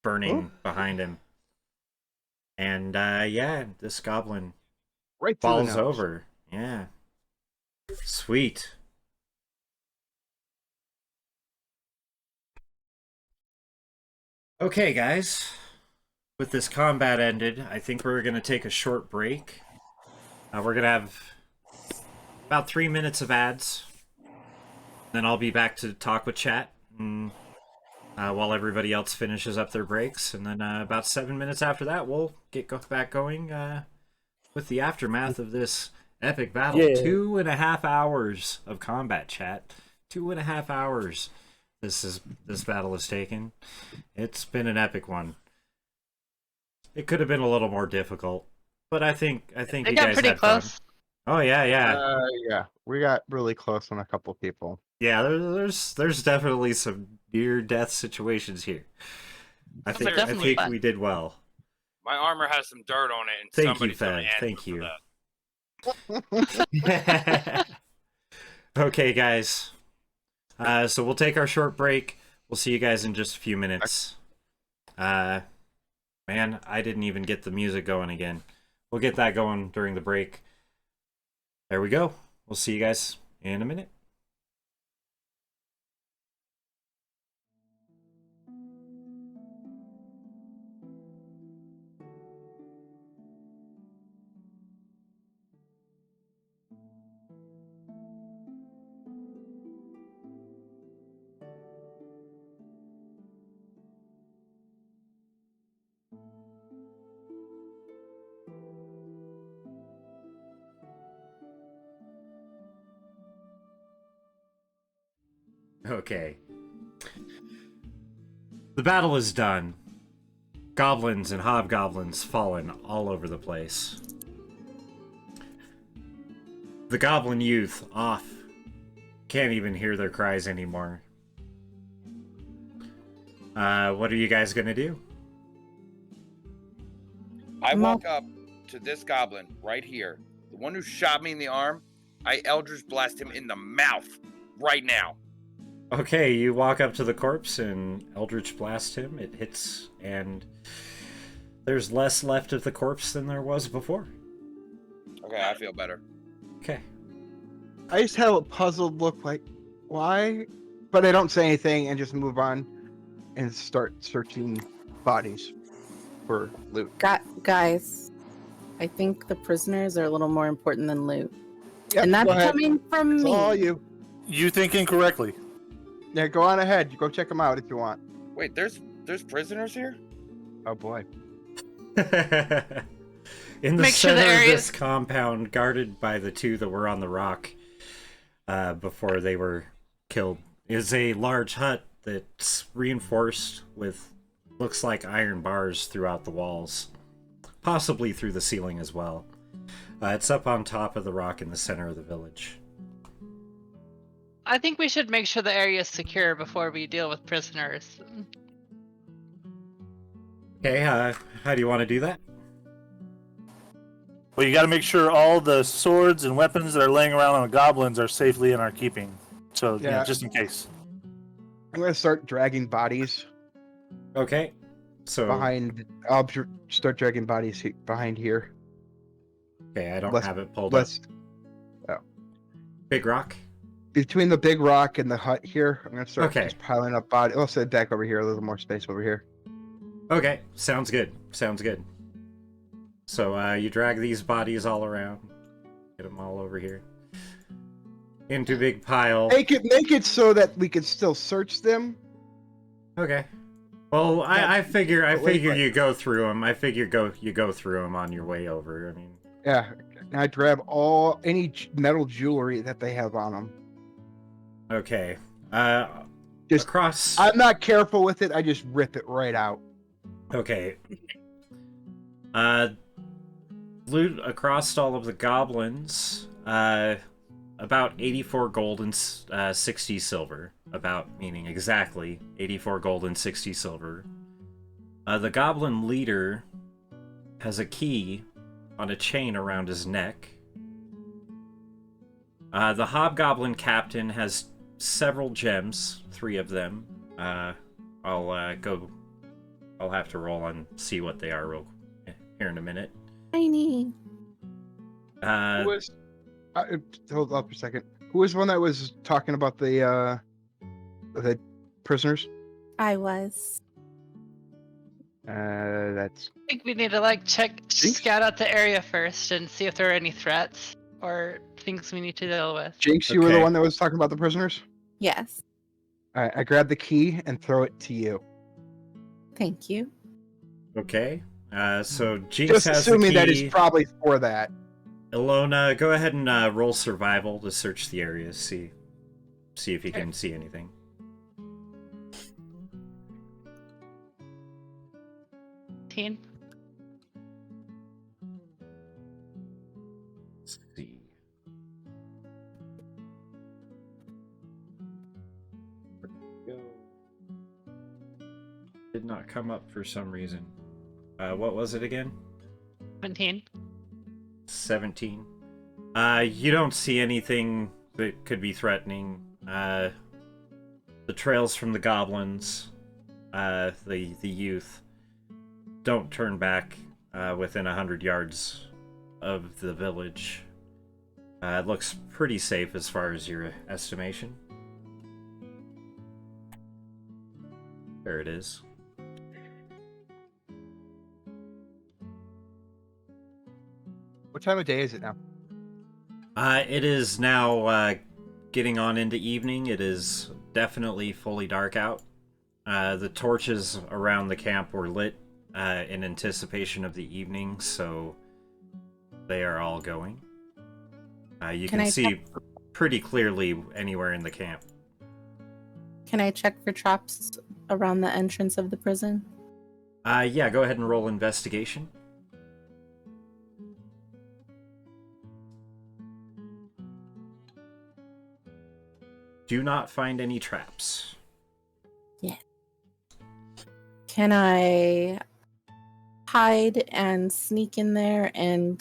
burning behind him. And, yeah, this goblin Right through the falls nose. over. Yeah. Sweet. Okay, guys. With this combat ended, I think we're going to take a short break. We're going to have about 3 minutes of ads. Then I'll be back to talk with chat and, while everybody else finishes up their breaks. And then about 7 minutes after that, we'll get back going with the aftermath of this epic battle. Yeah. 2.5 hours of combat, chat. 2.5 hours this battle has taken. It's been an epic one. It could have been a little more difficult, but I think I you got guys pretty had close. fun. Oh yeah. Yeah, we got really close on a couple people. Yeah, there's definitely some near death situations here. I think definitely fun. we did well. My armor has some dirt on it, and Thank you, somebody's gonna Fed. answer Thank for you. that. Okay, guys. So we'll take our short break. We'll see you guys in just a few minutes. Man, I didn't even get the music going again. We'll get that going during the break. There we go. We'll see you guys in a minute. Okay. The battle is done. Goblins and hobgoblins fallen all over the place. The goblin youth off. Can't even hear their cries anymore. What are you guys gonna do? I walk up to this goblin right here, the one who shot me in the arm. I Eldritch Blast him in the mouth right now. Okay, you walk up to the corpse and Eldritch Blast him. It hits, and there's less left of the corpse than there was before. Okay, I feel better. Okay. I just have a puzzled look like, why? But I don't say anything and just move on and start searching bodies for loot. Guys, I think the prisoners are a little more important than loot. Yep, And that's go ahead. coming from It's me. all you. You think incorrectly. Yeah, go on ahead. You go check them out if you want. Wait, there's prisoners here? Oh boy. In the Make sure center the of area- this compound, guarded by the two that were on the rock before they were killed, is a large hut that's reinforced with looks like iron bars throughout the walls, possibly through the ceiling as well. It's up on top of the rock in the center of the village. I think we should make sure the area is secure before we deal with prisoners. Okay, how do you want to do that? Well, you got to make sure all the swords and weapons that are laying around on the goblins are safely in our keeping. So, Yeah. just in case. I'm gonna start dragging bodies Okay, so behind. I'll start dragging bodies behind here. okay, I don't Let's- have it pulled Let's up. Big rock. between the big rock and the hut here. I'm gonna start Okay. just piling up bodies. I'll set back over here. A little more space over here. Okay, sounds good. Sounds good. So you drag these bodies all around, get them all over here into a big pile. Make it so that we can still search them. Okay. Well, I figure wait. you go through them. I figure you go through them on your way over. I mean, Yeah, and I grab any metal jewelry that they have on them. okay. Just- across. I'm not careful with it. I just rip it right out. Okay. Loot across all of the goblins. About 84 gold and 60 silver. About, meaning exactly, 84 gold and 60 silver. The goblin leader has a key on a chain around his neck. The hobgoblin captain has several gems, 3 of them. I'll have to roll and see what they are here in a minute. Tiny. Who was? Hold up a second. Who was the one that was talking about the prisoners? I was. That's I think we need to scout out the area first and see if there are any threats or things we need to deal with. Jinx. You were the Okay. one that was talking about the prisoners. Yes. All right, I grab the key and throw it to you. Thank you. Okay. So Jinx Just has assuming the that key. is probably for that. Ilona, go ahead and roll survival to search the area. See if you can see anything. Teen. Let's see. Where'd it go? Did not come up for some reason. What was it again? 17. 17. You don't see anything that could be threatening. the trails from the goblins, the youth, don't turn back within 100 yards of the village. It looks pretty safe as far as your estimation. There it is. What time of day is it now? It is now getting on into evening. It is definitely fully dark out. The torches around the camp were lit in anticipation of the evening, so they are all going. You can see pretty clearly anywhere in the camp. Can I check for traps around the entrance of the prison? Yeah, go ahead and roll investigation. Do not find any traps. Yeah. Can I hide and sneak in there and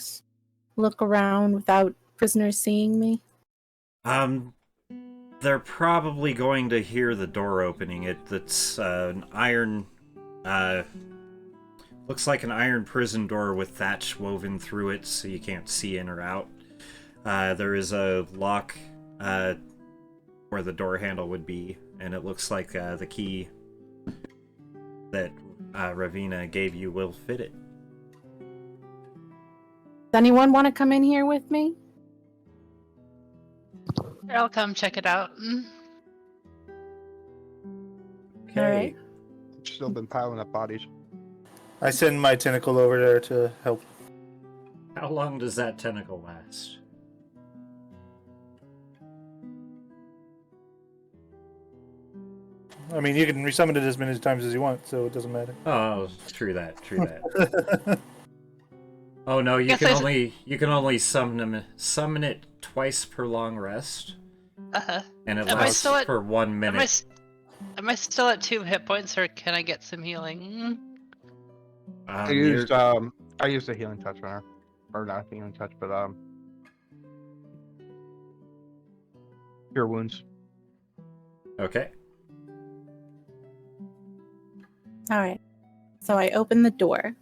look around without prisoners seeing me? They're probably going to hear the door opening. It's an iron, looks like an iron prison door with thatch woven through it, so you can't see in or out. There is a lock where the door handle would be, and it looks like the key that Ravina gave you will fit it. Does anyone want to come in here with me? I'll come check it out. Okay. All right. Still been piling up bodies. I send my tentacle over there to help. How long does that tentacle last? I mean, you can resummon it as many times as you want, so it doesn't matter. Oh, true that. Oh no, you can only summon it twice per long rest, and it Am I lasts still at- for 1 minute. Am I still at 2 hit points, or can I get some healing? I used a healing touch on her, or not a healing touch, but cure wounds. Okay. All right. So I open the door.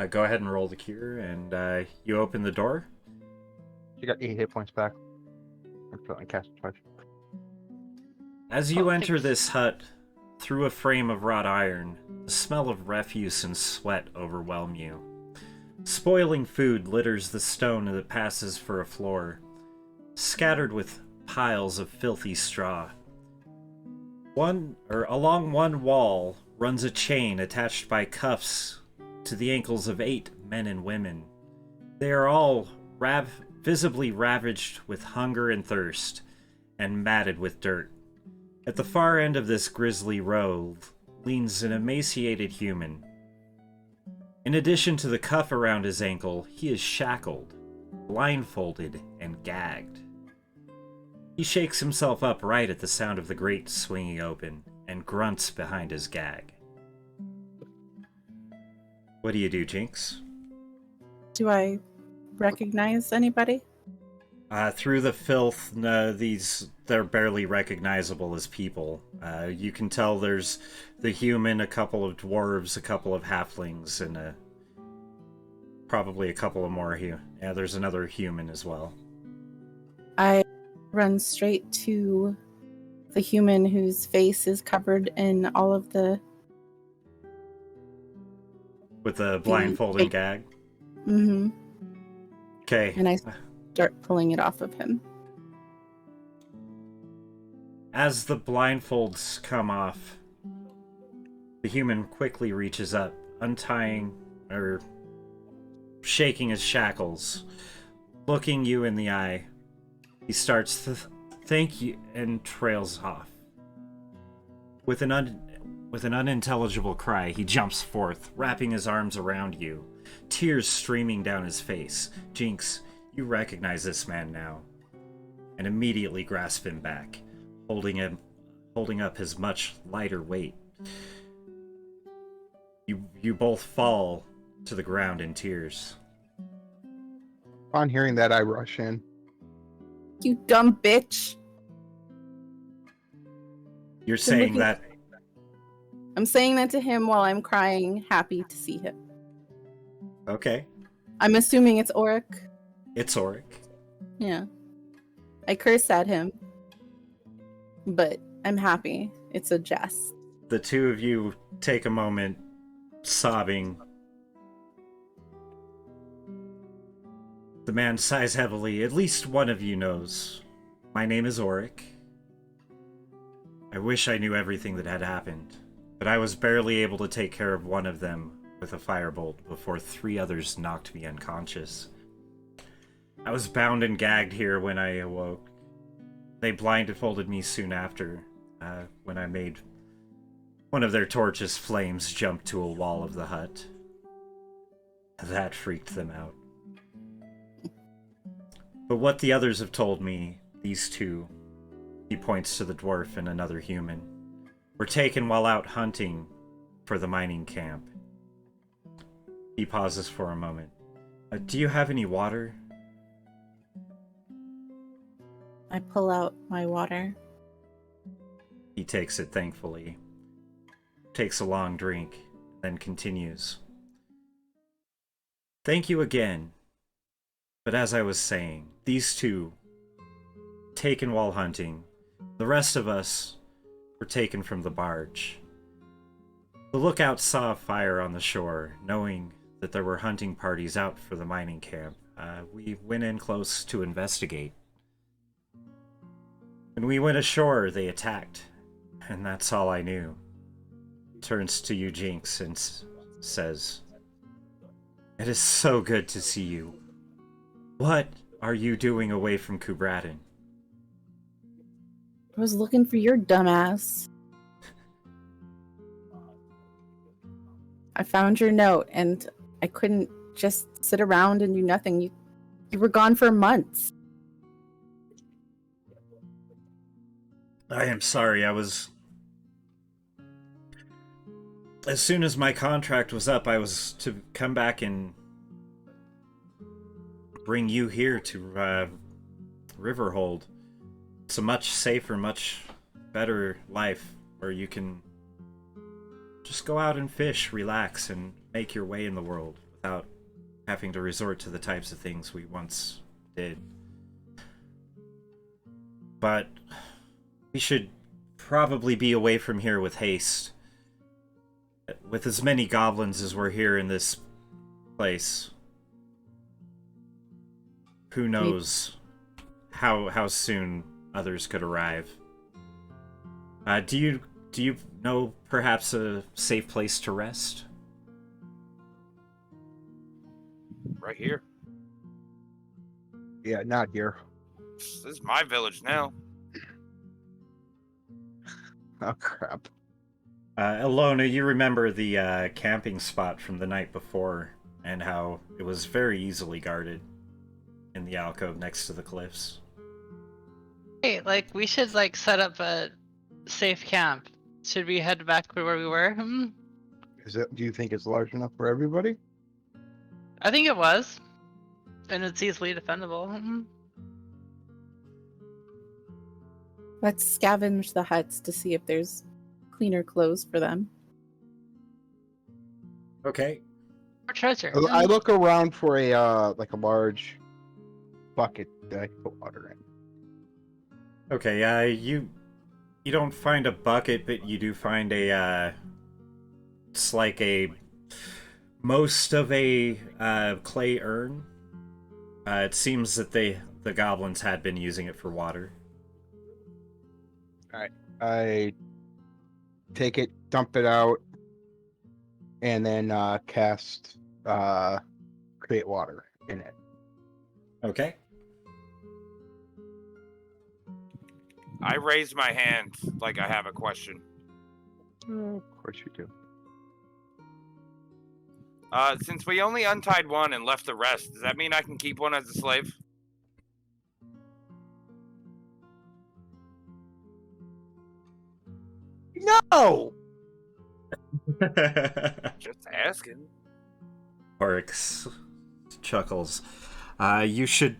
Go ahead and roll the cure, and you open the door. She got 8 hit points back. I cast it twice. As you enter thanks. this hut, through a frame of wrought iron, the smell of refuse and sweat overwhelm you. Spoiling food litters the stone that passes for a floor, scattered with piles of filthy straw. Along one wall runs a chain attached by cuffs to the ankles of 8 men and women. They are all visibly ravaged with hunger and thirst, and matted with dirt. At the far end of this grisly row leans an emaciated human. In addition to the cuff around his ankle, he is shackled, blindfolded, and gagged. He shakes himself upright at the sound of the grate swinging open, and grunts behind his gag. What do you do, Jinx? Do I recognize anybody? Through the filth, they're barely recognizable as people. You can tell there's the human, a couple of dwarves, a couple of halflings, and probably a couple of more here. Yeah, there's another human as well. I run straight to the human whose face is covered in all of the... With the blindfold and gag? Mm-hmm. Okay. And I start pulling it off of him. As the blindfolds come off, the human quickly reaches up, untying or shaking his shackles, looking you in the eye. He starts to thank you and trails off. With an unintelligible cry, he jumps forth, wrapping his arms around you, tears streaming down his face. Jinx, you recognize this man now, and immediately grasp him back, holding up his much lighter weight. You both fall to the ground in tears. Upon hearing that, I rush in. You dumb bitch! You're saying that... I'm saying that to him while I'm crying, happy to see him. Okay. I'm assuming it's Auric. It's Auric. Yeah. I curse at him, but I'm happy. It's a jest. The two of you take a moment, sobbing. The man sighs heavily. At least one of you knows. My name is Auric. I wish I knew everything that had happened, but I was barely able to take care of one of them with a firebolt before 3 others knocked me unconscious. I was bound and gagged here when I awoke. They blindfolded me soon after, when I made one of their torches' flames jump to a wall of the hut. That freaked them out. But what the others have told me, these two, he points to the dwarf and another human, were taken while out hunting for the mining camp. He pauses for a moment. Do you have any water? I pull out my water. He takes it thankfully. Takes a long drink, then continues. Thank you again. But as I was saying, these two, taken while hunting, the rest of us were taken from the barge. The lookout saw a fire on the shore, knowing that there were hunting parties out for the mining camp. We went in close to investigate. When we went ashore, they attacked, and that's all I knew. Turns to you, Jinx, and says, "It is so good to see you. What are you doing away from Kubradin?" I was looking for your dumbass. I found your note, and I couldn't just sit around and do nothing. You were gone for months. I am sorry, as soon as my contract was up, I was to come back and bring you here to Riverhold. It's a much safer, much better life where you can just go out and fish, relax, and make your way in the world without having to resort to the types of things we once did. But we should probably be away from here with haste. With as many goblins as were here in this place, who knows how soon others could arrive. Do you know perhaps a safe place to rest? Right here. Yeah, not here. This is my village now. Oh, crap. Ilona, you remember the camping spot from the night before and how it was very easily guarded in the alcove next to the cliffs. Hey, like, we should, like, set up a safe camp. Should we head back where we were? Do you think it's large enough for everybody? I think it was. And it's easily defendable. Let's scavenge the huts to see if there's cleaner clothes for them. Okay. Or treasure. I look around for a like a large bucket that I can put water in. Okay, you don't find a bucket, but you do find a it's like most of a clay urn. It seems that the goblins had been using it for water. Alright. I take it, dump it out, and then cast create water in it. Okay. I raise my hand like I have a question. Of course you do. Since we only untied one and left the rest, does that mean I can keep one as a slave? No! Just asking. Oryx chuckles. You should...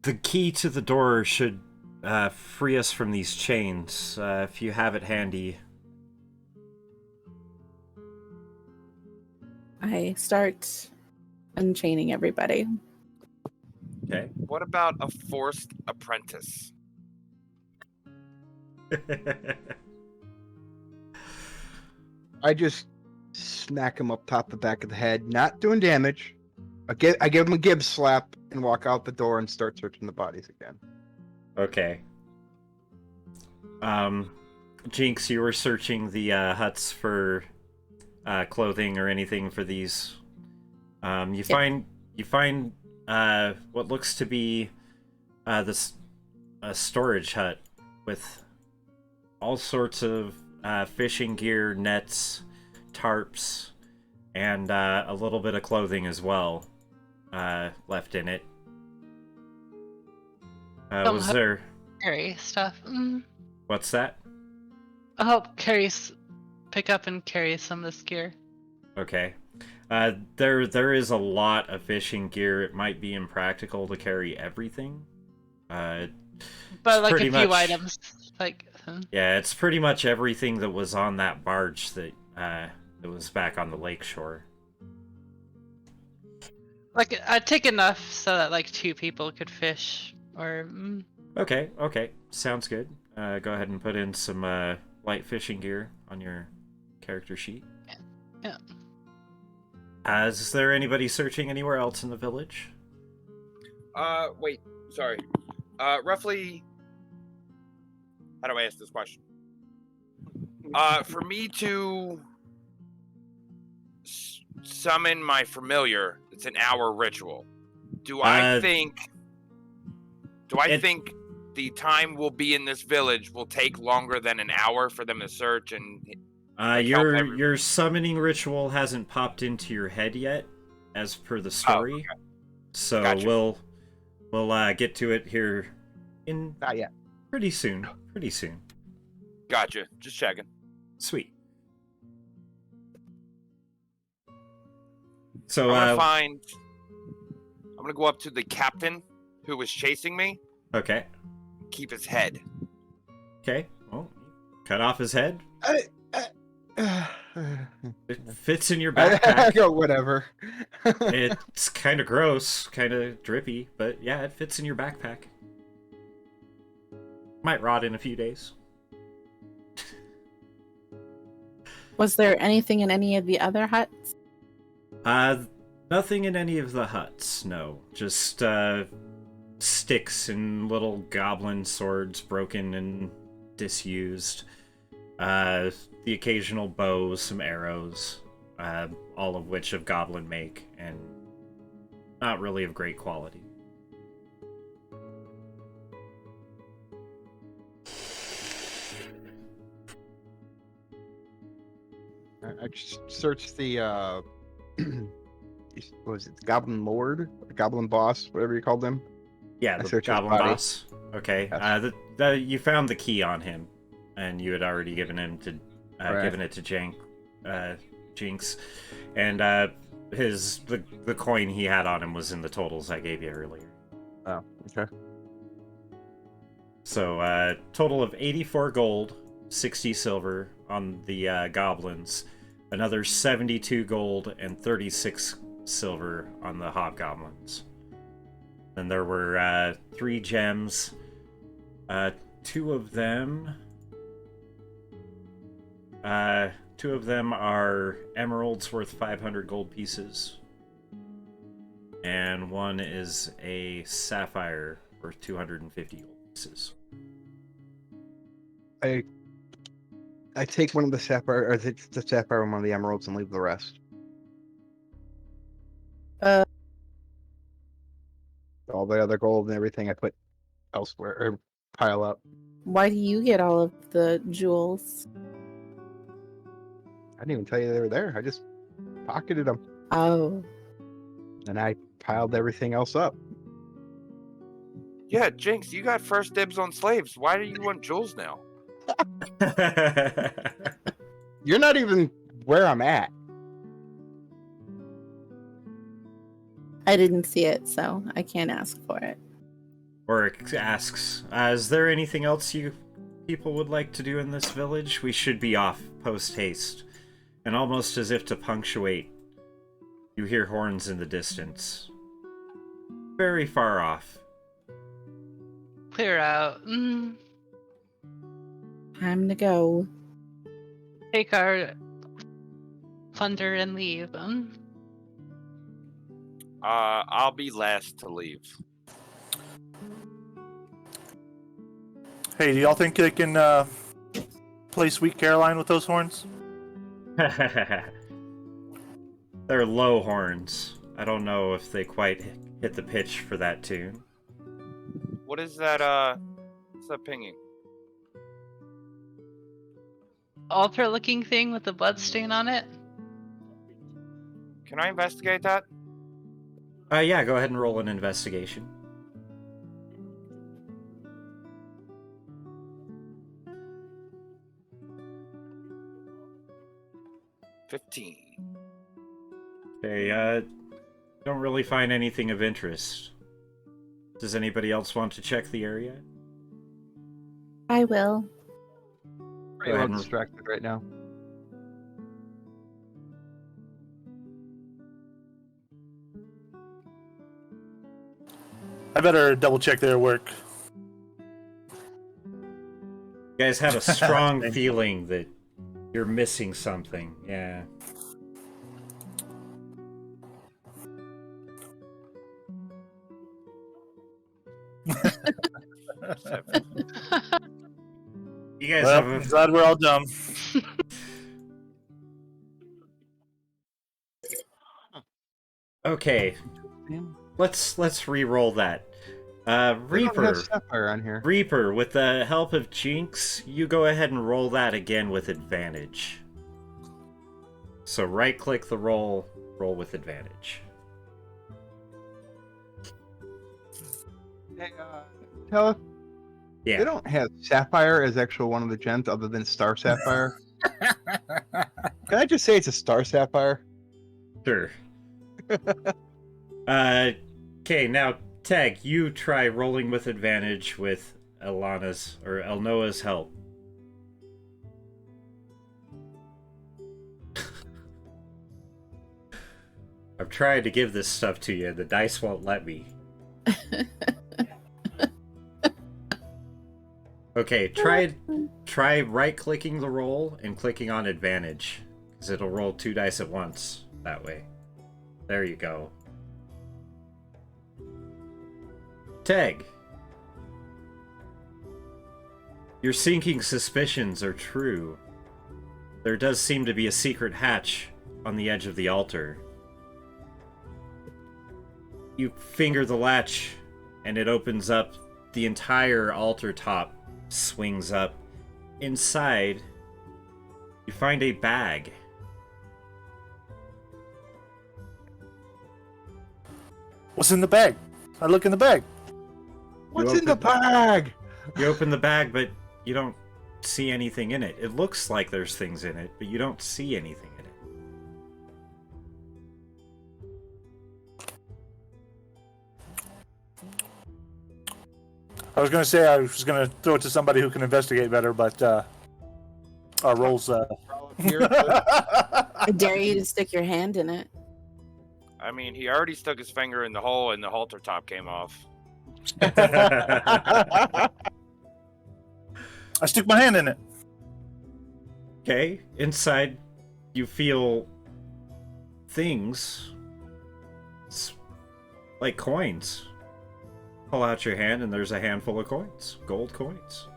The key to the door should free us from these chains, if you have it handy. I start unchaining everybody. Okay. What about a forced apprentice? I just smack him up top the back of the head, not doing damage. I give him a Gibbs slap and walk out the door and start searching the bodies again. Okay. Jinx, you were searching the huts for clothing or anything for these. You find what looks to be this a storage hut with all sorts of fishing gear, nets, tarps, and a little bit of clothing as well left in it. Was there... Carry stuff. What's that? I'll help pick up and carry some of this gear. Okay. There is a lot of fishing gear. It might be impractical to carry everything. But like a few items, like. Yeah, it's pretty much everything that was on that barge that was back on the lakeshore. Like I'd take enough so that like 2 people could fish, or. Okay, sounds good. Go ahead and put in some light fishing gear on your character sheet. Yeah. Is there anybody searching anywhere else in the village? Wait, sorry. Roughly... How do I ask this question? For me to summon my familiar, it's an hour ritual. Do I think the time we'll be in this village will take longer than an hour for them to search and your summoning ritual hasn't popped into your head yet, as per the story. Okay. So Gotcha. we'll get to it here in Not yet. pretty soon. Gotcha. Just checking. Sweet. So I'm gonna go up to the captain who was chasing me. Okay. Keep his head. Okay. Well, cut off his head. It fits in your I backpack. go, whatever. It's kind of gross, kind of drippy, but yeah, it fits in your backpack. Might rot in a few days. Was there anything in any of the other huts? Nothing in any of the huts, no. Just, sticks and little goblin swords, broken and disused. The occasional bow, some arrows, all of which of goblin make, and not really of great quality. I just searched the what was it, the Goblin Lord, or Goblin Boss, whatever you called them. Yeah, I the searched his goblin body. boss. Okay, Yes. you found the key on him, and you had already given it to Jinx, and the coin he had on him was in the totals I gave you earlier. Oh, okay. So total of 84 gold, 60 silver on the goblins, another 72 gold and 36 silver on the hobgoblins. Then there were 3 gems. 2 of them are emeralds worth 500 gold pieces, and 1 is a sapphire worth 250 gold pieces. I take one of the sapphire, or the sapphire and one of the emeralds, and leave the rest. All the other gold and everything I put elsewhere, or pile up. Why do you get all of the jewels? I didn't even tell you they were there. I just pocketed them, Oh, and I piled everything else up. Yeah, Jinx, you got first dibs on slaves. Why do you want jewels now? You're not even where I'm at. I didn't see it, so I can't ask for it. Oryx asks, is there anything else you people would like to do in this village? We should be off post-haste. And almost as if to punctuate, you hear horns in the distance. Very far off. Clear out. Time to go. Take our plunder and leave. I'll be last to leave. Hey, do y'all think they can play Sweet Caroline with those horns? They're low horns. I don't know if they quite hit the pitch for that tune. What is that, what's that pinging? Altar looking thing with the blood stain on it? Can I investigate that? Yeah, go ahead and roll an investigation. $15. Okay, don't really find anything of interest. Does anybody else want to check the area? I will. Pretty well distracted right now. I better double check their work. You guys have a strong feeling that you're missing something, yeah. You guys Well, have I'm glad we're all dumb. Okay. Let's re-roll that. Reaper. Sapphire on here. Reaper, with the help of Jinx, you go ahead and roll that again with advantage. So right-click the roll with advantage. Hey, Taliph, Yeah. they don't have Sapphire as actual one of the gems other than Star Sapphire. Can I just say it's a Star Sapphire? Sure. Okay, now Tag, you try rolling with advantage with Elana's or Elnoa's help. I've tried to give this stuff to you, the dice won't let me. Okay, try right-clicking the roll and clicking on advantage, because it'll roll 2 dice at once that way. There you go. Tag. Your sinking suspicions are true. There does seem to be a secret hatch on the edge of the altar. You finger the latch, and it opens up. The entire altar top swings up. Inside, you find a bag. What's in the bag? I look in the bag. What's in the bag? You open the bag, but you don't see anything in it. It looks like there's things in it, but you don't see anything in it. I was going to say I was going to throw it to somebody who can investigate better, but our rolls. I dare you to stick your hand in it. I mean, he already stuck his finger in the hole and the halter top came off. I stick my hand in it. Okay, inside you feel things. It's like coins. Pull out your hand and there's a handful of coins. Gold coins.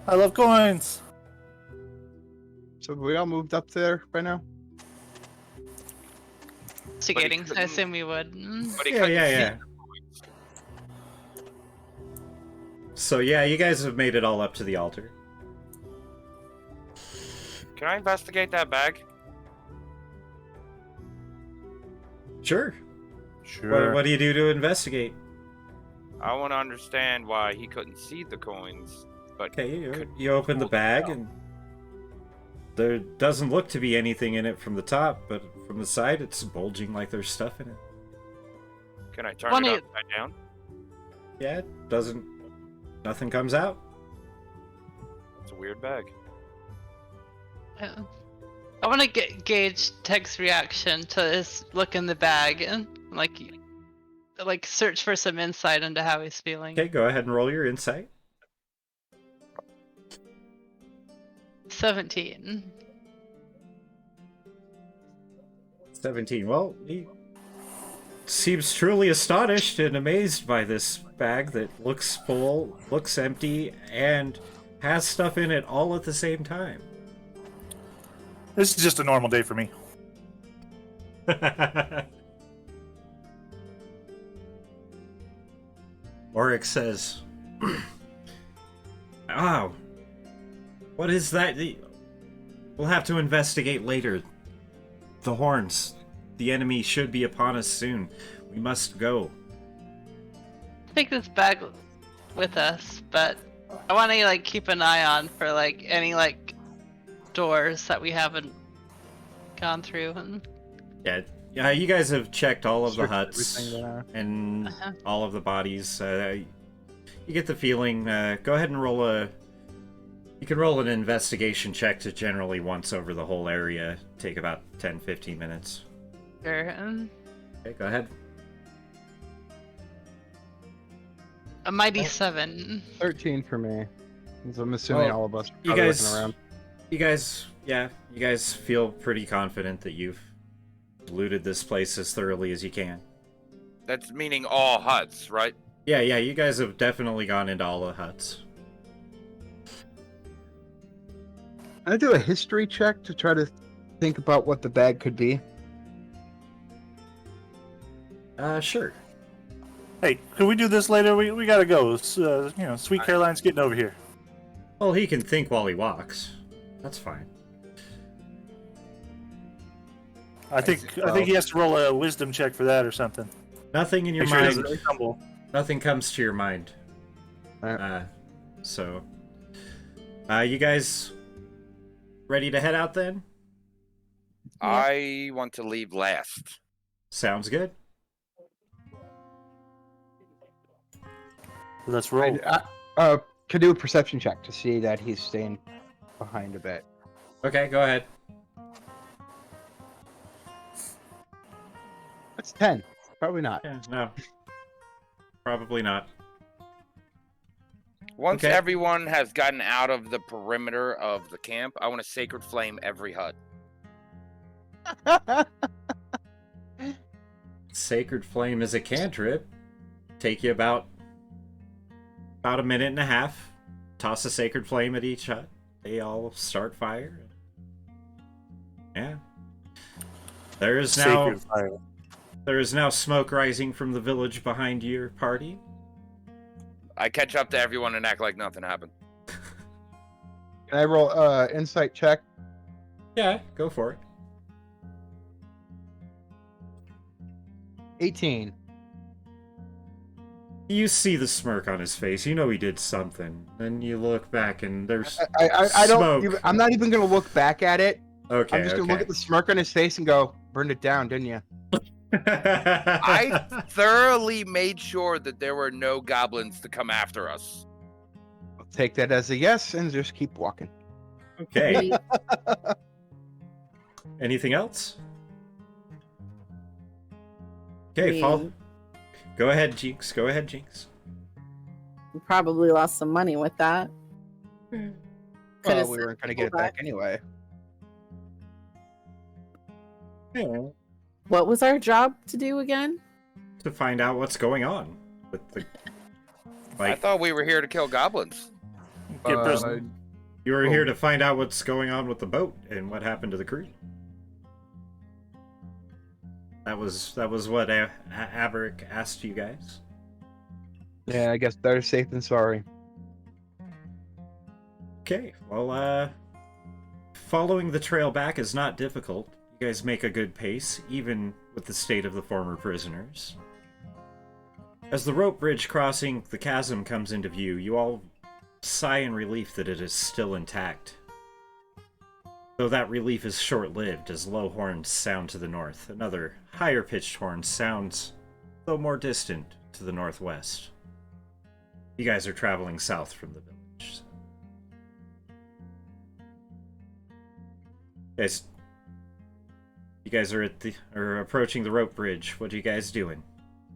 I love coins. So have we all moved up there by now? Investigating, I assume we would. But he Yeah, couldn't see yeah. the coins. So yeah, you guys have made it all up to the altar. Can I investigate that bag? Sure. Sure. What do you do to investigate? I want to understand why he couldn't see the coins, but Okay, you open the bag and there doesn't look to be anything in it from the top, but from the side it's bulging like there's stuff in it. can I turn Funny- it upside down? Yeah, nothing comes out. It's a weird bag. Yeah. I want to gauge Tech's reaction to his look in the bag and like search for some insight into how he's feeling. Okay, go ahead and roll your insight. 17. 17. Well, he seems truly astonished and amazed by this bag that looks full, looks empty, and has stuff in it all at the same time. This is just a normal day for me. Oryx says, "Wow, what is that? We'll have to investigate later. The horns. The enemy should be upon us soon. We must go." Take this bag with us, but I want to like keep an eye on for like any like doors that we haven't gone through. And Yeah, you guys have checked all of the Search huts everything there. and all of the bodies. You get the feeling. Go ahead and roll a. You can roll an investigation check to generally once over the whole area. Take about 10-15 minutes. sure. Okay, go ahead. A mighty 7. 13 for me. So I'm assuming Well, all of us are you probably guys- looking around. You guys feel pretty confident that you've looted this place as thoroughly as you can. That's meaning all huts, right? Yeah, you guys have definitely gone into all the huts. I do a history check to try to think about what the bag could be. Sure. Hey, can we do this later? We gotta go. Sweet Caroline's getting over here. Well, he can think while he walks. That's fine. I think he has to roll a wisdom check for that or something. Nothing in your Make sure he mind. doesn't stumble. Nothing comes to your mind. Alright. You guys ready to head out then? I want to leave last. Sounds good. Let's roll. Could do a perception check to see that he's staying behind a bit. Okay, go ahead. That's 10. Probably not. Yeah, no. Probably not. Once Okay. everyone has gotten out of the perimeter of the camp, I want to sacred flame every hut. Sacred Flame is a cantrip. Take you about a minute and a half. Toss a Sacred Flame at each hut. They all start fire. Yeah. There is Sacred fire. smoke rising from the village behind your party. I catch up to everyone and act like nothing happened. Can I roll insight check? Yeah, go for it. 18. You see the smirk on his face. You know he did something. Then you look back and there's I don't. smoke. I'm not even gonna look back at it. Okay. I'm just gonna look at the smirk on his face and go, "Burned it down, didn't you?" I thoroughly made sure that there were no goblins to come after us. I'll take that as a yes and just keep walking. Okay. Anything else? Okay, We- Paul. Go ahead, Jinx. We probably lost some money with that. Well, Could've we sent weren't gonna get it people back anyway. Yeah. What was our job to do again? To find out what's going on with the. I thought we were here to kill goblins. Get prison. You were here to find out what's going on with the boat and what happened to the crew. That was what Averick asked you guys. Yeah, I guess better safe than sorry. Okay, well, following the trail back is not difficult. You guys make a good pace, even with the state of the former prisoners. As the rope bridge crossing the chasm comes into view, you all sigh in relief that it is still intact. Though that relief is short-lived as low horns sound to the north. Another higher-pitched horn sounds, though more distant, to the northwest. You guys are traveling south from the village. So. You guys are approaching the rope bridge. What are you guys doing?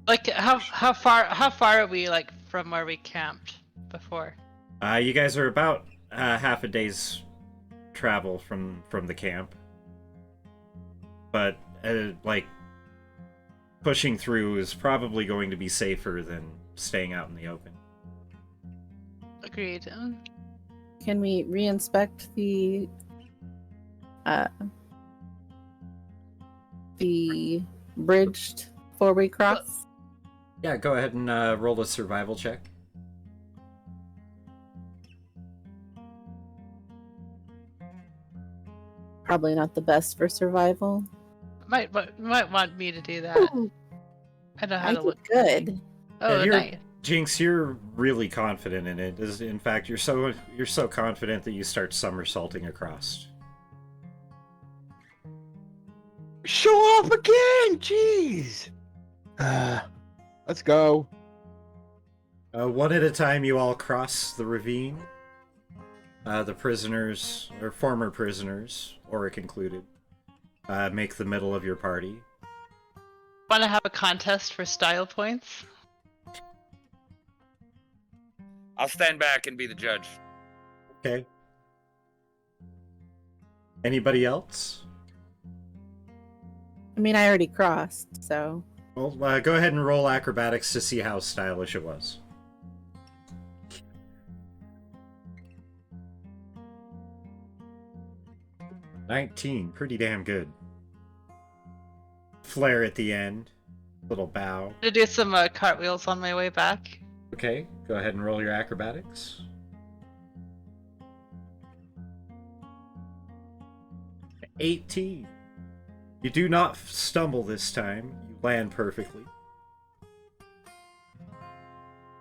Like, how far are we, like, from where we camped before? You guys are about half a day's travel from the camp. But, like, pushing through is probably going to be safer than staying out in the open. Agreed. Can we reinspect the bridged four-way cross? Yeah, go ahead and roll a survival check. Probably not the best for survival. Might want me to do that. I know how I to did look good. Oh, Yeah, nice. Jinx, you're really confident in it. In fact, you're so confident that you start somersaulting across. Show off again! Jeez! Let's go. One at a time, you all cross the ravine. The prisoners, or former prisoners, Auric included, make the middle of your party. Want to have a contest for style points? I'll stand back and be the judge. Okay. Anybody else? I mean, I already crossed, so... Well, go ahead and roll acrobatics to see how stylish it was. 19, pretty damn good. Flare at the end. Little bow. To do some cartwheels on my way back. Okay, go ahead and roll your acrobatics. 18. You do not stumble this time. You land perfectly.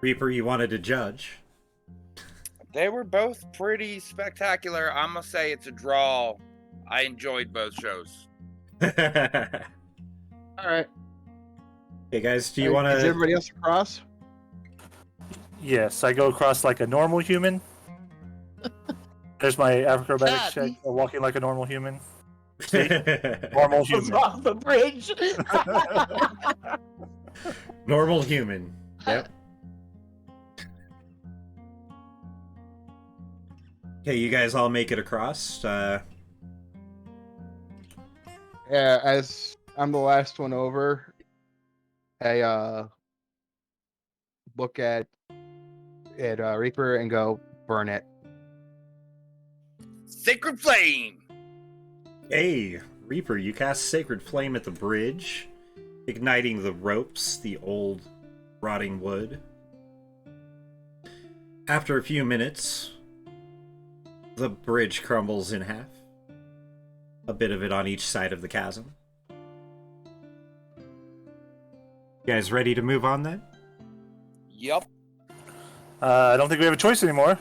Reaper, you wanted to judge. They were both pretty spectacular. I'm gonna say it's a draw. I enjoyed both shows. Okay, Alright. guys, do you want Is to... everybody else across? Yes, I go across like a normal human. There's my acrobatics Sad. check. Walking like a normal human. Normal human. Off the bridge! Normal human. Yep. Okay, you guys all make it across. Yeah, as I'm the last one over, I look at Reaper and go, burn it. Sacred Flame! Hey, Reaper, you cast Sacred Flame at the bridge, igniting the ropes, the old rotting wood. After a few minutes, the bridge crumbles in half. A bit of it on each side of the chasm. You guys ready to move on then? Yup. I don't think we have a choice anymore.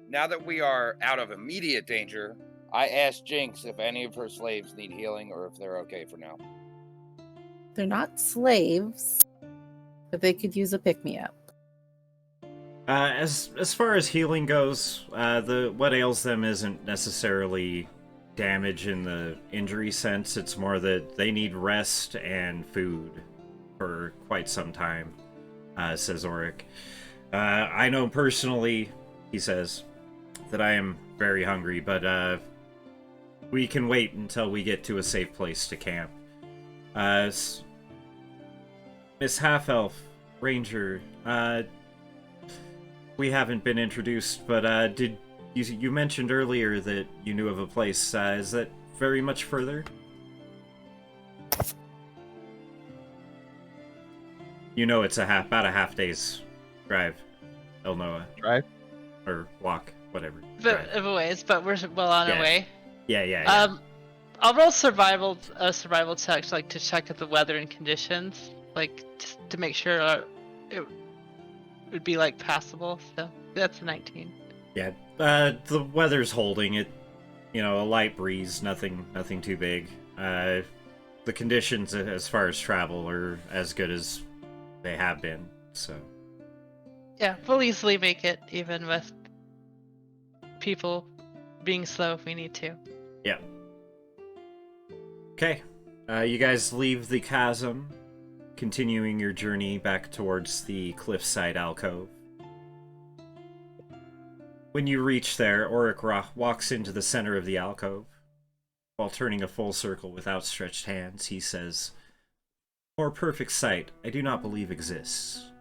Now that we are out of immediate danger, I asked Jinx if any of her slaves need healing or if they're okay for now. They're not slaves, but they could use a pick-me-up. As far as healing goes, what ails them isn't necessarily damage in the injury sense. It's more that they need rest and food for quite some time, says Auric. I know personally, he says, that I am very hungry, but we can wait until we get to a safe place to camp. Miss Half-Elf, Ranger, we haven't been introduced, but did you mentioned earlier that you knew of a place? Is that very much further? You know, it's about a half day's drive, Elnoa. Drive? Or walk, whatever. Bit of a ways, but we're well on Yeah. our way. Yeah. I'll roll survival check, like to check at the weather and conditions, like to make sure it would be like passable. So that's a 19. Yeah, the weather's holding it. You know, a light breeze, nothing too big. The conditions as far as travel are as good as They have been, so. Yeah, we'll easily make it, even with people being slow if we need to. Yeah. Okay. You guys leave the chasm, continuing your journey back towards the cliffside alcove. When you reach there, Auric walks into the center of the alcove. While turning a full circle with outstretched hands, he says, "More perfect sight I do not believe exists.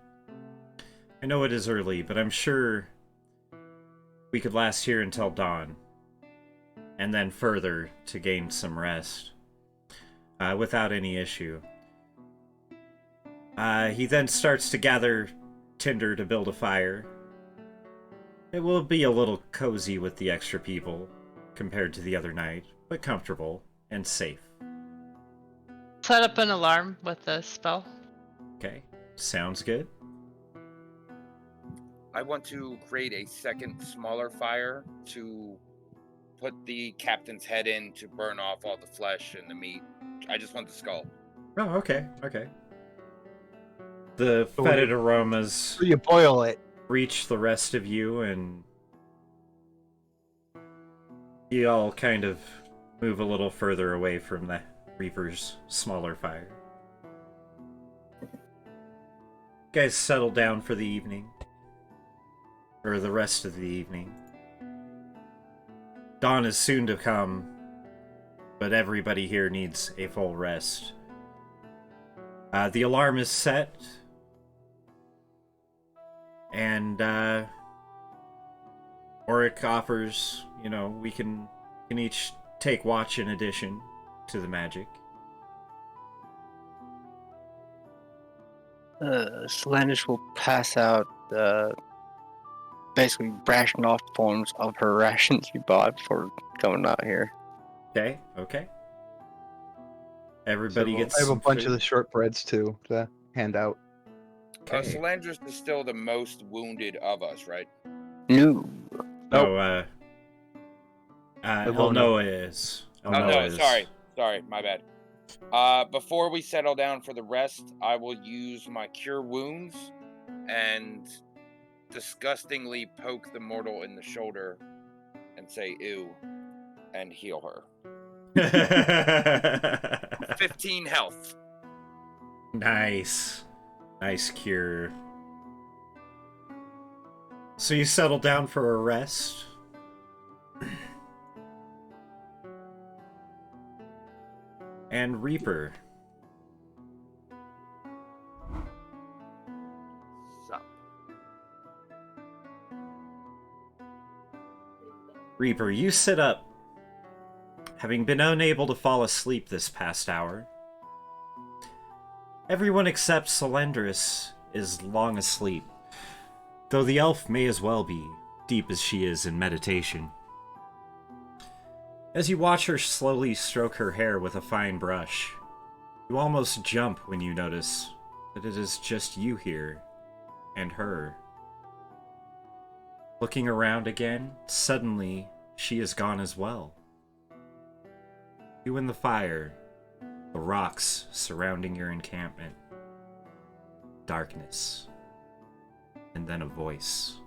I know it is early, but I'm sure we could last here until dawn, and then further to gain some rest, without any issue." He then starts to gather tinder to build a fire. It will be a little cozy with the extra people, compared to the other night, but comfortable and safe. Set up an alarm with the spell. Okay, sounds good. I want to create a second smaller fire to put the captain's head in to burn off all the flesh and the meat. I just want the skull. Oh, okay, okay. The So fetid aromas So you boil it. reach the rest of you, and you all kind of move a little further away from the Reaper's smaller fire. You guys settle down for the evening. Or the rest of the evening. Dawn is soon to come, but everybody here needs a full rest. The alarm is set, and Auric offers, we can each take watch in addition to the magic. Solandis will pass out basically ration off forms of her rations she bought before coming out here. Okay, okay. Everybody gets I have a some bunch food. of the shortbreads too to hand out. Okay. Solandris is still the most wounded of us, right? No. No, will Noah is. Oh, no, sorry, my bad. Before we settle down for the rest, I will use my cure wounds and disgustingly poke the mortal in the shoulder and say ew and heal her. 15 health. Nice cure. So you settle down for a rest. And Reaper, Sup. you sit up, having been unable to fall asleep this past hour. Everyone except Solandris is long asleep, though the elf may as well be, deep as she is in meditation. As you watch her slowly stroke her hair with a fine brush, you almost jump when you notice that it is just you here, and her. Looking around again, suddenly she is gone as well. You and the fire, the rocks surrounding your encampment, darkness, and then a voice.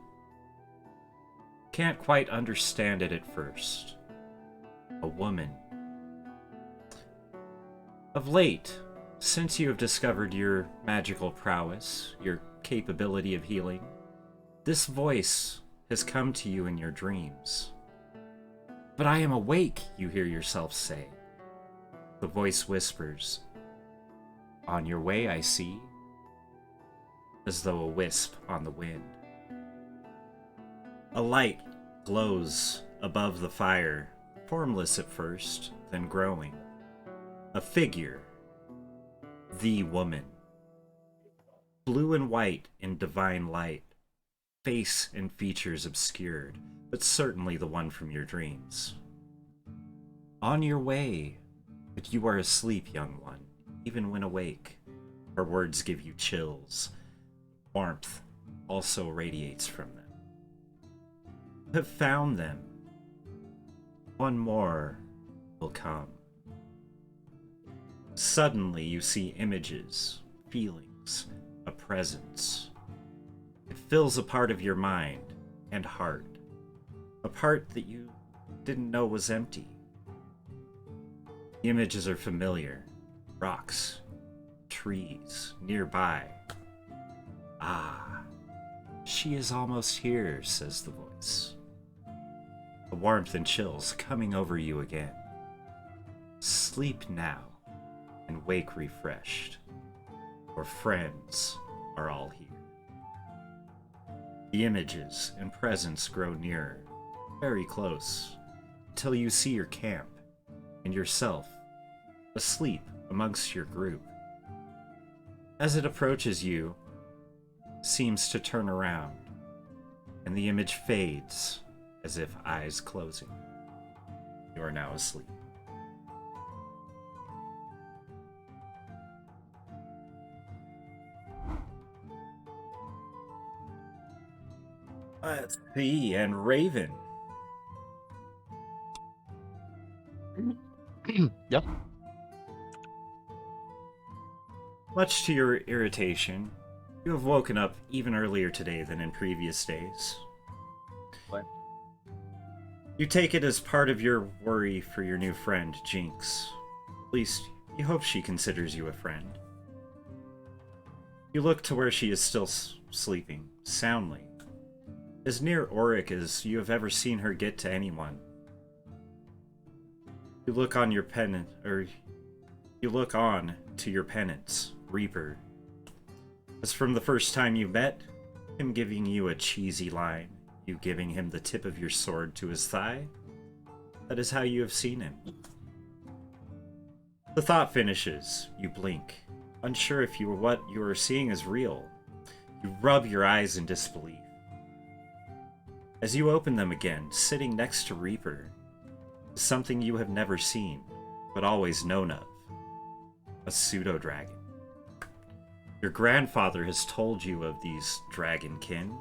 Can't quite understand it at first. A woman. Of late, since you have discovered your magical prowess, your capability of healing, this voice has come to you in your dreams. "But I am awake," you hear yourself say. The voice whispers, "On your way, I see," as though a wisp on the wind. A light glows above the fire, formless at first, then growing. A figure. The woman. Blue and white in divine light. Face and features obscured, but certainly the one from your dreams. "On your way, but you are asleep, young one, even when awake." Her words give you chills. Warmth also radiates from them. "You have found them. One more will come." Suddenly you see images, feelings, a presence. It fills a part of your mind and heart, a part that you didn't know was empty. The images are familiar. Rocks, trees, nearby. Ah, she is almost here, says the voice. The warmth and chills coming over you again. Sleep now and wake refreshed. Your friends are all here. The images and presence grow nearer, very close, until you see your camp and yourself asleep amongst your group. As it approaches you, seems to turn around, and the image fades as if eyes closing. You are now asleep. Let's see, and Raven. Yep. Much to your irritation, you have woken up even earlier today than in previous days. What? You take it as part of your worry for your new friend, Jinx. At least, you hope she considers you a friend. You look to where she is still sleeping, soundly. As near Auric as you have ever seen her get to anyone. You look on your pennant, or you look on to your penance, Reaper. As from the first time you met, him giving you a cheesy line, you giving him the tip of your sword to his thigh, that is how you have seen him. The thought finishes, you blink, unsure if what you are seeing is real. You rub your eyes in disbelief. As you open them again, sitting next to Reaper, is something you have never seen, but always known of. A pseudo-dragon. Your grandfather has told you of these dragonkin,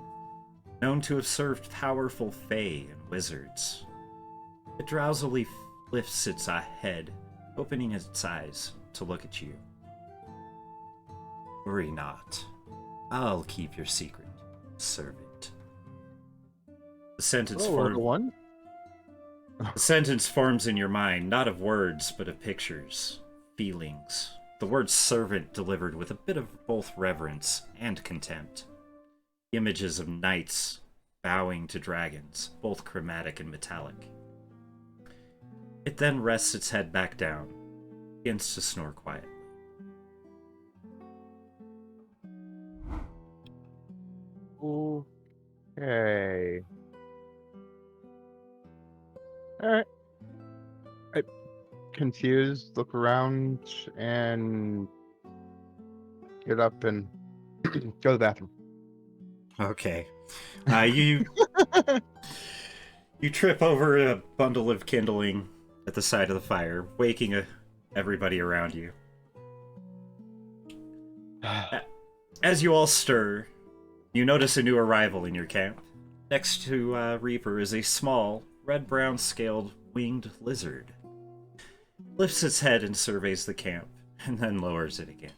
known to have served powerful fae and wizards. It drowsily lifts its head, opening its eyes to look at you. Worry not. I'll keep your secret, servant. The sentence one. The sentence forms in your mind, not of words, but of pictures, feelings. The word servant delivered with a bit of both reverence and contempt. Images of knights bowing to dragons, both chromatic and metallic. It then rests its head back down, begins to snore quietly. Okay. Alright. I confused, look around, and get up and go to the bathroom. Okay. You trip over a bundle of kindling at the side of the fire, waking everybody around you. As you all stir, you notice a new arrival in your camp. Next to Reaper is a small, red-brown scaled winged lizard. Lifts its head and surveys the camp, and then lowers it again.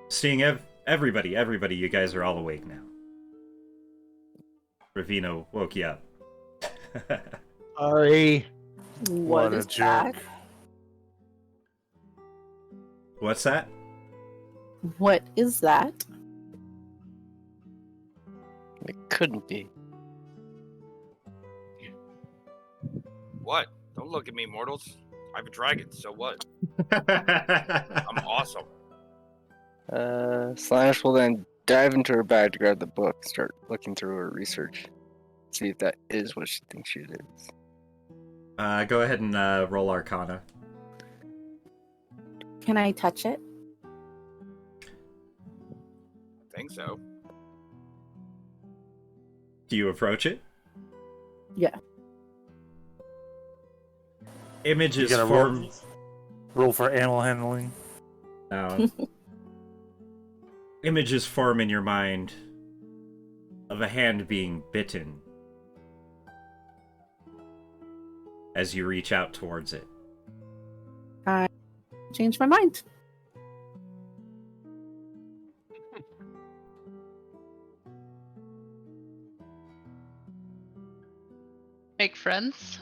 Seeing everybody, you guys are all awake now. Ravino woke you up. Sorry. What a is jerk. that? What's that? What is that? It couldn't be. What? Don't look at me, mortals. I have a dragon, so what? I'm awesome. Slash will then dive into her bag to grab the book and start looking through her research. See if that is what she thinks it is. Go ahead and roll Arcana. Can I touch it? I think so. Do you approach it? Yeah. Images You gotta form. roll for animal handling. Images form in your mind of a hand being bitten as you reach out towards it. I changed my mind. make friends?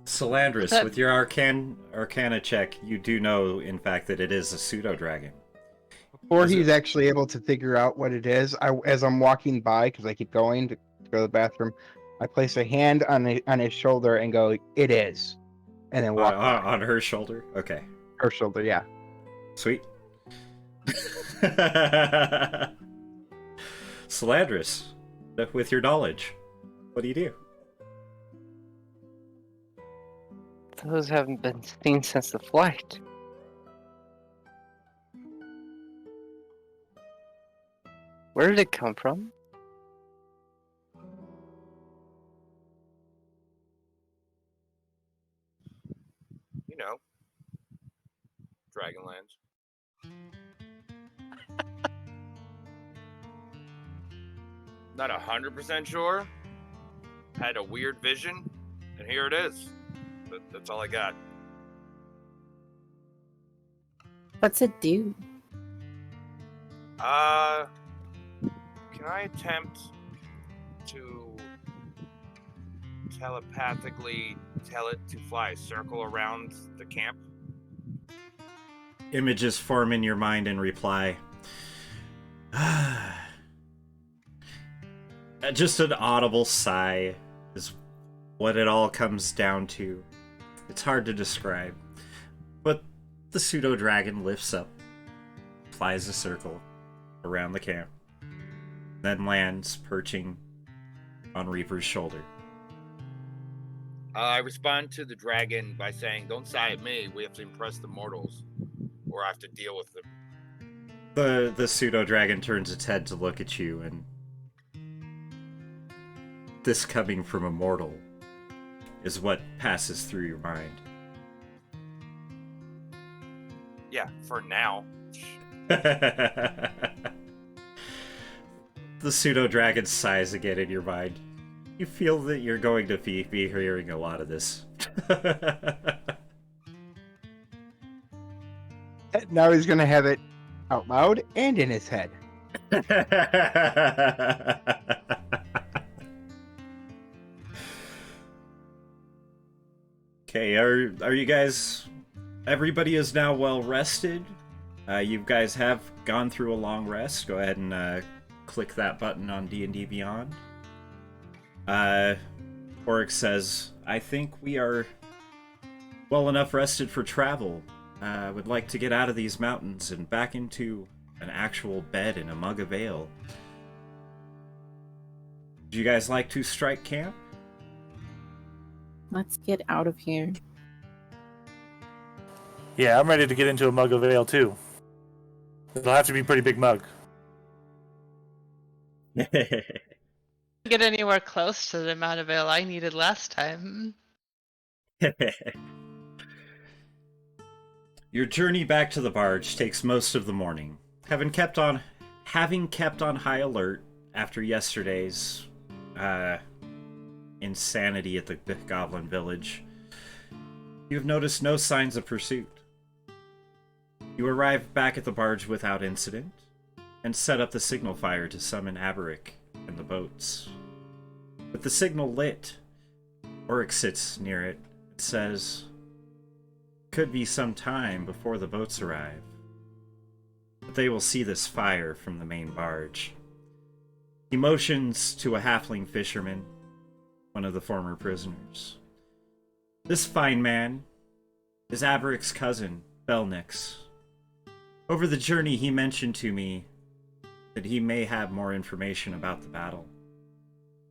Salandris, That- with your arcana check, you do know, in fact, that it is a pseudo-dragon. Before Is it- he's actually able to figure out what it is, as I'm walking by, because I keep going to go to the bathroom, I place a hand on his shoulder and go, "It is," and then walk by. on her shoulder? Okay. Her shoulder, yeah. Sweet. Salandris, with your knowledge, what do you do? Those haven't been seen since the flight. Where did it come from? You know, Dragonlands. Not 100% sure. Had a weird vision, and here it is. That's all I got. What's it do? Can I attempt to telepathically tell it to fly a circle around the camp? Images form in your mind in reply. Just an audible sigh is what it all comes down to. It's hard to describe. But the pseudo-dragon lifts up, flies a circle around the camp, then lands perching on Reaper's shoulder. I respond to the dragon by saying, "Don't sigh at me. We have to impress the mortals, or I have to deal with them." The pseudo-dragon turns its head to look at you, and this coming from a mortal is what passes through your mind. Yeah, for now. The pseudo-dragon sighs again in your mind. You feel that you're going to be hearing a lot of this. Now he's gonna have it out loud and in his head. Okay, are you guys... Everybody is now well rested. You guys have gone through a long rest. Go ahead and click that button on D&D Beyond. Oryx says, "I think we are well enough rested for travel. Would like to get out of these mountains and back into an actual bed and a mug of ale. Would you guys like to strike camp?" Let's get out of here. Yeah, I'm ready to get into a mug of ale too. It'll have to be a pretty big mug. Get anywhere close to the amount of ale I needed last time. Your journey back to the barge takes most of the morning. Having kept on high alert after yesterday's insanity at the Goblin Village, you have noticed no signs of pursuit. You arrive back at the barge without incident and set up the signal fire to summon Aberic and the boats. With the signal lit, Oryx sits near it and says, "Could be some time before the boats arrive, but they will see this fire from the main barge." He motions to a halfling fisherman, one of the former prisoners. This fine man is Aberic's cousin, Belnix. Over the journey, he mentioned to me that he may have more information about the battle.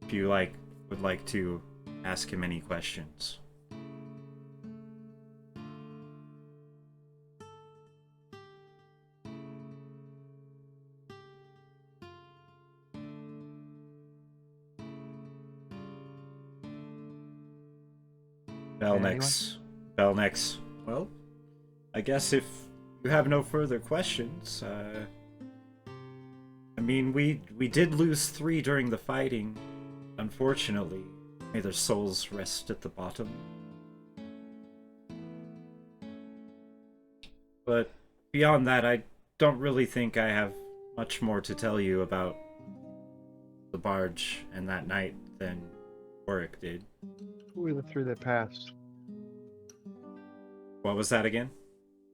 If you would like to ask him any questions. Belnix. Well, I guess if you have no further questions, I mean, we did lose 3 during the fighting, unfortunately. May their souls rest at the bottom. But beyond that, I don't really think I have much more to tell you about the barge and that night than Oric did. Who are the three that passed? What was that again?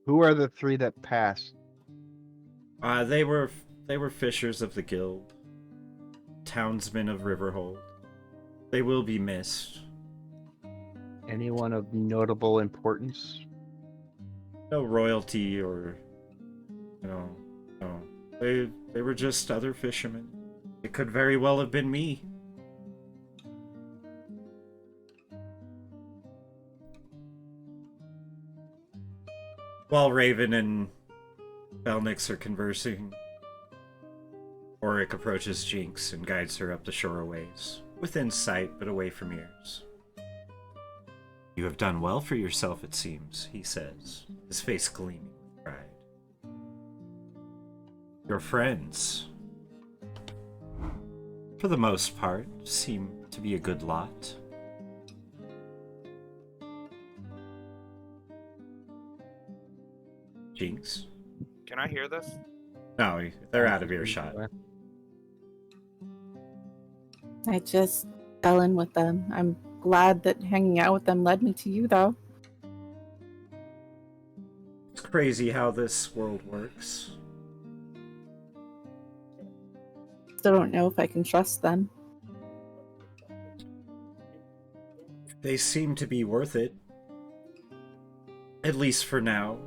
Who are the three that passed? They were fishers of the guild, townsmen of Riverhold. They will be missed. Anyone of notable importance? No royalty or, no. They were just other fishermen. It could very well have been me. While Raven and Belnix are conversing, Oric approaches Jinx and guides her up the shore a ways, within sight but away from ears. You have done well for yourself, it seems, he says, his face gleaming with pride. Your friends, for the most part, seem to be a good lot. Jinx? Can I hear this? No, they're out of earshot. I just fell in with them. I'm glad that hanging out with them led me to you, though. It's crazy how this world works. Still don't know if I can trust them. They seem to be worth it. At least for now.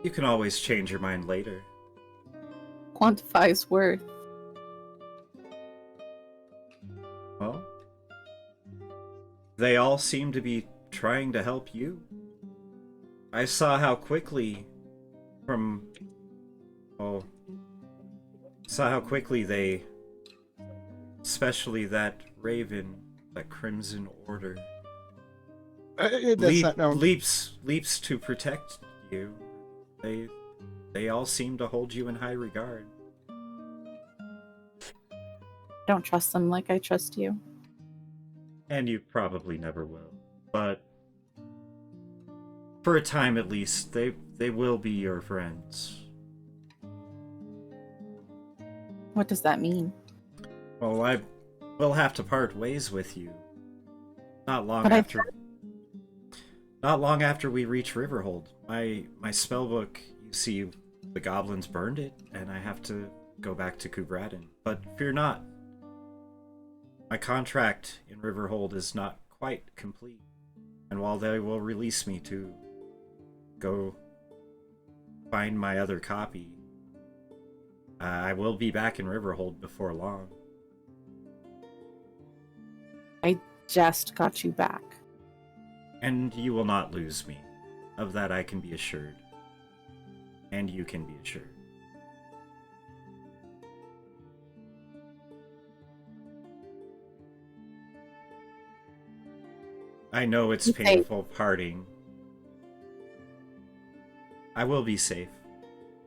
You can always change your mind later. Quantifies worth. Well, they all seem to be trying to help you. I saw how quickly they, especially that Raven, that Crimson Order, That's not known. leaps to protect you. They all seem to hold you in high regard. Don't trust them like I trust you. And you probably never will. But for a time at least, they will be your friends. What does that mean? Well, I will have to part ways with you. Not long But after we reach Riverhold. My spellbook, you see, the goblins burned it, and I have to go back to Kubradin. But fear not. My contract in Riverhold is not quite complete. And while they will release me to go find my other copy, I will be back in Riverhold before long. I just got you back. And you will not lose me. Of that I can be assured. And you can be assured. I know it's Okay. painful parting. I will be safe.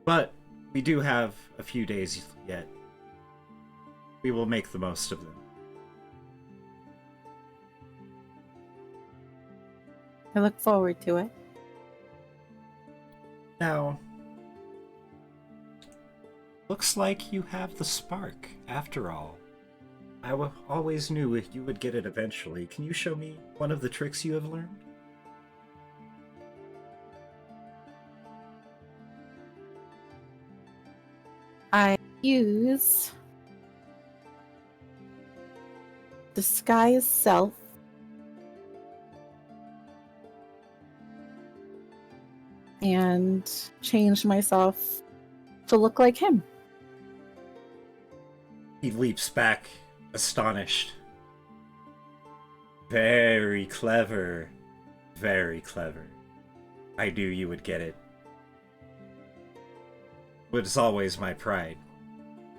But we do have a few days yet. We will make the most of them. I look forward to it. Now, looks like you have the spark, after all. I always knew you would get it eventually. Can you show me one of the tricks you have learned? I use disguise self and change myself to look like him. He leaps back, astonished. Very clever. Very clever. I knew you would get it. It was always my pride,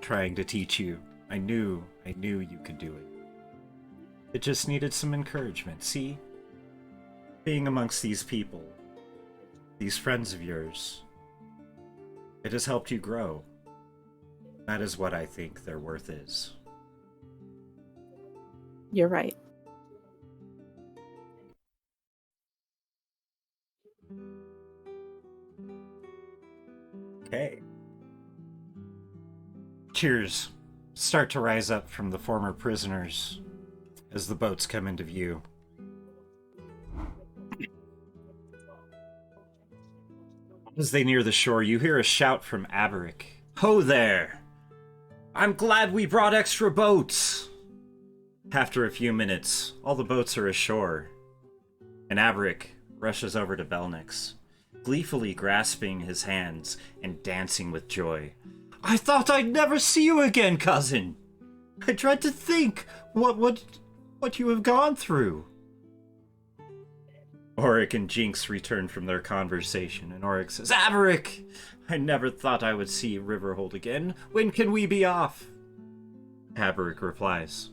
trying to teach you. I knew you could do it. It just needed some encouragement. See? Being amongst these people, these friends of yours, it has helped you grow. That is what I think their worth is. You're right. Okay. Cheers. start to rise up from the former prisoners as the boats come into view. As they near the shore, you hear a shout from Aberic. Ho there! I'm glad we brought extra boats! After a few minutes, all the boats are ashore, and Aberic rushes over to Belnix, gleefully grasping his hands and dancing with joy. I thought I'd never see you again, cousin! I dread to think what you have gone through. Auric and Jinx return from their conversation, and Auric says, Averic! I never thought I would see Riverhold again. When can we be off? Averic replies,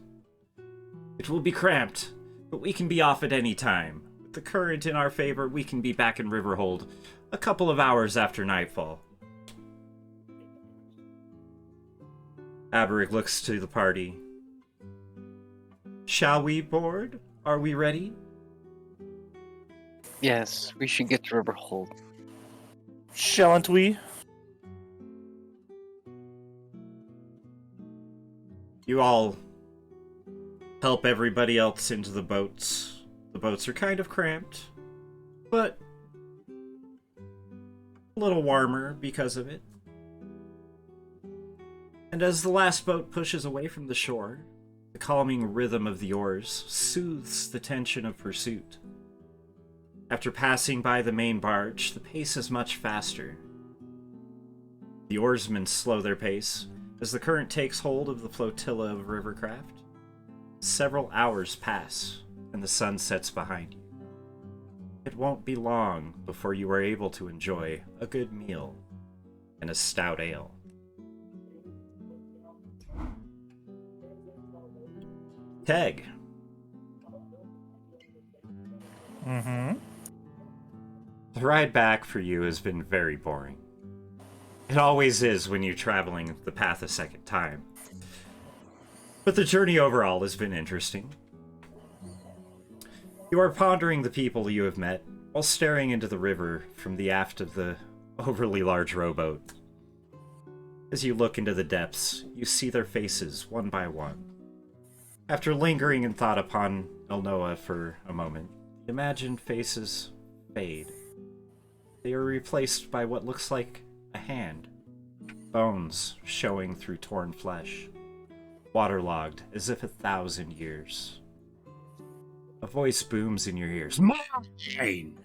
It will be cramped, but we can be off at any time. With the current in our favor, we can be back in Riverhold a couple of hours after nightfall. Averic looks to the party. Shall we board? Are we ready? Yes, we should get to Riverhold. Shan't we? You all help everybody else into the boats. The boats are kind of cramped, but a little warmer because of it. And as the last boat pushes away from the shore, the calming rhythm of the oars soothes the tension of pursuit. After passing by the main barge, the pace is much faster. The oarsmen slow their pace as the current takes hold of the flotilla of rivercraft. Several hours pass, and the sun sets behind you. It won't be long before you are able to enjoy a good meal and a stout ale. Teg. Mm-hmm. The ride back for you has been very boring. It always is when you're traveling the path a second time. But the journey overall has been interesting. You are pondering the people you have met while staring into the river from the aft of the overly large rowboat. As you look into the depths, you see their faces one by one. After lingering in thought upon Elnoa for a moment, the imagined faces fade. They are replaced by what looks like a hand, bones showing through torn flesh, waterlogged as if 1,000 years. A voice booms in your ears, Mine!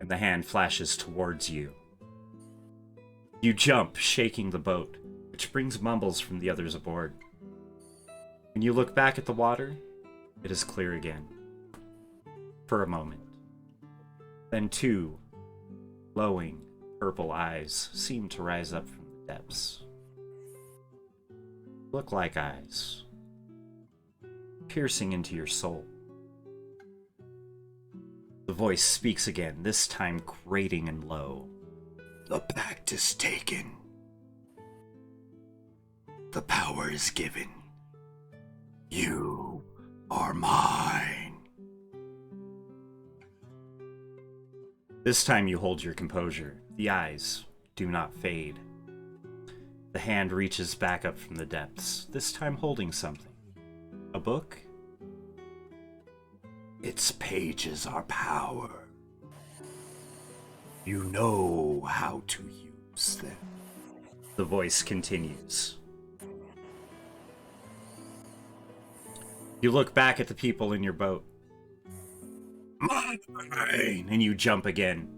And the hand flashes towards you. You jump, shaking the boat, which brings mumbles from the others aboard. When you look back at the water, it is clear again. For a moment. Then two glowing purple eyes seem to rise up from the depths. Look like eyes, piercing into your soul. The voice speaks again, this time grating and low. The pact is taken. The power is given. You are mine. This time you hold your composure. The eyes do not fade. The hand reaches back up from the depths, this time holding something. A book? Its pages are power. You know how to use them. The voice continues. You look back at the people in your boat. Mine! And you jump again,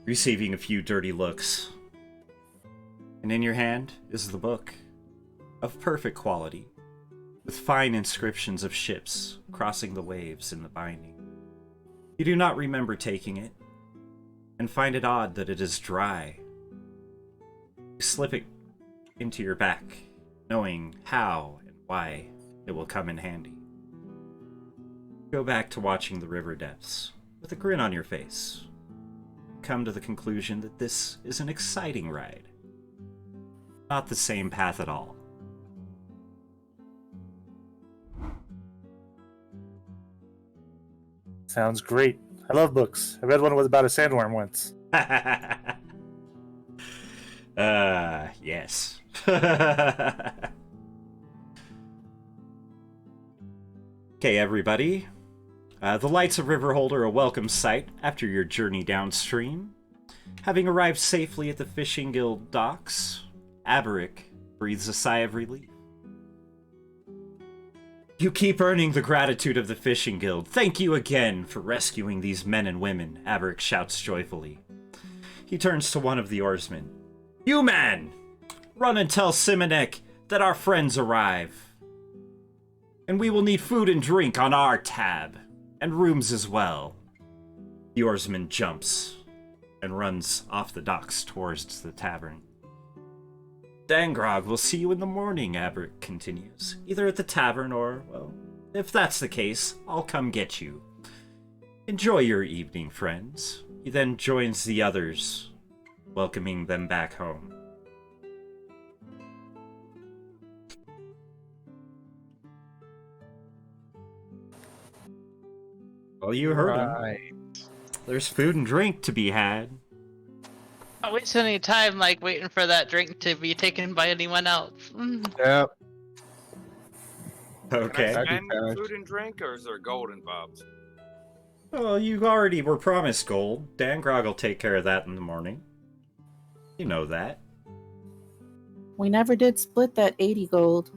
receiving a few dirty looks. And in your hand is the book, of perfect quality, with fine inscriptions of ships crossing the waves in the binding. You do not remember taking it, and find it odd that it is dry. You slip it into your back, knowing how and why it will come in handy. Go back to watching the river depths, with a grin on your face. Come to the conclusion that this is an exciting ride. Not the same path at all. Sounds great. I love books. I read one with about a sandworm once. Yes. Okay, everybody. The lights of Riverhold are a welcome sight after your journey downstream. Having arrived safely at the Fishing Guild docks, Aberic breathes a sigh of relief. You keep earning the gratitude of the Fishing Guild. Thank you again for rescuing these men and women, Aberic shouts joyfully. He turns to one of the oarsmen. You man! Run and tell Simonek that our friends arrive. And we will need food and drink on our tab, and rooms as well. The oarsman jumps and runs off the docks towards the tavern. Dangrog will see you in the morning, Aberic continues. Either at the tavern or, well, if that's the case, I'll come get you. Enjoy your evening, friends. He then joins the others, welcoming them back home. Well, you heard him. Right. There's food and drink to be had. Not wasting any time, like, waiting for that drink to be taken by anyone else. Yep. Okay. That'd be And fast. food and drink, or is there gold involved? Well, you already were promised gold. Dangrog will take care of that in the morning. You know that. We never did split that 80 gold.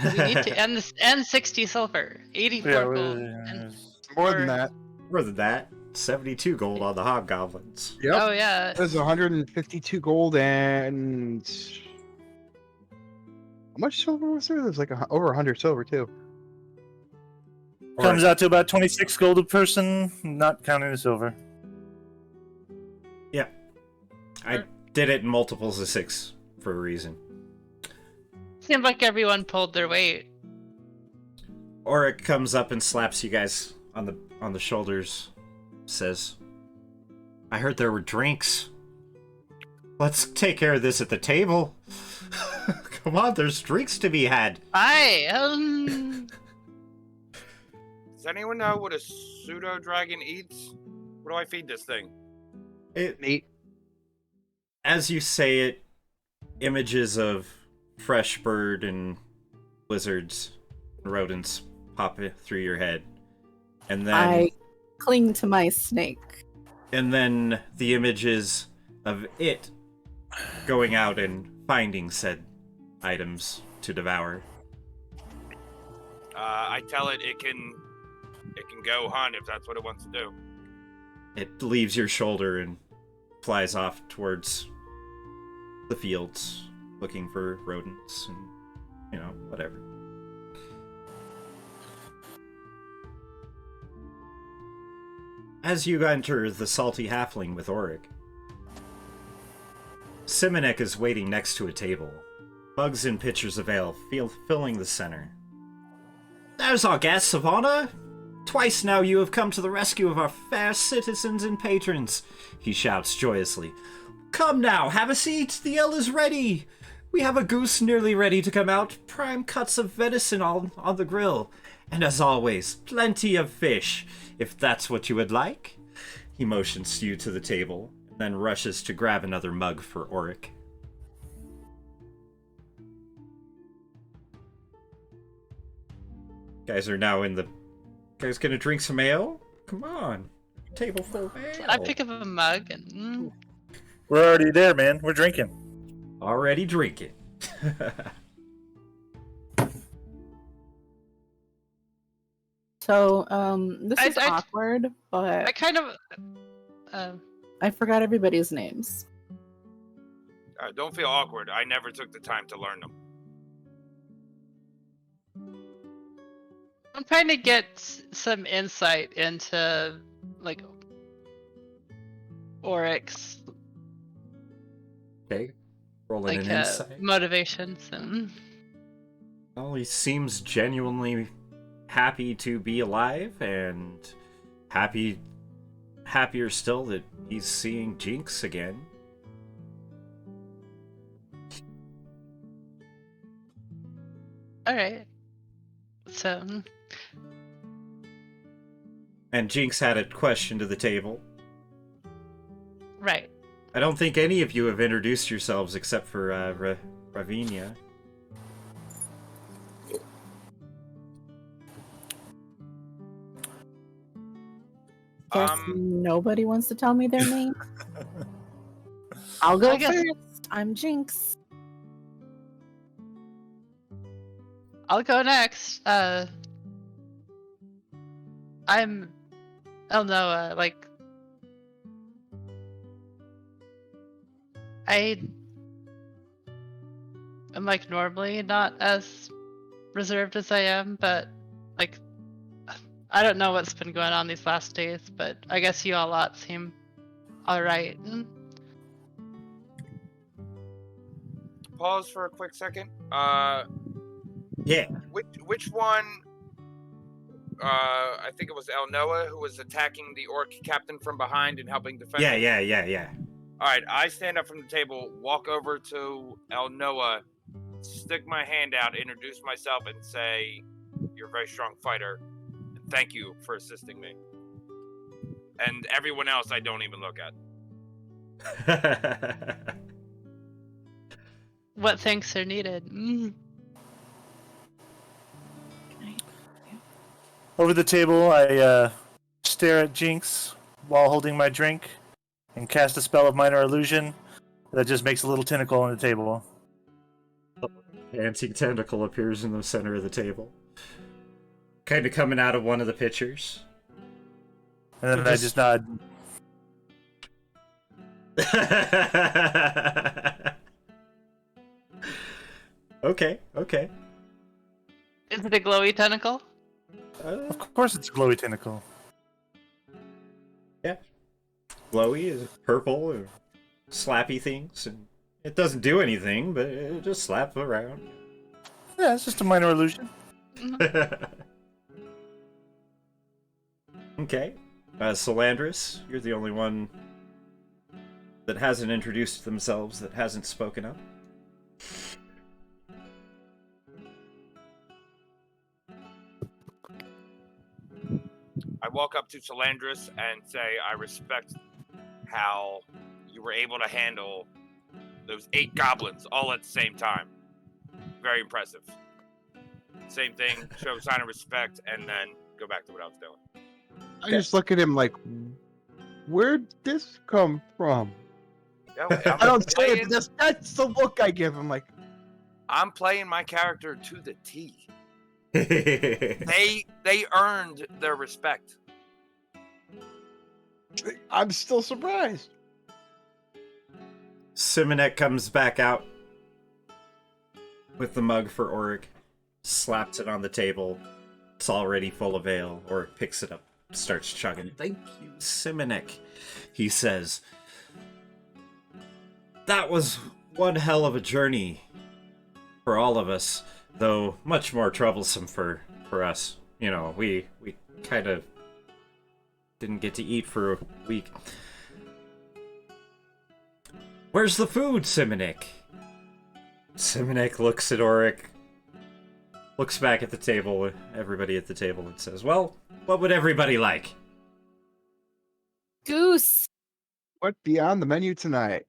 We need to and 60 silver, 84 Yeah, gold. well, And, More than that. More than that, 72 gold on the hobgoblins. Yep. oh yeah, There's 152 gold and how much silver was there? There's like over 100 silver too. Comes out to about 26 gold a person, not counting the silver. Yeah. I did it in multiples of 6 for a reason. seems like everyone pulled their weight. Oric comes up and slaps you guys on the shoulders. Says, I heard there were drinks. Let's take care of this at the table. Come on, there's drinks to be had. Hi. Does anyone know what a pseudo dragon eats? What do I feed this thing? Meat. As you say it, images of fresh bird and lizards and rodents pop through your head. And then I cling to my snake. and then the images of it going out and finding said items to devour. I tell it it can go hunt if that's what it wants to do. It leaves your shoulder and flies off towards the fields, looking for rodents and, you know, whatever. As you enter the salty halfling with Oric, Simonek is waiting next to a table. Mugs and pitchers of ale filling the center. There's our guests of honor! Twice now you have come to the rescue of our fair citizens and patrons, he shouts joyously. Come now, have a seat, the ale is ready! We have a goose nearly ready to come out, prime cuts of venison on the grill, and as always, plenty of fish, if that's what you would like. He motions you to the table, and then rushes to grab another mug for Oric. Guys are now in the... Guys gonna drink some ale? Come on. Table full of ale. I pick up a mug and We're already there, man. We're drinking. Already drinking. So, this is I- awkward, but I kind of I forgot everybody's names. Don't feel awkward. I never took the time to learn them. I'm trying to get some insight into like Oryx, Okay. Rolling like an insight. motivations and Well, he seems genuinely happy to be alive and happier still that he's seeing Jinx again. all right. So And Jinx had a question to the table. right. I don't think any of you have introduced yourselves except for Ravinia. Guess nobody wants to tell me their name. I'll go I guess- first. I'm Jinx. I'll go next. I'm Elnoa, like I am like normally not as reserved as I am, but like I don't know what's been going on these last days, but I guess you all lot seem alright. Pause for a quick second. Yeah. Which one? I think it was El Noah who was attacking the orc captain from behind and helping defend. Yeah. All right, I stand up from the table, walk over to El Noah, stick my hand out, introduce myself, and say, "You're a very strong fighter, and thank you for assisting me." And everyone else, I don't even look at. What thanks are needed? Over the table, I stare at Jinx while holding my drink and cast a spell of minor illusion that just makes a little tentacle on the table. Antique tentacle appears in the center of the table. Kind of coming out of one of the pitchers. And then I just nod. Okay. Is it a glowy tentacle? Of course it's a glowy tentacle. Yeah. Glowy is purple or slappy things, and it doesn't do anything, but it just slaps around. Yeah, it's just a minor illusion. Okay. Solandris, you're the only one that hasn't introduced themselves, that hasn't spoken up. I walk up to Solandris and say, "I respect how you were able to handle those 8 goblins all at the same time. Very impressive." Same thing, show a sign of respect, and then go back to what I was doing. I just look at him like, where'd this come from? I don't say it, but that's the look I give him. Like, I'm playing my character to the T. They earned their respect. I'm still surprised. Simonek comes back out with the mug for Auric, slaps it on the table. It's already full of ale. Auric picks it up, starts chugging. "Thank you, Simonek," he says. "That was one hell of a journey for all of us, though much more troublesome for us. You know, we kind of didn't get to eat for a week." "Where's the food, Simonek?" Simonek looks at Auric, looks back at the table, everybody at the table, and says, "Well, what would everybody like?" Goose. What's beyond the menu tonight?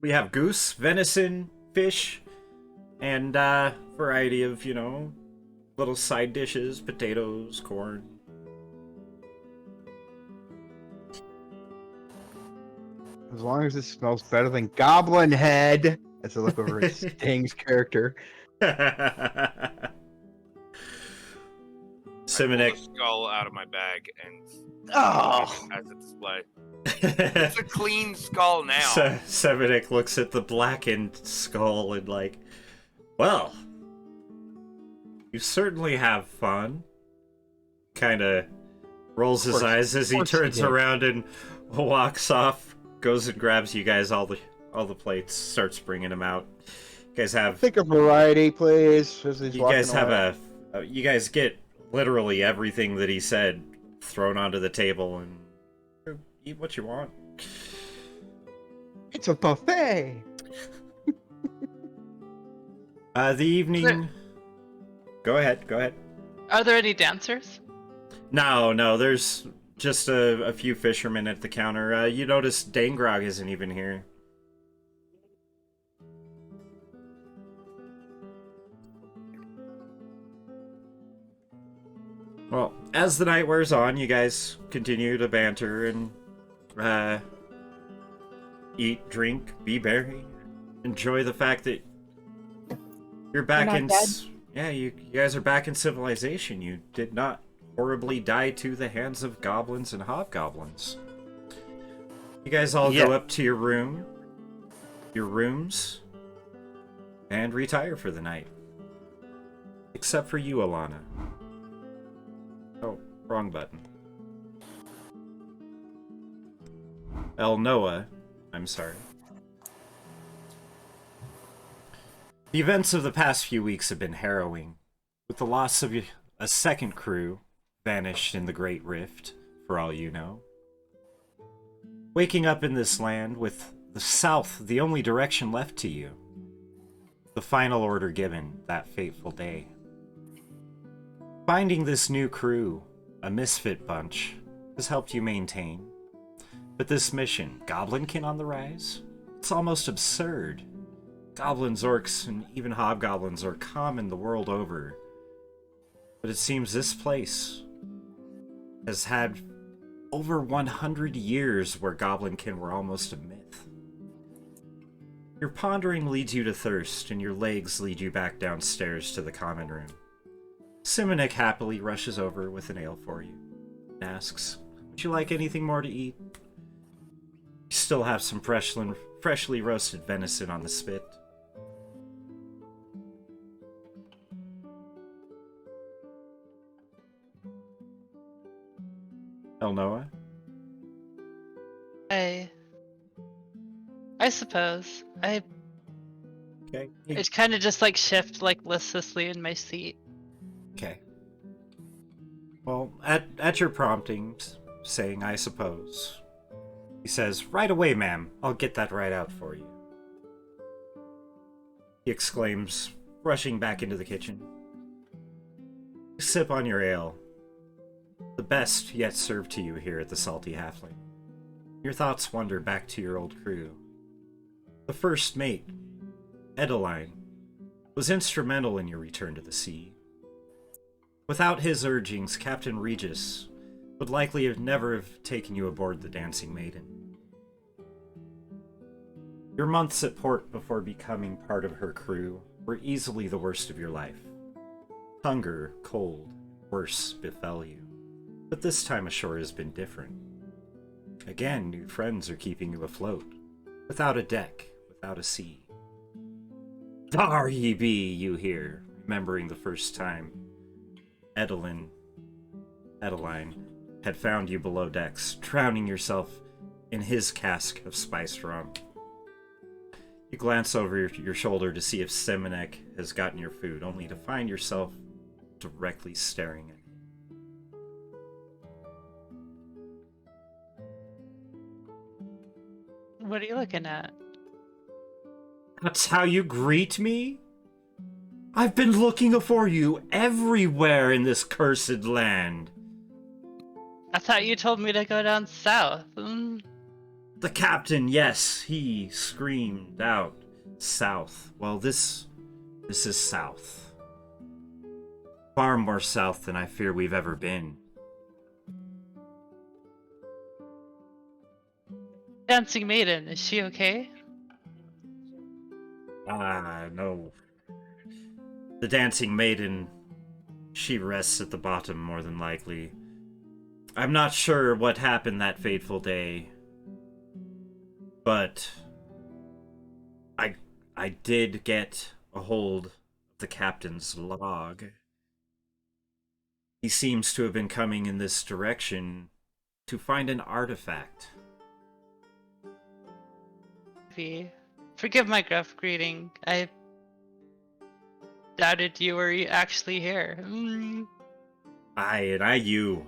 We have goose, venison, fish, and variety of, little side dishes, potatoes, corn. As long as it smells better than Goblin Head. As I look over at Sting's character. Simonek. I pull a skull out of my bag and Oh, as a display. It's a clean skull now. Simonek looks at the blackened skull and well, you certainly have fun. Kind of rolls his eyes as he turns around and walks off. Goes and grabs you guys all the plates. Starts bringing them out. You guys have. think a variety, please. As he's You guys walking have away. you guys get literally everything that he said thrown onto the table, and eat what you want. It's a buffet. The evening. Go ahead. Are there any dancers? No. There's just a few fishermen at the counter. You notice Dangrog isn't even here. Well, as the night wears on, you guys continue to banter and eat, drink, be merry, enjoy the fact that you're back not in. dead? Yeah, you guys are back in civilization. You did not horribly die to the hands of goblins and hobgoblins. You guys all go up to your rooms, and retire for the night. Except for you, Alana. Oh, wrong button. Noah, I'm sorry. The events of the past few weeks have been harrowing, with the loss of a second crew vanished in the Great Rift, for all you know. Waking up in this land with the south the only direction left to you. The final order given that fateful day. Finding this new crew, a misfit bunch, has helped you maintain. But this mission, Goblinkin on the rise? It's almost absurd. Goblins, orcs, and even hobgoblins are common the world over. But it seems this place has had over 100 years where Goblinkin were almost a myth. Your pondering leads you to thirst, and your legs lead you back downstairs to the common room. Simonek happily rushes over with an ale for you and asks, "Would you like anything more to eat?" You still have some freshly roasted venison on the spit. Noah? I suppose. Okay. It's kind of just like shift like listlessly in my seat. Okay. Well, at your promptings, saying I suppose, he says, "Right away, ma'am. I'll get that right out for you." He exclaims, rushing back into the kitchen. Sip on your ale. The best yet served to you here at the Salty Halfling. Your thoughts wander back to your old crew. The first mate, Edeline, was instrumental in your return to the sea. Without his urgings, Captain Regis would likely never have taken you aboard the Dancing Maiden. Your months at port before becoming part of her crew were easily the worst of your life. Hunger, cold, worse befell you. But this time ashore has been different. Again, new friends are keeping you afloat. Without a deck, without a sea. "Dar ye be," you hear, remembering the first time Edeline had found you below decks, drowning yourself in his cask of spiced rum. You glance over your shoulder to see if Simonek has gotten your food, only to find yourself directly staring at him. What are you looking at? That's how you greet me? I've been looking for you everywhere in this cursed land. I thought you told me to go down south. The captain, yes, he screamed out, "South." Well, this is south. Far more south than I fear we've ever been. Dancing Maiden, is she okay? No. The Dancing Maiden, she rests at the bottom more than likely. I'm not sure what happened that fateful day, but I did get a hold of the captain's log. He seems to have been coming in this direction to find an artifact. Forgive my gruff greeting. I doubted you were actually here. I you.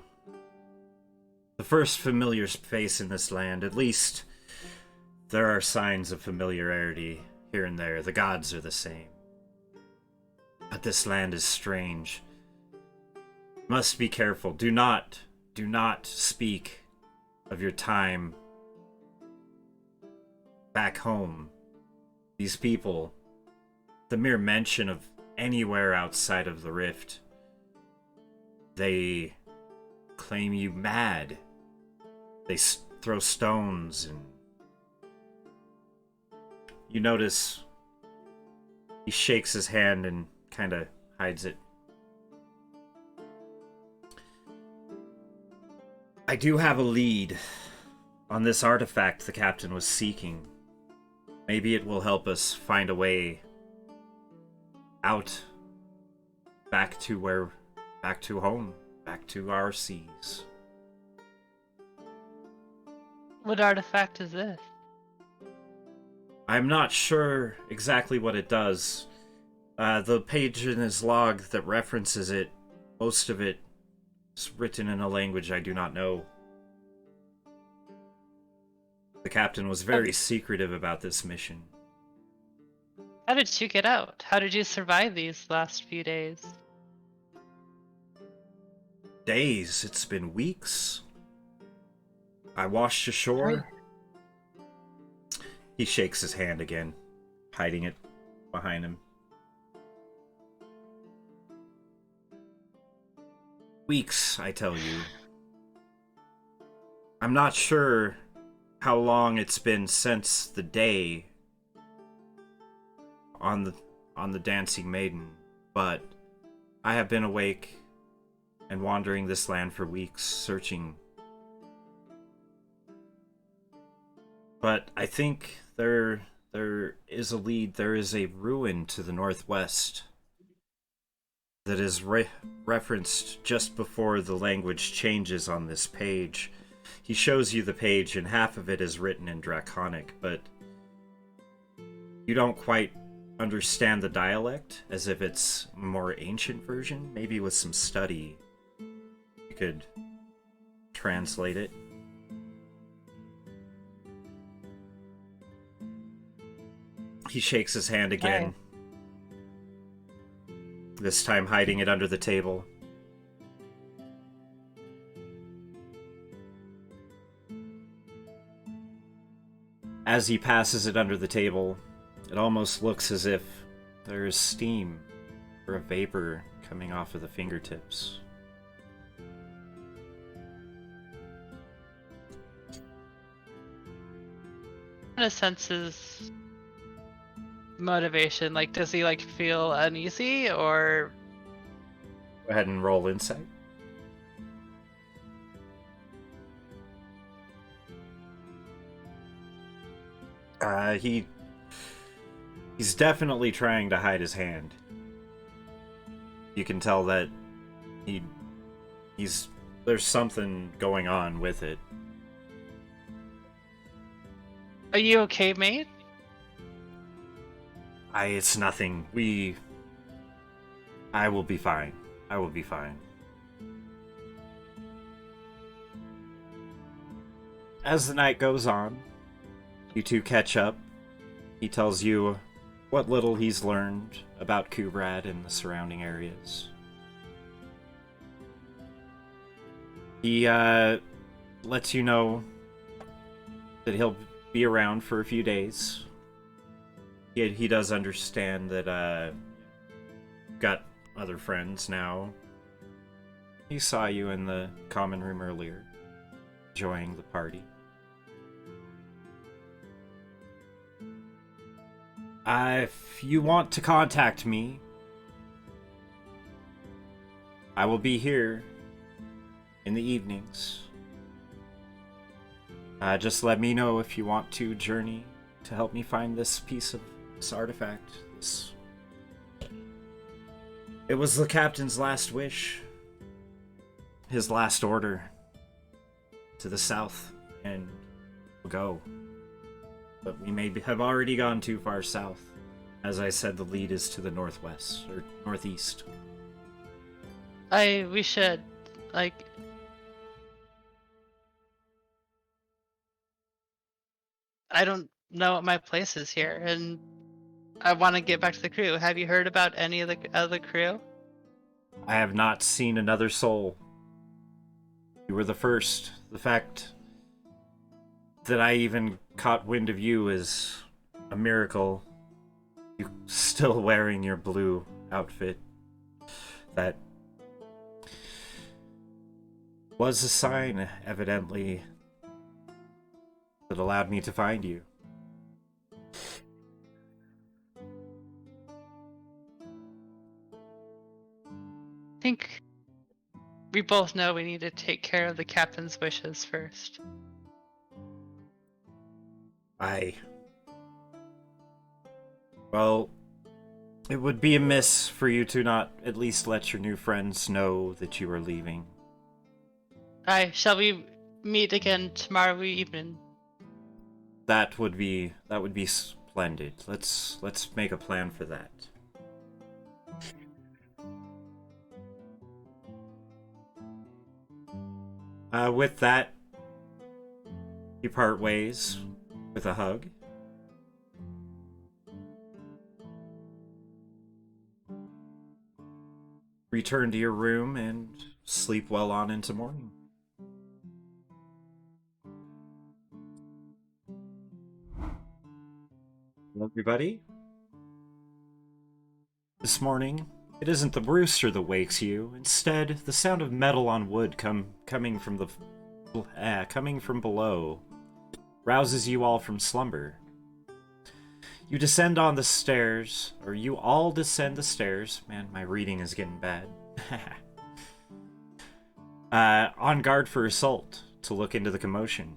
The first familiar face in this land. At least there are signs of familiarity here and there. The gods are the same. But this land is strange. Must be careful. Do not do not speak of your time back home. These people, the mere mention of anywhere outside of the rift, they claim you mad. They throw stones, and you notice he shakes his hand and kind of hides it. I do have a lead on this artifact the captain was seeking. Maybe it will help us find a way out, back to home, back to our seas. What artifact is this? I'm not sure exactly what it does. The page in his log that references it, most of it is written in a language I do not know. The captain was very secretive about this mission. How did you get out? How did you survive these last few days? Days, it's been weeks. I washed ashore. He shakes his hand again, hiding it behind him. Weeks, I tell you. I'm not sure how long it's been since the day on the Dancing Maiden, but I have been awake and wandering this land for weeks, searching. But I think there is a lead. There is a ruin to the northwest that is referenced just before the language changes on this page. He shows you the page, and half of it is written in Draconic, but you don't quite understand the dialect, as if it's a more ancient version. Maybe with some study, you could translate it. He shakes his hand again, this time hiding it under the table. As he passes it under the table, it almost looks as if there is steam or a vapor coming off of the fingertips. In a sense, his motivation, like, does he like feel uneasy, or Go ahead and roll insight. He's definitely trying to hide his hand. You can tell that there's something going on with it. are you okay, mate? It's nothing. I will be fine. I will be fine. As the night goes on, you two catch up. He tells you what little he's learned about Kubrad and the surrounding areas. He lets you know that he'll be around for a few days. He does understand that you've got other friends now. He saw you in the common room earlier, enjoying the party. If you want to contact me, I will be here in the evenings. Just let me know if you want to journey to help me find this piece of this artifact. It was the captain's last wish, his last order to the south, and we'll go. But we may have already gone too far south. As I said, the lead is to the northwest, or northeast. We should, like... I don't know what my place is here, and I want to get back to the crew. Have you heard about any of the crew? I have not seen another soul. You were the first. The fact that I even caught wind of you is a miracle. You still wearing your blue outfit. That was a sign, evidently, that allowed me to find you. I think we both know we need to take care of the captain's wishes first. Well, it would be amiss for you to not at least let your new friends know that you are leaving. Aye, shall we meet again tomorrow evening? That would be splendid. Let's make a plan for that. With that, you part ways with a hug. Return to your room and sleep well on into morning. Hello, everybody. This morning, it isn't the rooster that wakes you. Instead, the sound of metal on wood coming from below rouses you all from slumber. You descend on the stairs, or you all descend the stairs. Man, my reading is getting bad. On guard for assault, to look into the commotion.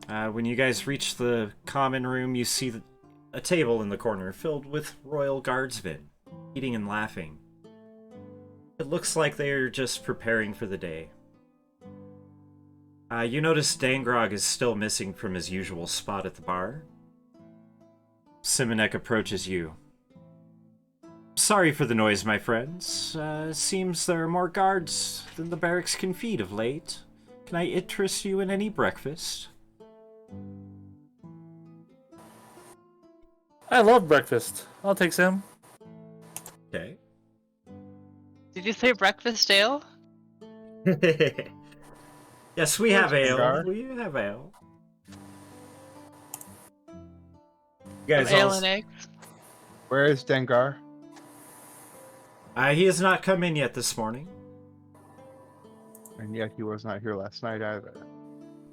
When you guys reach the common room, you see a table in the corner filled with royal guardsmen, eating and laughing. It looks like they're just preparing for the day. You notice Dangrog is still missing from his usual spot at the bar. Simonek approaches you. Sorry for the noise, my friends. Seems there are more guards than the barracks can feed of late. Can I interest you in any breakfast? I love breakfast. I'll take some. Okay. Did you say breakfast ale? Yes, we have ale. Cigar? We have ale. You guys Ale all... and eggs? Where is Dengar? He has not come in yet this morning. And yet he was not here last night either.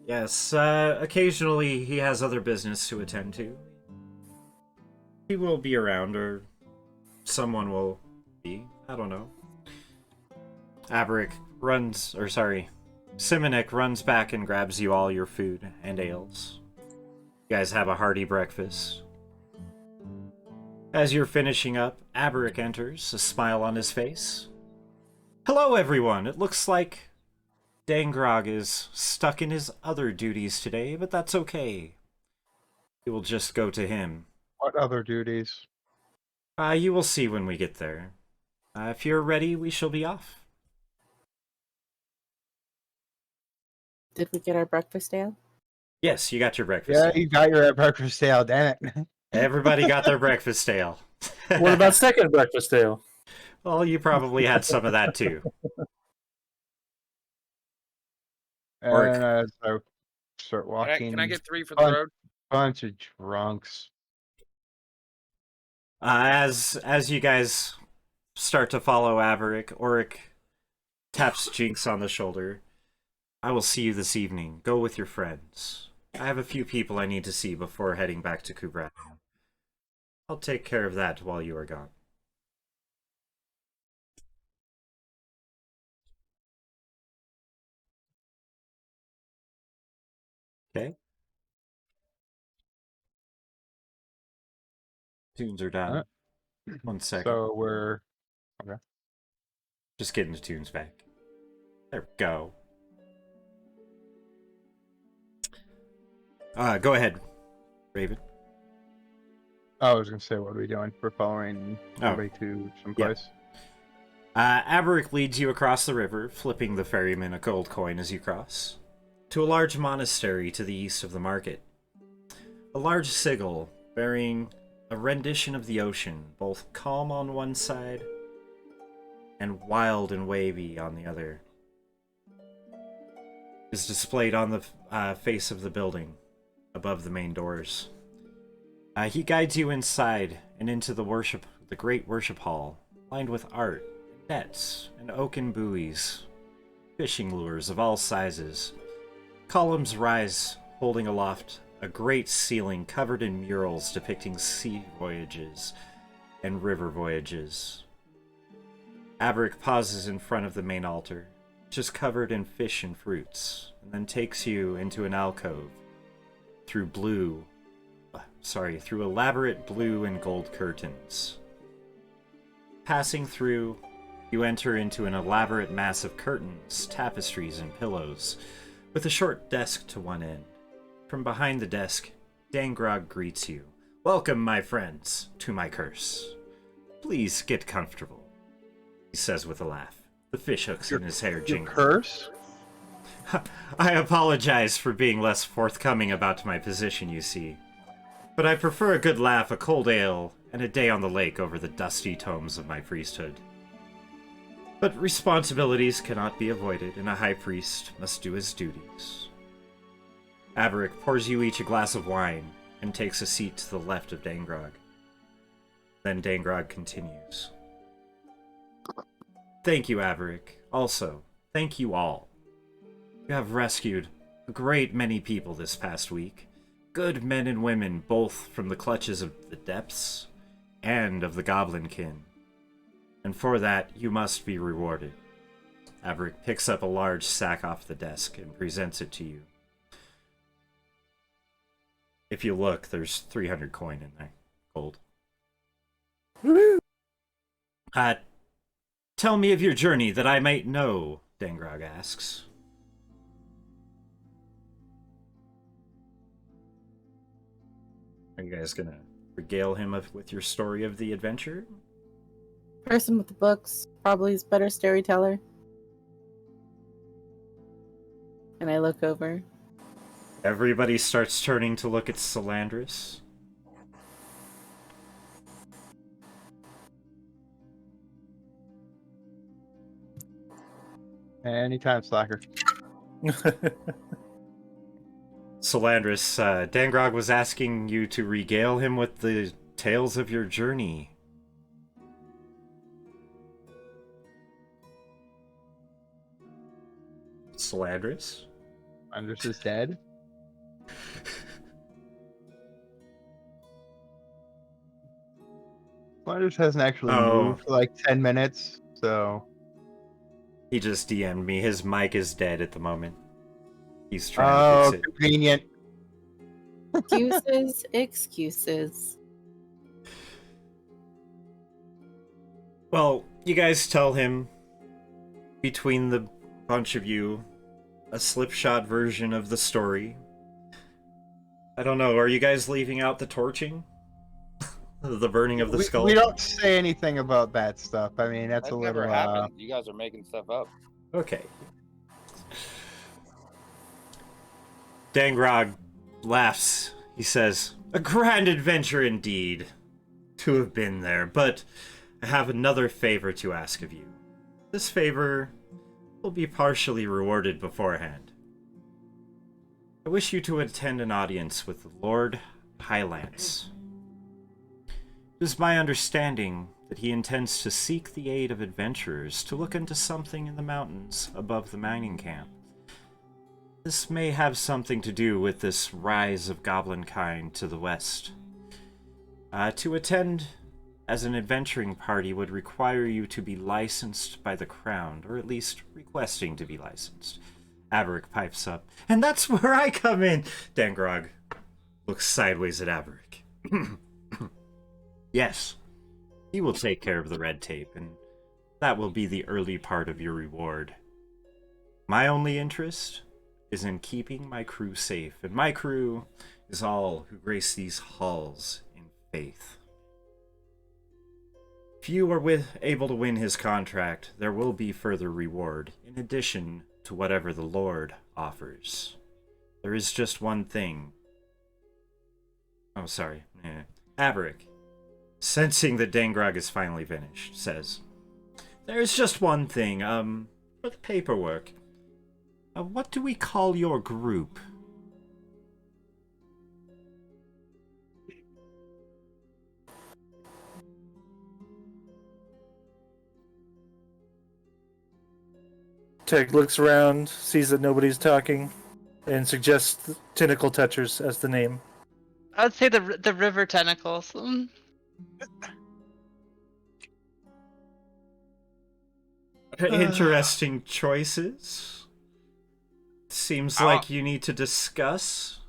Yes, occasionally he has other business to attend to. He will be around, or someone will be. I don't know. Simonek runs back and grabs you all your food and ales. You guys have a hearty breakfast. As you're finishing up, Aberic enters, a smile on his face. Hello, everyone! It looks like Dangrog is stuck in his other duties today, but that's okay. We will just go to him. What other duties? You will see when we get there. If you're ready, we shall be off. Did we get our breakfast ale? Yes, you got your breakfast. Yeah, ale. you got your breakfast ale, damn it. Everybody got their breakfast ale. What about second breakfast ale? Well, you probably had some of that too. Work. And as I start Can I, walking, can I get 3 for the Fun. road? bunch of drunks. As you guys start to follow Averick, Auric taps Jinx on the shoulder. I will see you this evening. Go with your friends. I have a few people I need to see before heading back to Kubrad. I'll take care of that while you are gone. Okay. Tunes are done. Alright. 1 second. So we're Just getting the tunes back. There we go. Go ahead, Raven. I was gonna say, what are we doing? We're following somebody to some Yeah. place. Aberic leads you across the river, flipping the ferryman a gold coin as you cross, to a large monastery to the east of the market. A large sigil bearing a rendition of the ocean, both calm on one side and wild and wavy on the other. is displayed on the face of the building above the main doors. He guides you inside and into the great worship hall, lined with art, nets, and oaken buoys, fishing lures of all sizes. Columns rise, holding aloft a great ceiling covered in murals depicting sea voyages and river voyages. Averick pauses in front of the main altar, which is covered in fish and fruits, and then takes you into an alcove through elaborate blue and gold curtains. Passing through, you enter into an elaborate mass of curtains, tapestries, and pillows, with a short desk to one end. From behind the desk, Dangrog greets you. "Welcome, my friends, to my curse. Please get comfortable," he says with a laugh, the fishhooks in his hair Your jingling. curse? I apologize for being less forthcoming about my position, you see. But I prefer a good laugh, a cold ale, and a day on the lake over the dusty tomes of my priesthood. But responsibilities cannot be avoided, and a high priest must do his duties. Averick pours you each a glass of wine and takes a seat to the left of Dangrog. Then Dangrog continues. "Thank you, Averick. Also, thank you all. You have rescued a great many people this past week. Good men and women, both from the clutches of the depths and of the goblin kin. And for that, you must be rewarded." Averick picks up a large sack off the desk and presents it to you. If you look, there's 300 coin in there. Gold. Tell me of your journey that I might know, Dangrog asks. Are you guys gonna regale him with your story of the adventure? Person with the books probably is better storyteller. And I look over. Everybody starts turning to look at Salandris. Anytime, Slacker. Salandris, Dangrog was asking you to regale him with the tales of your journey. Salandris? Andres is dead. Andres hasn't actually moved for like 10 minutes, so... He just DM'd me. His mic is dead at the moment. He's trying to fix it. Convenient. Excuses. Well, you guys tell him, between the bunch of you, a slipshod version of the story. I don't know, are you guys leaving out the torching? The burning of the skull? We don't say anything about that stuff. I mean, that's a little... never happened. You guys are making stuff up. Okay. Dangrog laughs. He says, "A grand adventure indeed to have been there, but I have another favor to ask of you. This favor will be partially rewarded beforehand. I wish you to attend an audience with Lord Highlance. It is my understanding that he intends to seek the aid of adventurers to look into something in the mountains above the mining camp. This may have something to do with this rise of goblin kind to the west. To attend as an adventuring party would require you to be licensed by the crown, or at least requesting to be licensed." Averick pipes up, "And that's where I come in!" Dangrog looks sideways at Averick. "Yes, he will take care of the red tape, and that will be the early part of your reward. My only interest is in keeping my crew safe, and my crew is all who grace these halls in faith. If you are able to win his contract, there will be further reward, in addition to whatever the Lord offers. There is just one thing." Oh, sorry. Averick, sensing that Dangrog is finally finished, says, "There is just one thing, for the paperwork. What do we call your group? Tech looks around, sees that nobody's talking, and suggests Tentacle Touchers as the name. I'd say the river tentacles. Interesting choices. Seems like you need to discuss.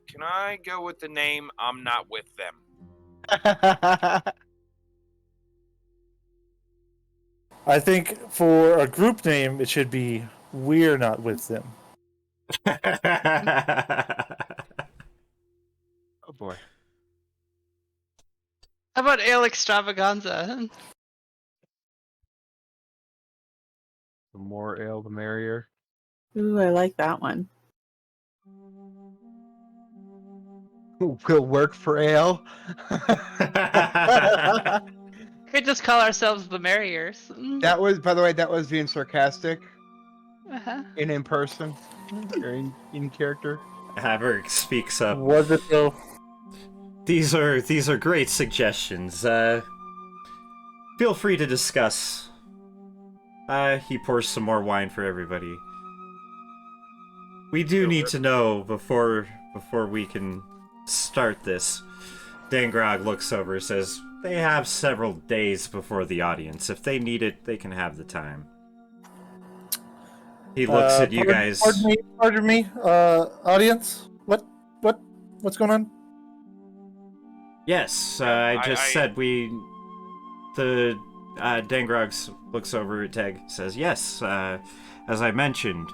Can I go with the name I'm not with them? I think for a group name, it should be We're Not With Them. Oh boy. How about Ale Extravaganza? The more ale, the merrier. Ooh, I like that one. Will work for ale. Could just call ourselves the Merriers. That was, by the way, that was being sarcastic Uh-huh. in person or in character. Haberg speaks up. Was it though? These are great suggestions. Feel free to discuss. He pours some more wine for everybody. We do need to know before we can start this. Dangrog looks over and says, they have several days before the audience. If they need it, they can have the time. He looks at you guys. Pardon me, audience. What's going on? Yes, I just said we... The Dangrog looks over at Teg, says, yes, as I mentioned,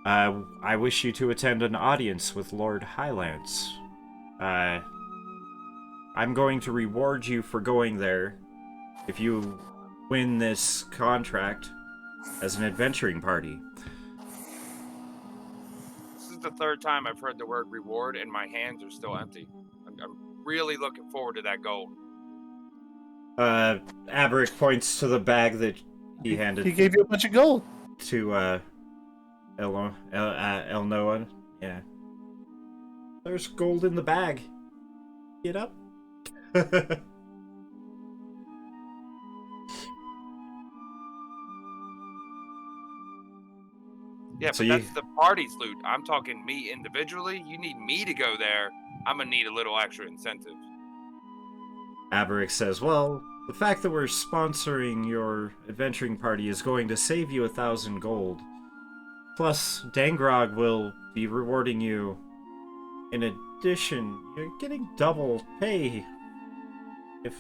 I wish you to attend an audience with Lord Highlands. I'm going to reward you for going there if you win this contract as an adventuring party. This is the third time I've heard the word reward, and my hands are still empty. I'm really looking forward to that goal. Averick points to the bag that he handed. He gave you a bunch of gold. To Elnoa. Yeah. There's gold in the bag. Get up. Yeah, So but that's the party's loot. I'm talking me individually. You need me to go there. I'm gonna need a little extra incentive. Averick says, well, the fact that we're sponsoring your adventuring party is going to save you 1,000 gold. Plus, Dangrog will be rewarding you. In addition, you're getting double pay if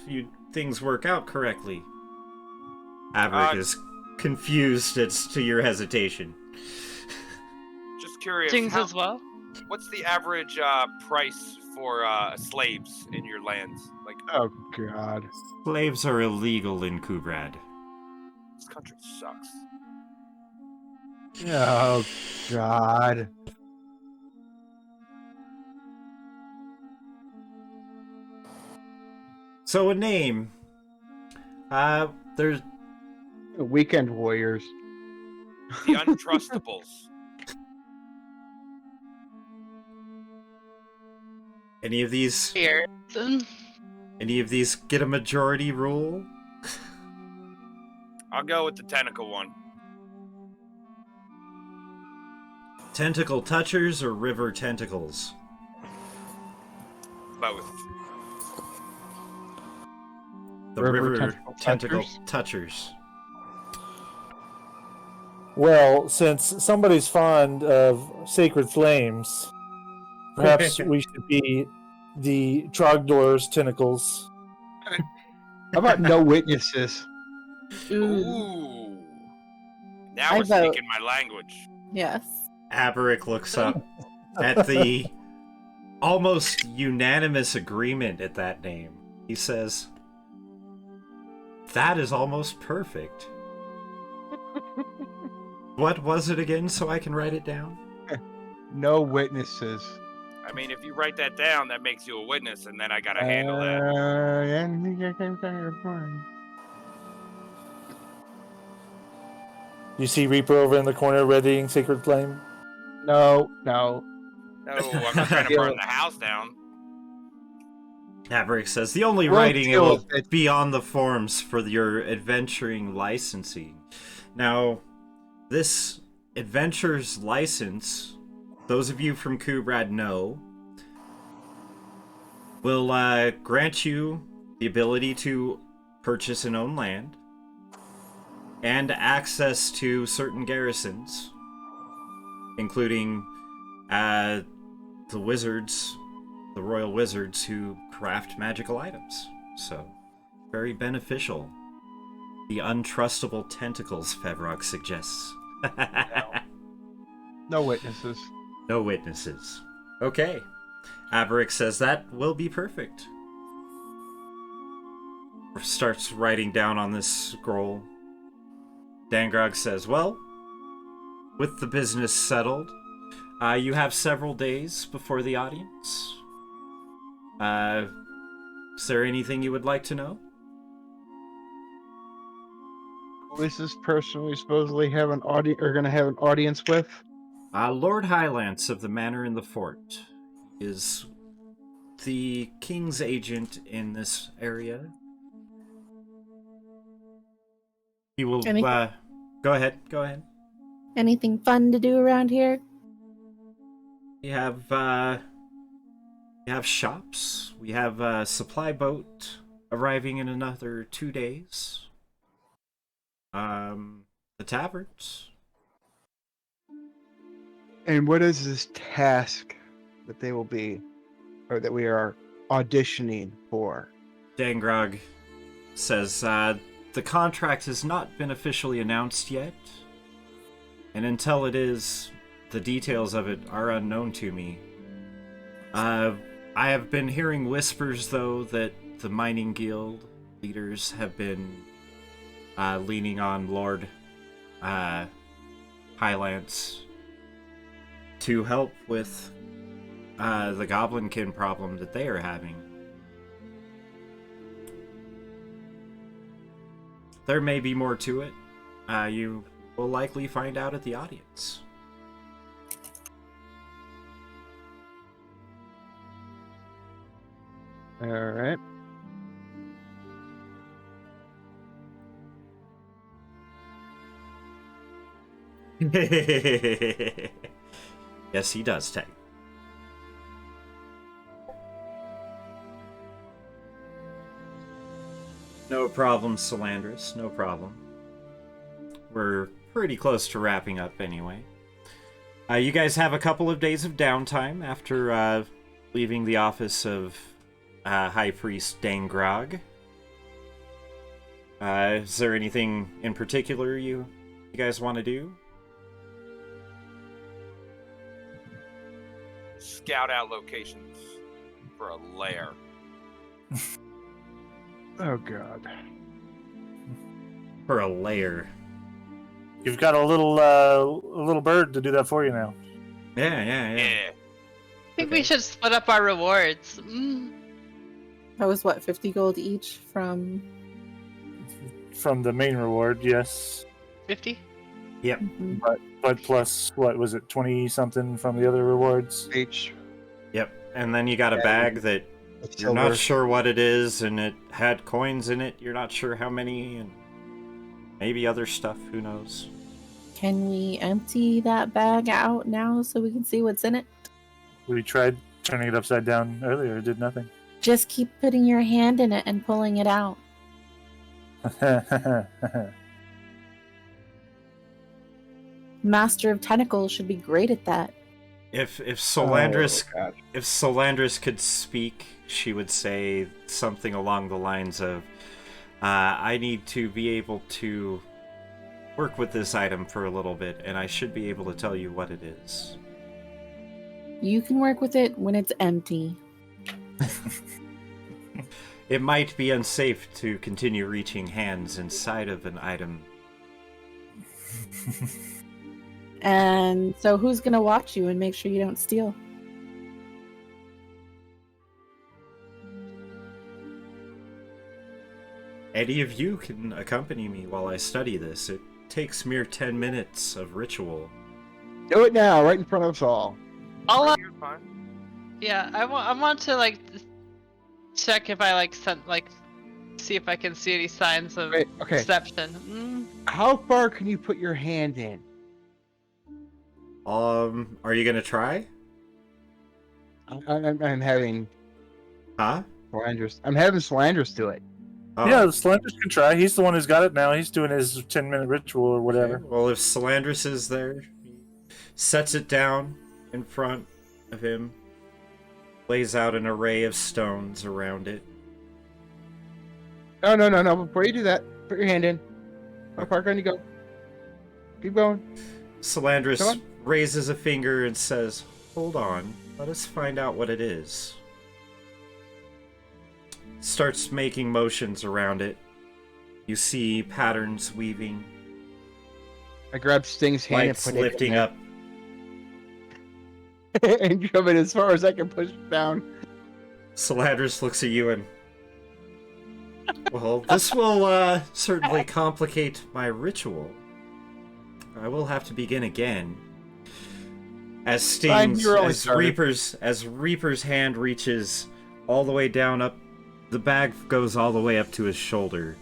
things work out correctly. Averick is confused as to your hesitation. Just curious. Things as well. What's the average price for slaves in your lands? Like, Oh god. Slaves are illegal in Kubrad. this country sucks. Oh god. So a name. There's Weekend warriors. The Untrustables. any of these Here. get a majority rule? I'll go with the tentacle one. Tentacle touchers or river tentacles? Both. The River river tentacle tentacle touchers? touchers. Well, since somebody's fond of sacred flames, perhaps we should be the Trogdor's tentacles. How about no witnesses? Ooh, Ooh. Now I we're vote. speaking my language. yes. Averick looks up at the almost unanimous agreement at that name. He says, that is almost perfect. What was it again so I can write it down? No witnesses. I mean, if you write that down, that makes you a witness, and then I gotta handle that. You see Reaper over in the corner readying Sacred Flame? No. No, I'm not trying to burn the house down. Maverick says the only We'll writing it deal will with it. be on the forms for your adventuring licensing. Now, this adventure's license, those of you from Kubrad know, will grant you the ability to purchase and own land and access to certain garrisons, including the wizards, the royal wizards who craft magical items. So, very beneficial. The untrustable tentacles, Fevrog suggests. No witnesses. No witnesses. Okay. Averick says that will be perfect. Starts writing down on this scroll. Dangrog says, well, with the business settled, you have several days before the audience. Is there anything you would like to know? Who is this person we supposedly have an audience or gonna have an audience with? Lord Highlance of the Manor in the Fort is the king's agent in this area. He will, Anything- go ahead. Anything fun to do around here? We have shops. We have a supply boat arriving in another 2 days. The taverns. And what is this task that they will be, or that we are auditioning for? Dangrog says, the contract has not been officially announced yet. And until it is, the details of it are unknown to me. I have been hearing whispers, though, that the mining guild leaders have been leaning on Lord Highlance to help with the Goblinkin problem that they are having. There may be more to it. You will likely find out at the audience. All right. Yes, he does, Tech. No problem, Solandris. No problem. We're pretty close to wrapping up anyway. You guys have a couple of days of downtime after leaving the office of High Priest Dangrog. Is there anything in particular you guys want to do? Scout out locations for a lair. Oh God. For a lair. You've got a little bird to do that for you now. Yeah. Yeah. I think we should split up our rewards. That was what, 50 gold each from. From the main reward, yes. 50? Yep. Mhm. But plus, what was it, 20 something from the other rewards? H. Yep. And then you got a Yeah, bag that you're Silver. not sure what it is, and it had coins in it. You're not sure how many, and maybe other stuff. Who knows? Can we empty that bag out now so we can see what's in it? We tried turning it upside down earlier, it did nothing. Just keep putting your hand in it and pulling it out. Master of Tentacles should be great at that. If Solandris Oh, God. if Solandris could speak, she would say something along the lines of, I need to be able to work with this item for a little bit, and I should be able to tell you what it is. You can work with it when it's empty. It might be unsafe to continue reaching hands inside of an item. And so who's going to watch you and make sure you don't steal? Any of you can accompany me while I study this. It takes mere 10 minutes of ritual. Do it now, right in front of us all. I'll, You're fine. yeah, I want to like check if I like see if I can see any signs of Wait, okay. deception. How far can you put your hand in? Are you gonna try? I'm having Huh? Slanders. I'm having Slanders do it. Oh, Yeah, Slanders can try. He's the one who's got it now. He's doing his 10-minute ritual or whatever. okay. Well, if Salandris is there, he sets it down in front of him, lays out an array of stones around it. No. Before you do that, put your hand in. How far can you go? Keep going. Come Salandris on. raises a finger and says, "Hold on, let us find out what it is." Starts making motions around it. You see patterns weaving, I grab Sting's hand lights and put lifting it up. and shove it as far as I can push it down. Salandris looks at you and, well, this will certainly complicate my ritual. I will have to begin again. As Fine, Sting's, you're only as started. Reaper's hand reaches all the way down up, the bag goes all the way up to his shoulder,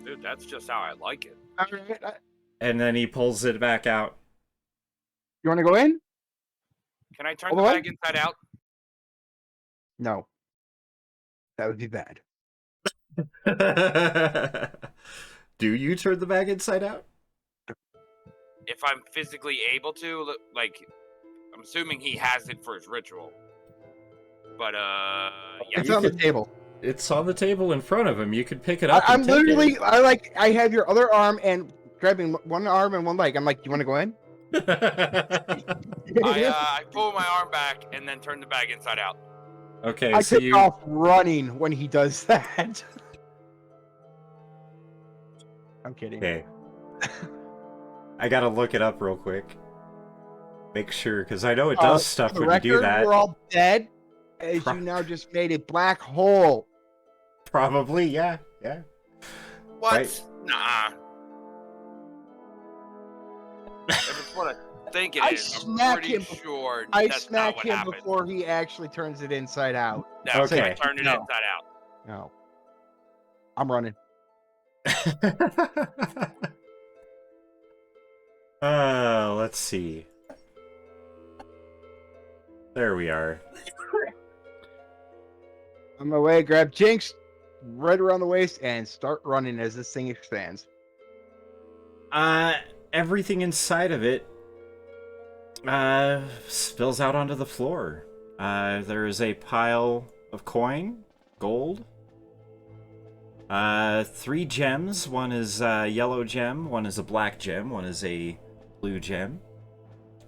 Dude, that's just how I like it. All right, and then he pulls it back out. you want to go in? Can I turn All the the way? bag inside out? No. That would be bad. Do you turn the bag inside out? If I'm physically able to, like, I'm assuming he has it for his ritual. But, yeah. It's you on the could- table. It's on the table in front of him. You could pick it up. I'm and take literally, I have your other arm and grabbing one arm and one leg. I'm like, you want to go in? it. I pull my arm back and then turn the bag inside out. Okay, I so take you off running when he does that. I'm kidding. okay. I gotta look it up real quick. Make sure, because I know it does stuff For the when you do record, that. we're all dead, as you now just made a black hole. Probably, yeah. What? Right. Nah. If it's what I think it I is, I'm smack pretty him- sure I that's smack not what him happened. before he actually turns it inside out. No, Okay. I turned it No. inside out. No. I'm running. Let's see. There we are. On my way, grab Jinx right around the waist and start running as this thing expands. Everything inside of it spills out onto the floor. There is a pile of coin, gold. 3 gems. One is a yellow gem, one is a black gem, one is a blue gem.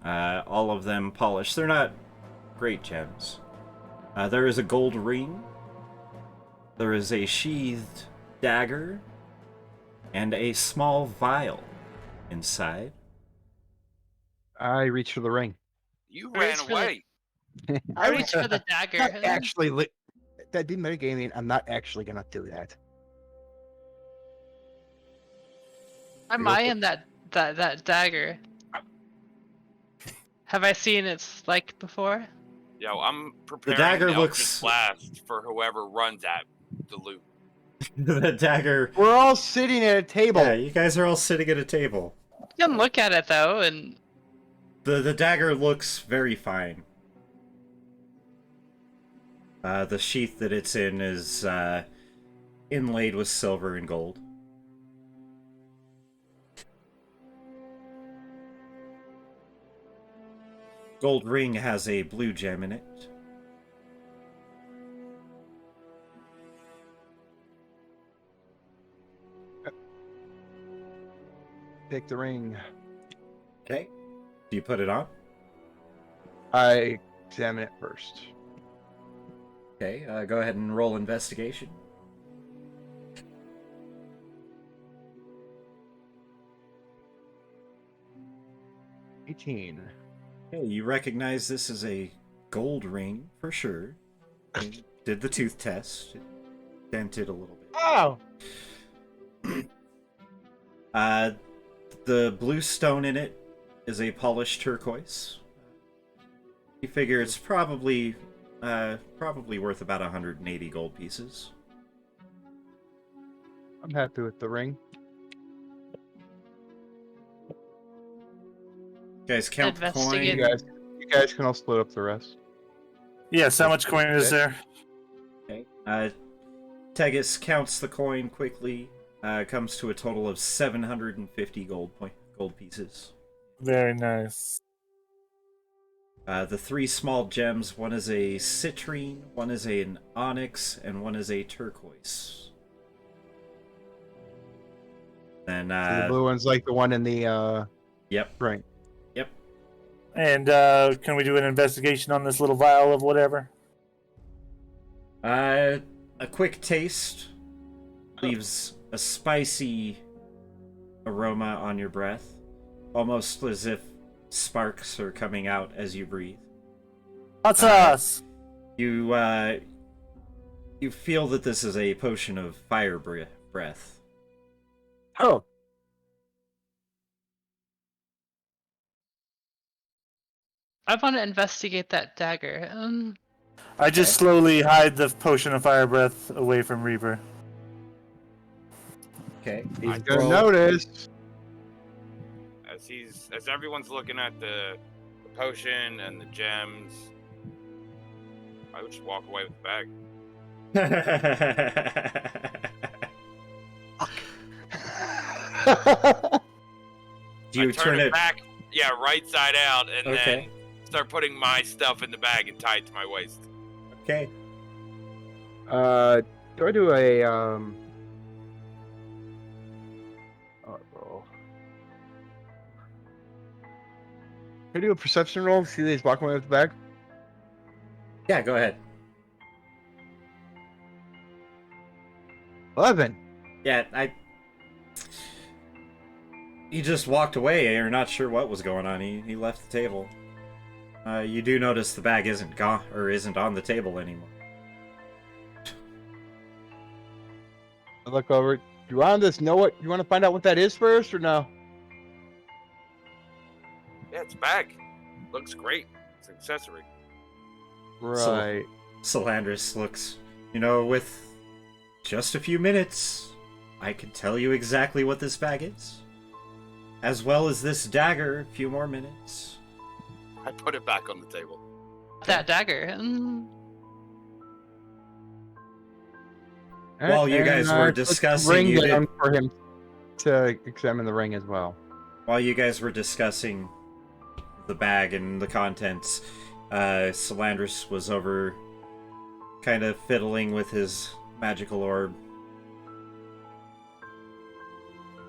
All of them polished. They're not great gems. There is a gold ring. There is a sheathed dagger. And a small vial inside. I reach for the ring. You I ran reached for the- away. I reach for the Not dagger. actually, that did metagaming. I'm not actually gonna do that. I'm eyeing that dagger. Have I seen its like before? Yo, I'm preparing dagger Eldritch looks- Blast for whoever runs at the loot. The dagger. We're all sitting at a table. Yeah, you guys are all sitting at a table. You can look at it though, and The dagger looks very fine. The sheath that it's in is inlaid with silver and gold. Gold ring has a blue gem in it. Take the ring. Okay. Do you put it on? I examine it first. Okay, go ahead and roll investigation. $18. Okay, you recognize this as a gold ring for sure. You did the tooth test. It dented a little bit. Oh! The blue stone in it is a polished turquoise. You figure it's probably worth about 180 gold pieces. I'm happy with the ring. Guys, count the coin. Investigate. You guys can all split up the rest. Yes, how much coin is there? Okay. Tegus counts the coin quickly. Comes to a total of 750 gold pieces. Very nice. The 3 small gems, one is a citrine, one is an onyx, and one is a turquoise. Then So the blue one's like the one in the yep. ring. Yep. And can we do an investigation on this little vial of whatever? A quick taste leaves a spicy aroma on your breath, almost as if sparks are coming out as you breathe. Hot sauce! You feel that this is a potion of fire breath. Oh. I want to investigate that dagger. I just slowly hide the potion of fire breath away from Reaper. Okay. He's gonna notice. As everyone's looking at the potion and the gems, I would just walk away with the bag. Do you I turn it back? Yeah, right side out, and then start putting my stuff in the bag and tie it to my waist. Okay. Do I do a roll? Can I do a perception roll to see that he's walking away with the bag? Yeah, go ahead. 11. Yeah, he just walked away. You're not sure what was going on. He left the table. You do notice the bag isn't gone or isn't on the table anymore. I look over. Do you want to find out what that is first, or no? Yeah, it's a bag. Looks great. It's an accessory. Right. Salandris looks, with just a few minutes, I can tell you exactly what this bag is. As well as this dagger, a few more minutes. I put it back on the table. That dagger. While you guys were discussing, ring down for him to examine the ring as well. While you guys were discussing the bag and the contents, Salandris was over kind of fiddling with his magical orb.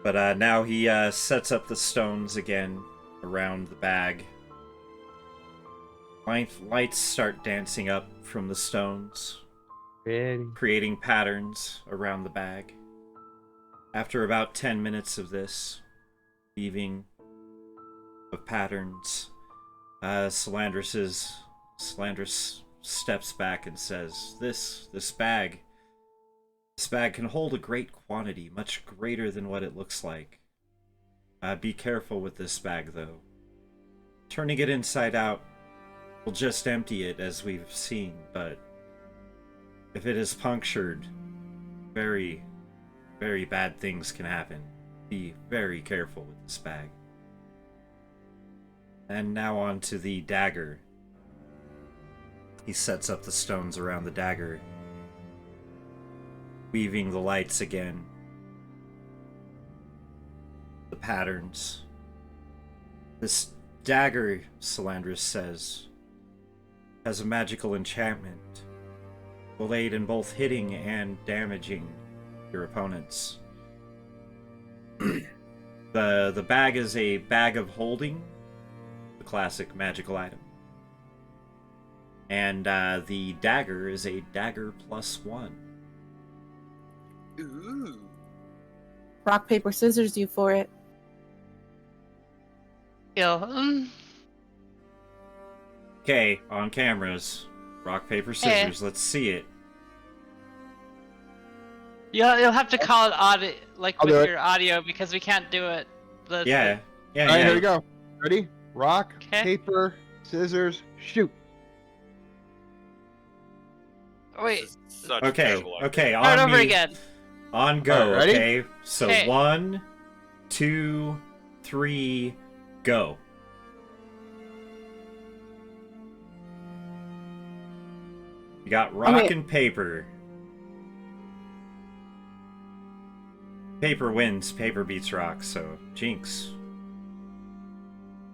But now he sets up the stones again around the bag. Lights start dancing up from the stones, creating patterns around the bag. After about 10 minutes of this weaving of patterns, Salandris steps back and says, This bag can hold a great quantity, much greater than what it looks like. Be careful with this bag, though. Turning it inside out will just empty it, as we've seen, but if it is punctured, very, very bad things can happen. Be very careful with this bag. And now on to the dagger. He sets up the stones around the dagger, weaving the lights again. The patterns. This dagger, Salandris says, has a magical enchantment. Will aid in both hitting and damaging your opponents. The bag is a bag of holding, the classic magical item. And the dagger is a dagger +1. Ooh. Rock, paper, scissors, you for it. Okay, on cameras. Rock, paper, scissors. Let's see it. You'll have to call it audio, I'll do with it. your audio, because we can't do it the Yeah. Yeah, All right, yeah. here we go. Ready? Rock, 'Kay. paper, scissors, shoot. Wait, This is such Okay, terrible idea. okay, start on over me. again. On go, Alright, ready? okay? So 'Kay. 1, 2, 3, go. You got rock Okay. and paper. Paper wins, paper beats rock, so Jinx.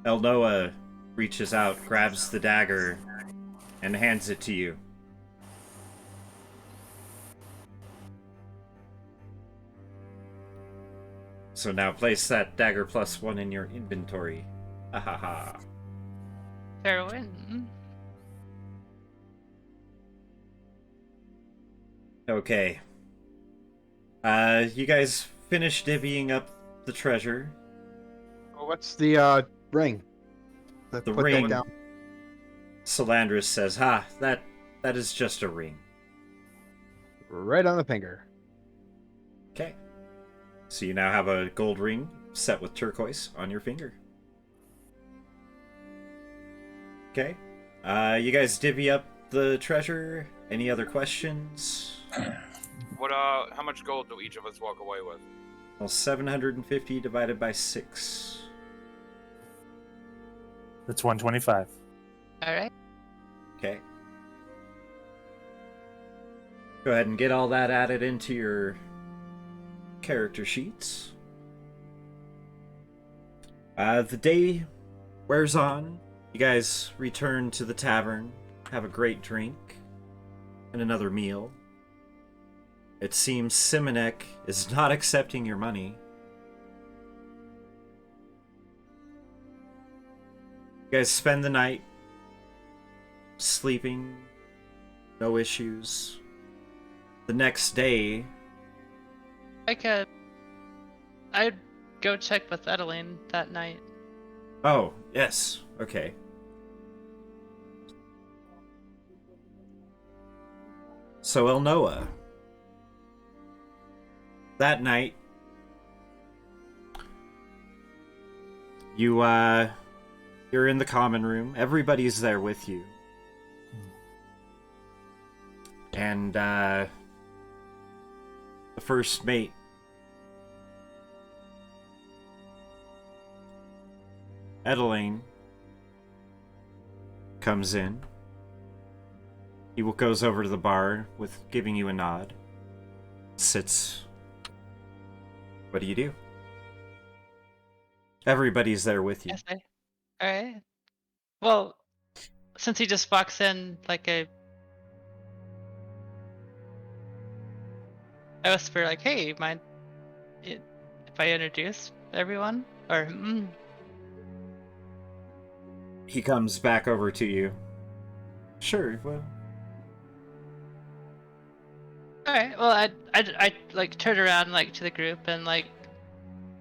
Elnoa reaches out, grabs the dagger, and hands it to you. So now place that dagger +1 in your inventory. Ha ha ha. Fair win. Okay. You guys finish divvying up the treasure. What's the ring? The Put ring. that down. Salandris says, "Ha, that is just a ring." Right on the finger. Okay. So you now have a gold ring set with turquoise on your finger. Okay. You guys divvy up the treasure. Any other questions? What? How much gold do each of us walk away with? Well, 750 divided by 6. That's 125. All right. Okay. Go ahead and get all that added into your character sheets. The day wears on. You guys return to the tavern, have a great drink, and another meal. It seems Simonek is not accepting your money. You guys spend the night sleeping, no issues. The next day, I'd go check with Edeline that night. oh, yes, okay. So Elnoa, that night, you're in the common room. Everybody's there with you. And, the first mate, Edeline, comes in. He goes over to the bar with giving you a nod. Sits. What do? Everybody's there with you. Yes, all right. Well, since he just walks in like I whisper like, "Hey, mind if I introduce everyone?" Or He comes back over to you. Sure, well. all right. Well, I like turn around like to the group and like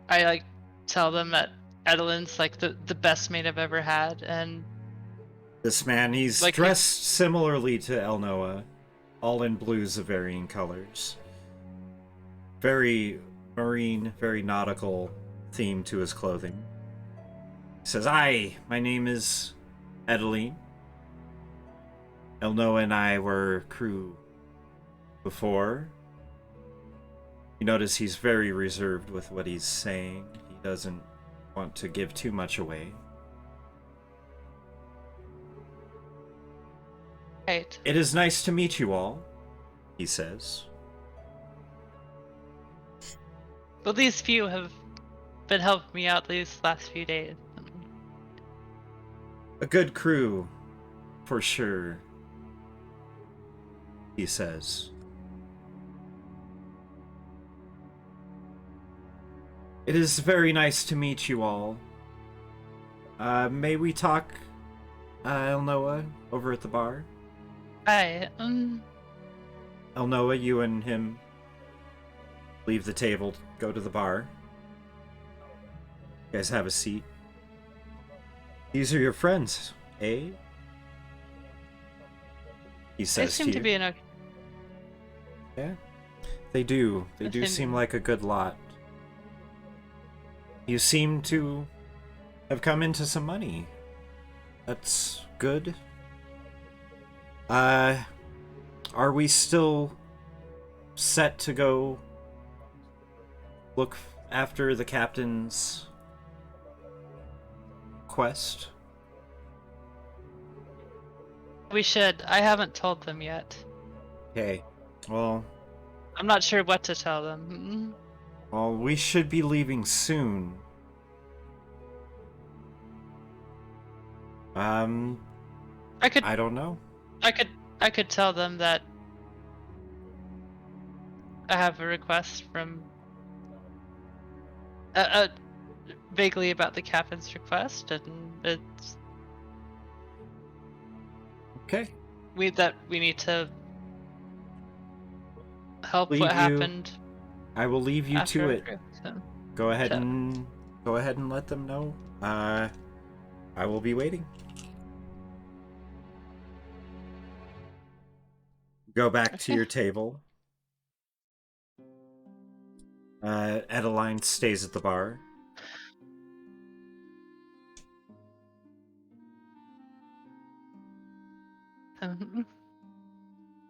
I like tell them that Edeline's like the best mate I've ever had, and This man, he's Like, dressed similarly to Elnoa, all in blues of varying colors. Very marine, very nautical theme to his clothing. He says, "Hi, my name is Edeline. Elnoa and I were crew before." You notice he's very reserved with what he's saying. He doesn't want to give too much away. right. "It is nice to meet you all," he says. Well, these few have been helping me out these last few days. "A good crew, for sure," he says. "It is very nice to meet you all. May we talk, Elnoa, over at the bar?" Hi. Elnoa, you and him leave the table, go to the bar. You guys have a seat. "These are your friends, eh?" He They says seem to to you. be in a. Yeah, they do. They They do seem- seem like a good lot. You seem to have come into some money. That's good. Are we still set to go look after the captain's quest? We should. I haven't told them yet. Okay. Well, I'm not sure what to tell them. we should be leaving soon. I don't know. I could tell them that I have a request from vaguely about the captain's request, and it's Okay. we need to help Leave what you- happened. I will leave you after to our it. trip, so. Go ahead So- and let them know. I will be waiting. Go back to Okay. your table. Adeline stays at the bar.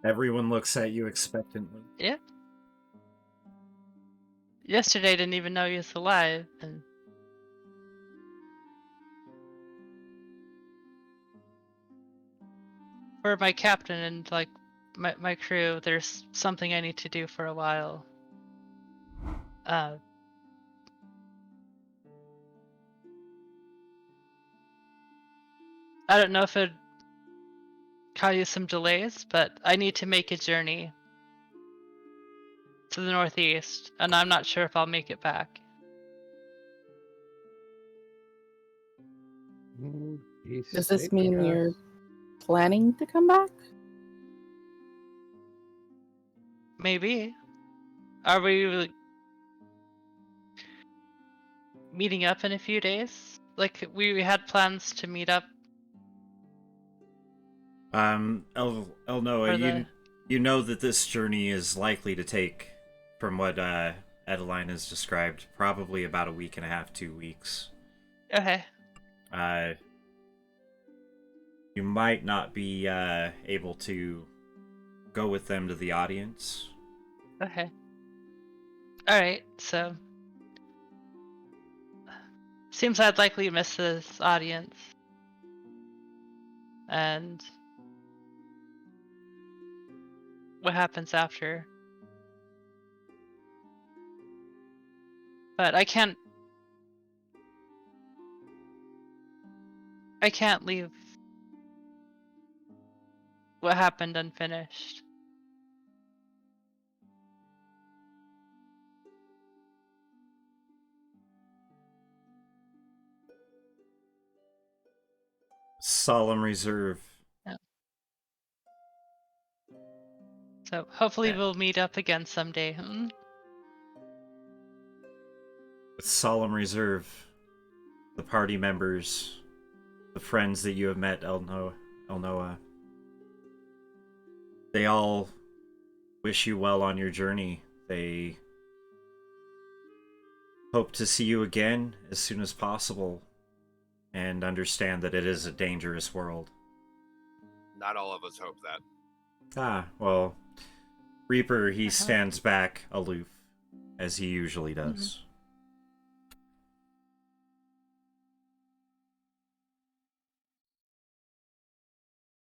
Everyone looks at you expectantly. Yeah. Yesterday I didn't even know he was alive, and for my captain and like my crew, there's something I need to do for a while. I don't know if it'd cause you some delays, but I need to make a journey to the northeast, and I'm not sure if I'll make it back. Does this mean you're planning to come back? Maybe. Are we meeting up in a few days? Like we had plans to meet up. Elnoa, For the- you know that this journey is likely to take, from what Adeline has described, probably about a week and a half, 2 weeks. Okay. You might not be able to go with them to the audience. Okay. Alright, so seems I'd likely miss this audience. And what happens after. But I can't leave what happened unfinished. Solemn reserve. So hopefully Yeah. we'll meet up again someday. With solemn reserve, the party members, the friends that you have met, Elnoa, they all wish you well on your journey. They hope to see you again as soon as possible and understand that it is a dangerous world. Not all of us hope that. Well, Reaper, he stands back aloof, as he usually does.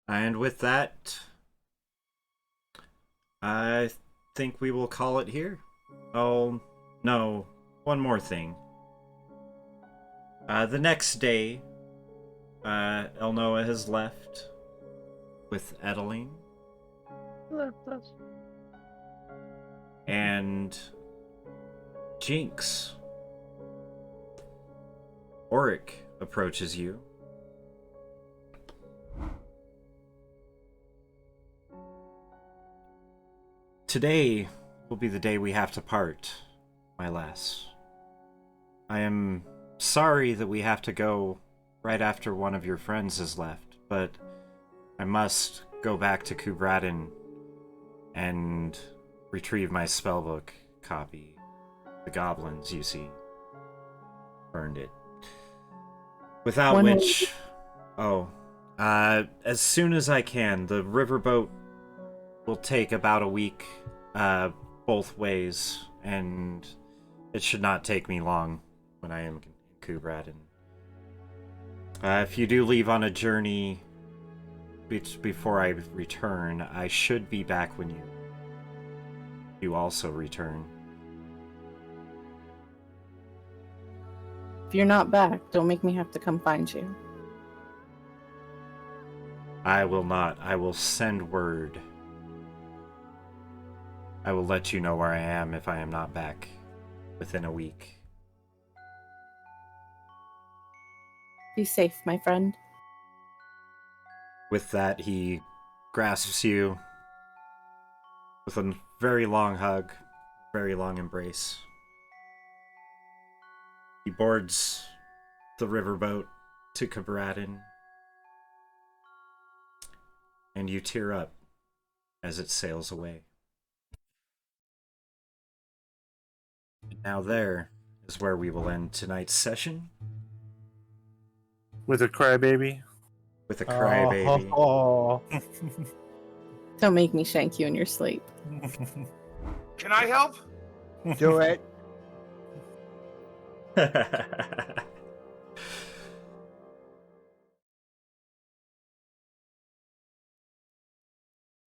And with that, I think we will call it here. Oh, no, one more thing. The next day, Elnoa has left with Adeline. And Jinx. Auric approaches you. Today will be the day we have to part, my lass. I am sorry that we have to go right after one of your friends has left, but I must go back to Kubrad and retrieve my spellbook copy. The goblins, you see. Burned it. Without When will which... Oh. As soon as I can. The riverboat will take about a week both ways, and it should not take me long when I am in Kubrad. And if you do leave on a journey before I return, I should be back when you also return. If you're not back, don't make me have to come find you. I will not. I will send word. I will let you know where I am if I am not back within a week. Be safe, my friend. With that, he grasps you with a very long hug, very long embrace. He boards the riverboat to Kubradin, and you tear up as it sails away. Now there is where we will end tonight's session. With a crybaby. With a crybaby. Oh, Don't make me shank you in your sleep. Can I help? do it.